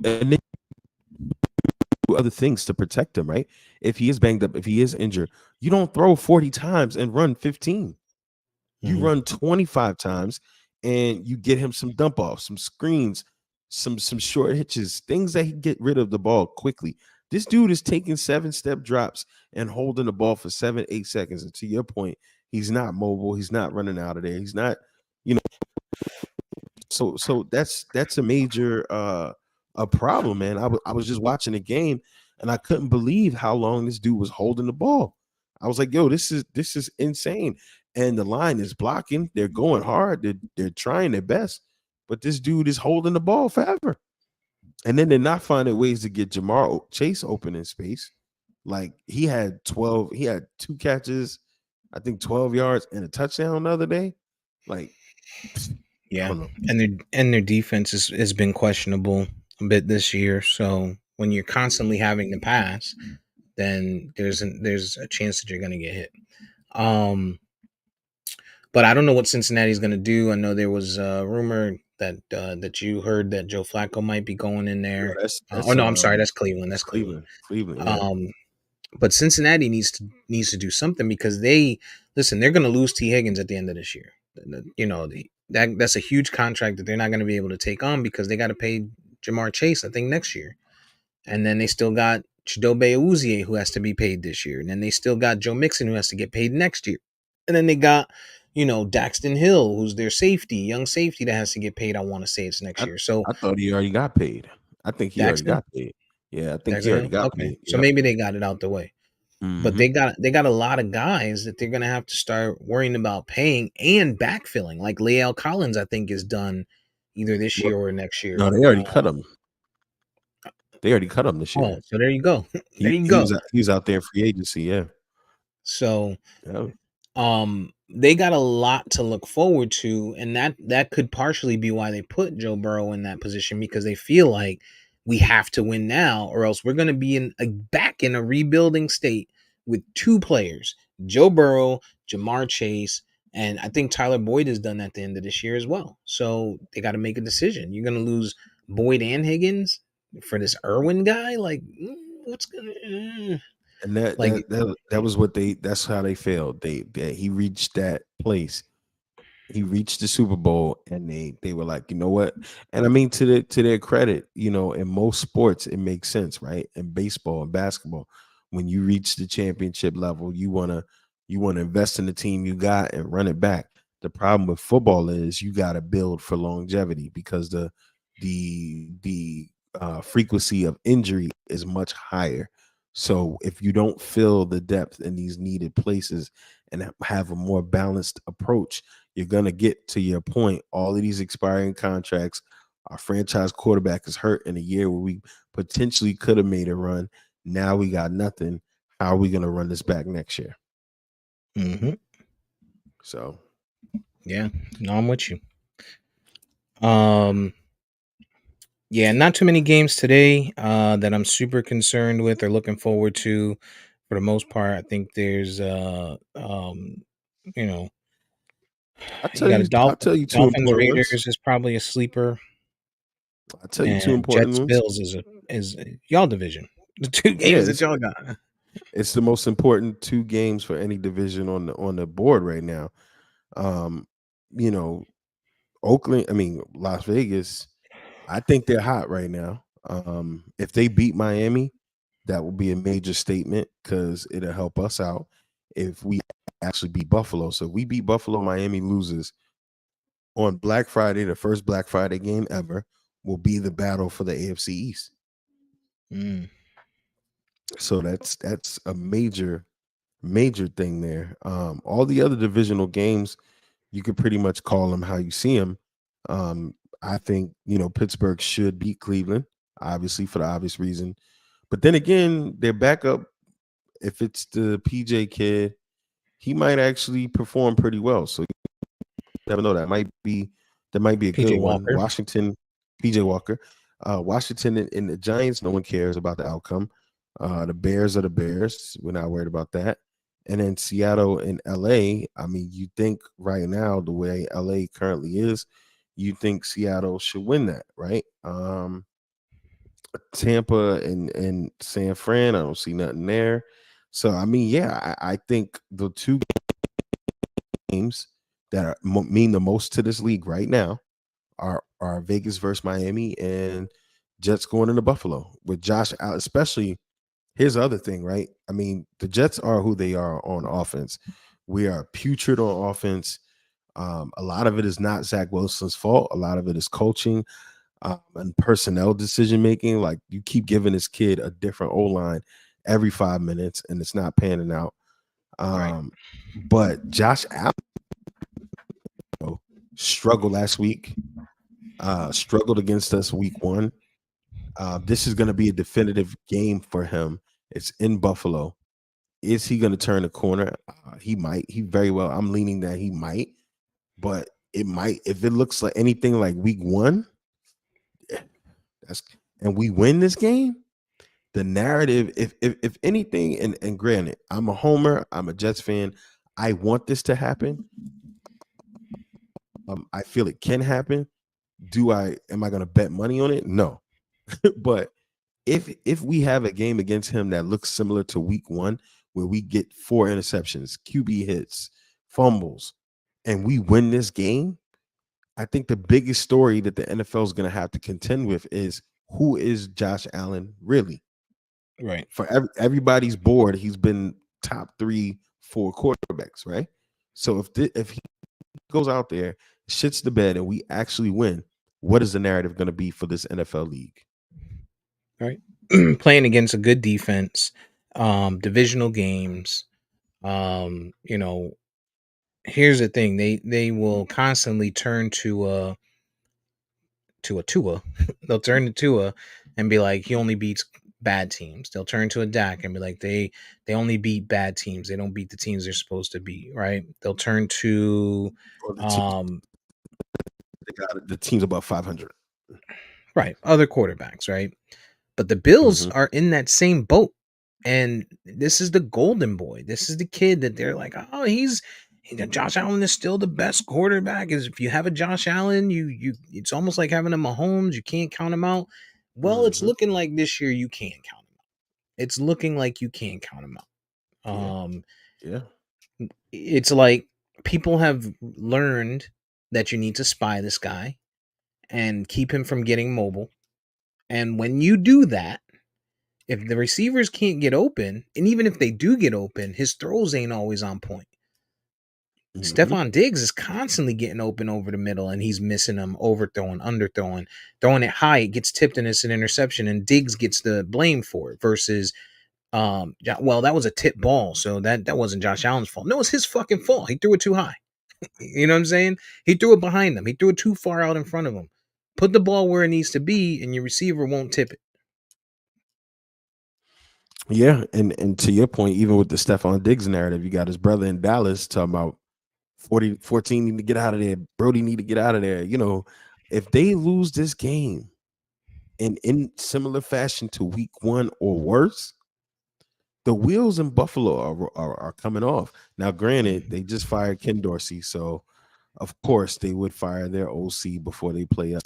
other things to protect him, right? If he is banged up, if he is injured, you don't throw 40 times and run 15. You Hmm. run 25 times and you get him some dump offs, some screens, some short hitches, things that he get rid of the ball quickly. This dude is taking 7-step drops and holding the ball for 7, 8 seconds. And to your point, he's not mobile. He's not running out of there. He's not, you know, so that's a major a problem, man. I was just watching the game and I couldn't believe how long this dude was holding the ball. I was like, yo, this is insane. And the line is blocking, they're going hard, they're trying their best, but this dude is holding the ball forever. And then they're not finding ways to get Jamar Chase open in space. Like he had 2 catches, I think 12 yards and a touchdown the other day. Like, I Yeah, don't know. and their defense has been questionable a bit this year. So when you're constantly having to pass, then there's a chance that you're gonna get hit. Um, but I don't know what Cincinnati's gonna do. I know there was a rumor that you heard that Joe Flacco might be going in No, there. Oh that's no, I'm sorry, that's Cleveland. that's That's Cleveland. Cleveland. Cleveland, yeah. Um, but Cincinnati needs to do something because they listen. They're going to lose T Higgins at the end of this year. You know that's a huge contract that they're not going to be able to take on because they got to pay Jamar Chase. I think next year, and then they still got Chidobe Awuzie who has to be paid this year, and then they still got Joe Mixon who has to get paid next year, and then they got Daxton Hill who's their safety, young safety that has to get paid. I want to say it's next I year. So I thought he already got paid. I think he already Daxton, got paid. Yeah, I think he Daxton already Hill, got okay. paid. So Yep. maybe they got it out the way. But Mhm. they got a lot of guys that they're gonna have to start worrying about paying and backfilling. Like Leal Collins, I think is done either this Well, year or next year. no, they already cut him. They already cut him this Oh, year. so there you go. There you go. He was out there in free agency, yeah. So Yeah. they got a lot to look forward to, and that could partially be why they put Joe Burrow in that position because they feel like we have to win now, or else we're gonna be back in a rebuilding state with two players, Joe Burrow, Jamar Chase, and I think Tyler Boyd is done at the end of this year as well. So they got to make a decision. You're gonna lose Boyd and Higgins for this Irwin guy, like what's gonna And like that was what that's how they failed. He reached that place. He reached the Super Bowl and they were like, you know what? And I mean to their credit, in most sports it makes sense, right? In baseball and basketball, when you reach the championship level, you wanna invest in the team you got and run it back. The problem with football is you got to build for longevity because the frequency of injury is much higher. So if you don't fill the depth in these needed places and have a more balanced approach, you're gonna get to your point. All of these expiring contracts, our franchise quarterback is hurt in a year where we potentially could have made a run. Now we got nothing. How are we gonna run this back next year? Mm-hmm. So Yeah, no, I'm with you. Yeah, not too many games today that I'm super concerned with or looking forward to. For the most part, I think there's you know, you got a I'll tell you two Dolphins important ones. Raiders is probably a sleeper, I'll tell you two and important Jets ones. Bills is y'all division. The two Yeah, games that y'all got. it's the most important two games for any division on the board right now. Um, you know, Las Vegas, I think they're hot right now. If they beat Miami, that will be a major statement because it'll help us out if we actually beat Buffalo. So if we beat Buffalo, Miami loses on Black Friday, the first Black Friday game ever, will be the battle for the AFC East. Mm. So that's a major thing there. All the other divisional games, you could pretty much call them how you see them. I think Pittsburgh should beat Cleveland, obviously for the obvious reason. But then again, their backup, if it's the PJ kid, he might actually perform pretty well. So you never know. That might be a good PJ one. Walker. Washington, PJ Walker, Washington and the Giants. No one cares about the outcome. The Bears are the Bears. We're not worried about that. And then Seattle and LA. I mean, you think right now the way LA currently is, you think Seattle should win that, right? Tampa and San Fran, I don't see nothing there. So I mean, yeah, I think the two games that mean the most to this league right now are Vegas versus Miami and Jets going into Buffalo with Josh Allen. Especially, here's the other thing, right? I mean, the Jets are who they are on offense. We are putrid on offense. A lot of it is not Zach Wilson's fault. A lot of it is coaching and personnel decision making. Like you keep giving this kid a different O line every 5 minutes, and it's not panning out. Right. But Josh Allen struggled last week. Struggled against us week one. This is going to be a definitive game for him. It's in Buffalo. Is he going to turn the corner? He might. He very well. I'm leaning that he might, but it might. If it looks like anything like week one, and we win this game, the narrative, if anything, and granted, I'm a homer, I'm a Jets fan. I want this to happen. I feel it can happen. Am I going to bet money on it? No. But if we have a game against him that looks similar to week one, where we get 4 interceptions, QB hits, fumbles, and we win this game, I think the biggest story that the NFL is going to have to contend with is who is Josh Allen really? Right. For everybody's board, he's been top 3, 4 quarterbacks, right? So if he goes out there, shits the bed, and we actually win, what is the narrative going to be for this NFL league? Right. Playing against a good defense, divisional games. You know, here's the thing: they will constantly turn to a Tua. They'll turn to Tua and be like, he only beats bad teams. They'll turn to a Dak and be like, they only beat bad teams. They don't beat the teams they're supposed to beat. Right. They'll turn to Or the team's about 500. right, other quarterbacks, right? But the Bills Mm-hmm. are in that same boat. And this is the golden boy. This is the kid that they're like, oh, Josh Allen is still the best quarterback. Is if you have a Josh Allen, you it's almost like having a Mahomes. You can't count him out. Well, it's Mm-hmm. looking like this year you can count him out. It's looking like you can count him out. Yeah. Yeah. It's like people have learned that you need to spy this guy and keep him from getting mobile. And when you do that, if the receivers can't get open, and even if they do get open, his throws ain't always on point. Stephon Diggs is constantly getting open over the middle, and he's missing them, overthrowing, underthrowing, throwing it high. It gets tipped, and it's an interception, and Diggs gets the blame for it. Versus, well, that was a tip ball, so that wasn't Josh Allen's fault. No, it's his fucking fault. He threw it too high. You know what I'm saying? He threw it behind him. He threw it too far out in front of him. Put the ball where it needs to be, and your receiver won't tip it. Yeah, and to your point, even with the Stephon Diggs narrative, you got his brother in Dallas talking about 14 need to get out of there. Brody need to get out of there. You know, if they lose this game and in similar fashion to week 1 or worse, the wheels in Buffalo are coming off. Now, granted, they just fired Ken Dorsey, so of course they would fire their OC before they play us.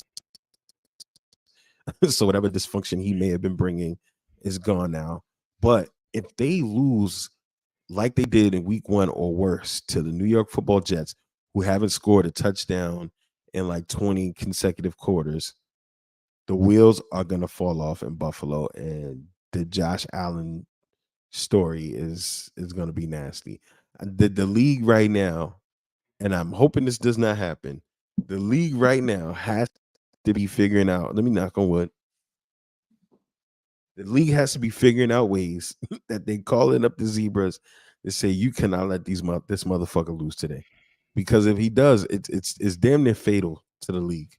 So whatever dysfunction he may have been bringing is gone now. But if they lose like they did in week 1 or worse to the New York Football Jets, who haven't scored a touchdown in like 20 consecutive quarters, the wheels are going to fall off in Buffalo, and the Josh Allen story is going to be nasty. The league right now, and I'm hoping this does not happen, the league right now has to be figuring out, let me knock on wood, the league has to be figuring out ways that they calling up the zebras to say you cannot let this motherfucker lose today, because if he does, it's damn near fatal to the league.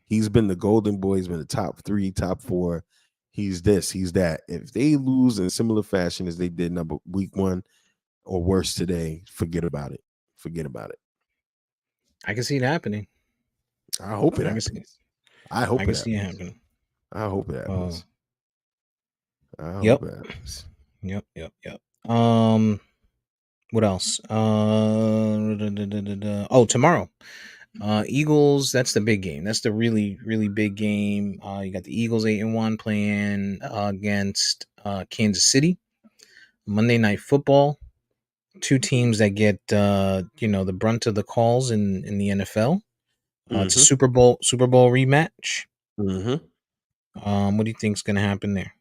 He's been the golden boy. He's been the top 3, top 4. He's this, he's that. If they lose in similar fashion as they did week 1 or worse today, forget about it. Forget about it. I can see it happening. I hope it happens. I hope it happens. I hope it happens. I hope it happens. Yep. What else? Tomorrow. Eagles, that's the big game. That's the really, really big game. You got the Eagles 8-1 playing against Kansas City. Monday Night Football. Two teams that get the brunt of the calls in the NFL. It's a Super Bowl rematch. What do you think is going to happen there?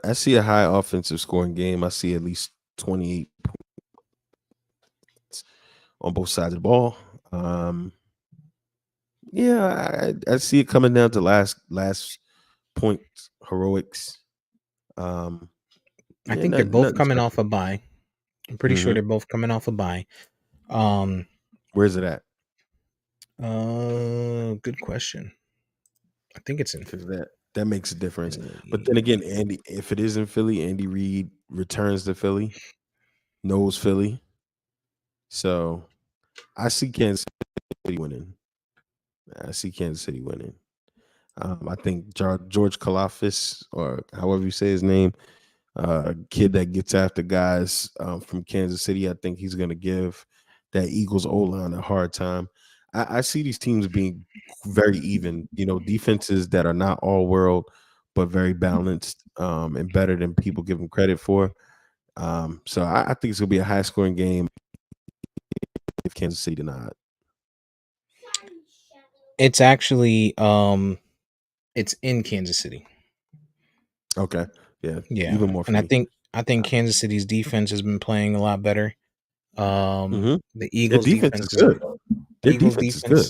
I see a high offensive scoring game. I see at least 28 points on both sides of the ball. Yeah, I see it coming down to last point heroics. I think they're both coming off a bye. I'm pretty sure they're both coming off a bye. Where's it at? Good question. I think it's in that makes a difference. But then again, Andy, if it is in Philly, Andy Reid returns to Philly, knows Philly. So I see Kansas City winning. I think George Kalafis, or however you say his name, kid that gets after guys from Kansas City, I think he's going to give that Eagles O-line a hard time. I see these teams being very even, defenses that are not all world, but very balanced and better than people give them credit for. So I think it's going to be a high scoring game if Kansas City denied. It's actually it's in Kansas City. Okay. Yeah. Even more. And I think Kansas City's defense has been playing a lot better. The Eagles' defense is good. Their defense is good.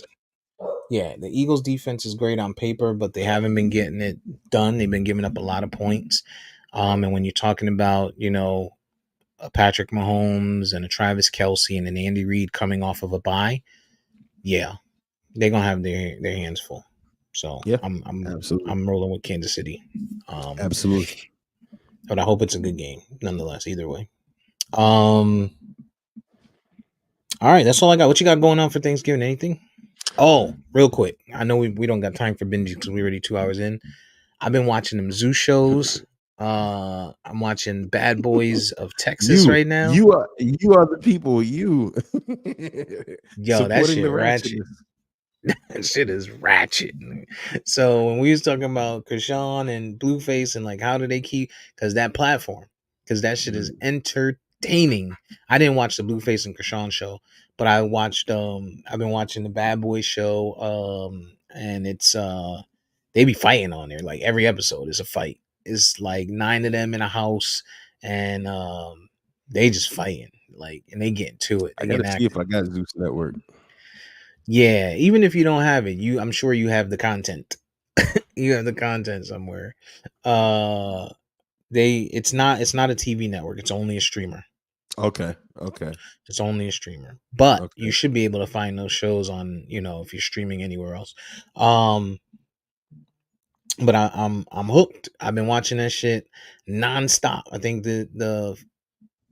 Yeah, the Eagles' defense is great on paper, but they haven't been getting it done. They've been giving up a lot of points. And when you're talking about, a Patrick Mahomes and a Travis Kelce and an Andy Reid coming off of a bye, yeah, they're gonna have their hands full. So yeah, I'm rolling with Kansas City. Absolutely. But I hope it's a good game, nonetheless. Either way. All right, that's all I got. What you got going on for Thanksgiving? Anything? Oh, real quick. I know we don't got time for binges because we're already 2 hours in. I've been watching them zoo shows. I'm watching Bad Boys of Texas right now. You are the people. Yo, that shit ratchet. That shit is ratchet. So when we was talking about Krishan and Blueface and like how do they keep, because that platform, because that shit is entertaining. I didn't watch the Blueface and Krishan show, but I watched I've been watching the Bad Boy show, and it's they be fighting on there. Like every episode is a fight. It's like 9 of them in a house, and they just fighting. like, and they get into it. I They gotta getting see if active. I got Zeus Network. Yeah, even if you don't have it, I'm sure you have the content. You have the content somewhere. Uh, it's not a TV network. It's only a streamer. Okay. Okay. It's only a streamer. But you Okay. should be able to find those shows on, if you're streaming anywhere else. Um, but I'm hooked. I've been watching that shit nonstop. I think the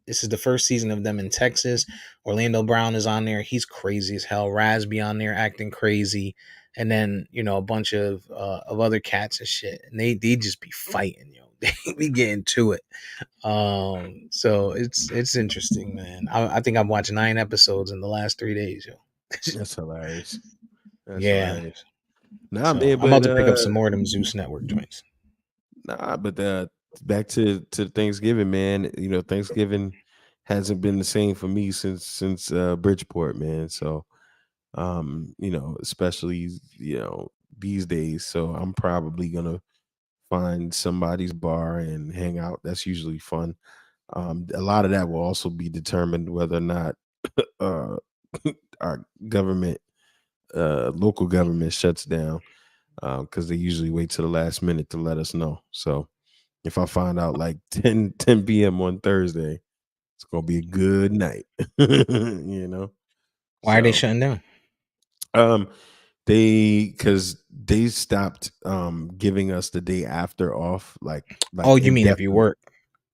this is the first season of them in Texas. Orlando Brown is on there. He's crazy as hell. Razby on there acting crazy, and then a bunch of other cats and shit. And they just be fighting, yo. They be getting to it. So it's interesting, man. I think I've watched 9 episodes in the last 3 days, yo. That's hilarious. That's Yeah. hilarious. Nah, So man, I'm but about to pick up some more of them Zeus Network joints. back to Thanksgiving, man. You know, Thanksgiving hasn't been the same for me since Bridgeport, man. So especially these days. So I'm probably gonna find somebody's bar and hang out. That's usually fun. A lot of that will also be determined whether or not uh our government local government shuts down, because they usually wait to the last minute to let us know. So if I find out like 10 p.m. on Thursday, it's gonna be a good night. you know. Why are they So shutting down? um because they stopped giving us the day after off, like Oh, you mean if you indefinitely. work?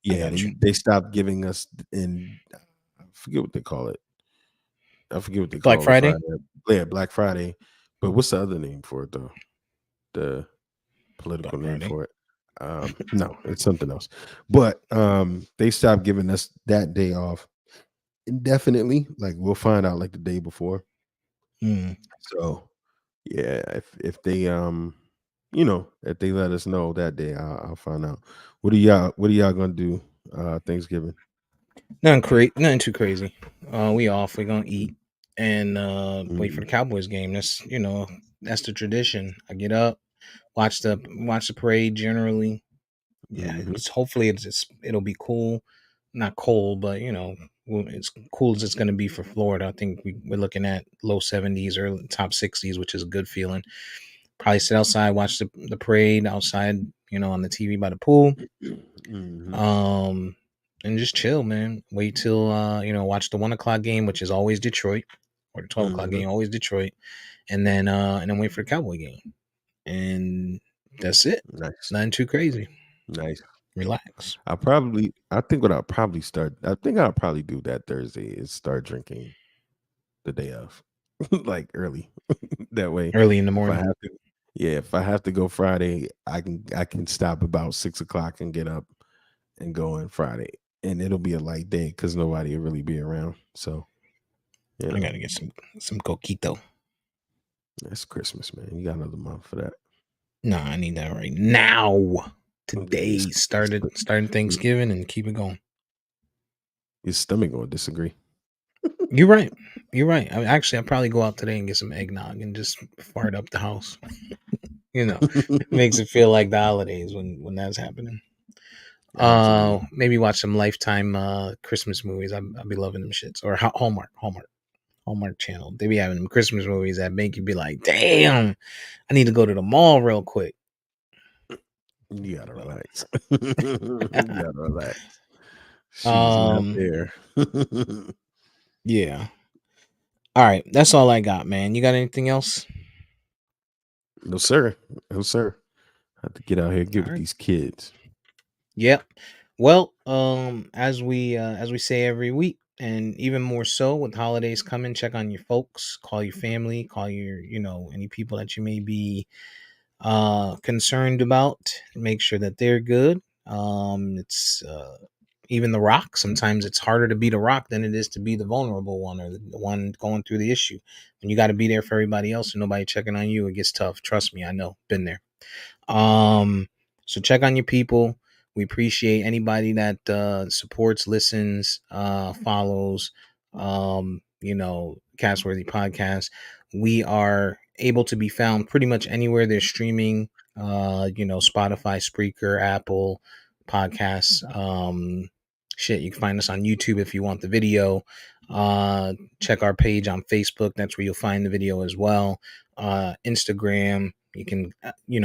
I Yeah, got you. they stopped giving us in, I forget what they call it. I forget what they Black call it Friday? Friday. Yeah, Black Friday. But what's the other name for it though? The political Black name Friday. for it. No, it's something else. But they stopped giving us that day off indefinitely. Like we'll find out like the day before. Hmm. So yeah, if they if they let us know that day, I'll find out. What are y'all gonna do Thanksgiving? Nothing too crazy. We off. We're gonna eat and wait for Mm, the Cowboys game. That's the tradition. I get up, watch the parade. Generally, yeah. mhm, It'll be cool. Not cold, but it's cool as it's gonna be for Florida. I think we're looking at low 70s or top 60s, which is a good feeling. Probably sit outside, watch the parade outside. On the TV by the pool. mhm, Um, and just chill, man. Wait till watch the 1 o'clock game, which is always Detroit, or the 12 o'clock mhm. game, always Detroit, and then wait for the Cowboy game, and that's it. Nice, Nothing too crazy. nice. Relax. I think what I'll probably start. I think I'll probably do that Thursday is start drinking the day of, like early. That way, Early in the if I morning. have to, yeah, if I have to go Friday, I can stop about 6 o'clock and get up and go on Friday, and it'll be a light day because nobody will really be around. So you I know, gotta get some coquito. that's Christmas, man. You got another month for that. Nah, I need that right now. Your, Today starting your, Thanksgiving and keep it going. your stomach gonna disagree. You're right. You're right. I'll probably go out today and get some eggnog and just fart up the house. It makes it feel like the holidays when that's happening. Absolutely. Maybe watch some Lifetime Christmas movies. I'll be loving them shits, or Hallmark Channel. They be having them Christmas movies that make you be like, damn, I need to go to the mall real quick. You gotta But, relax. You gotta relax. She's not um, there. yeah. All right, that's all I got, man. You got anything else? No, sir. No, sir. I have to get out here, get All with right. these kids. Yep. Well, as we say every week, and even more so with holidays coming, check on your folks, call your family, call your any people that you may be concerned about. Make sure that they're good. It's even the rock. Sometimes it's harder to be the rock than it is to be the vulnerable one or the one going through the issue. When you got to be there for everybody else and nobody checking on you, it gets tough. Trust me, I know. Been there. Um, so check on your people. We appreciate anybody that supports, listens, follows, Castworthy Podcast. We are able to be found pretty much anywhere they're streaming, Spotify, Spreaker, Apple Podcasts. Shit, you can find us on YouTube if you want the video. Check our page on Facebook. That's where you'll find the video as well. Instagram, you can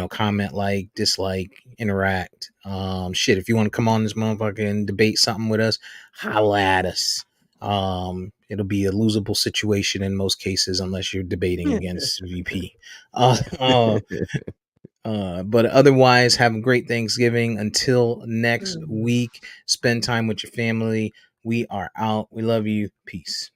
comment, like, dislike, interact. Shit, if you want to come on this motherfucker and debate something with us, holla at us. It'll be a losable situation in most cases unless you're debating against VP. But otherwise, have a great Thanksgiving. Until next week, spend time with your family. We are out. We love you. Peace.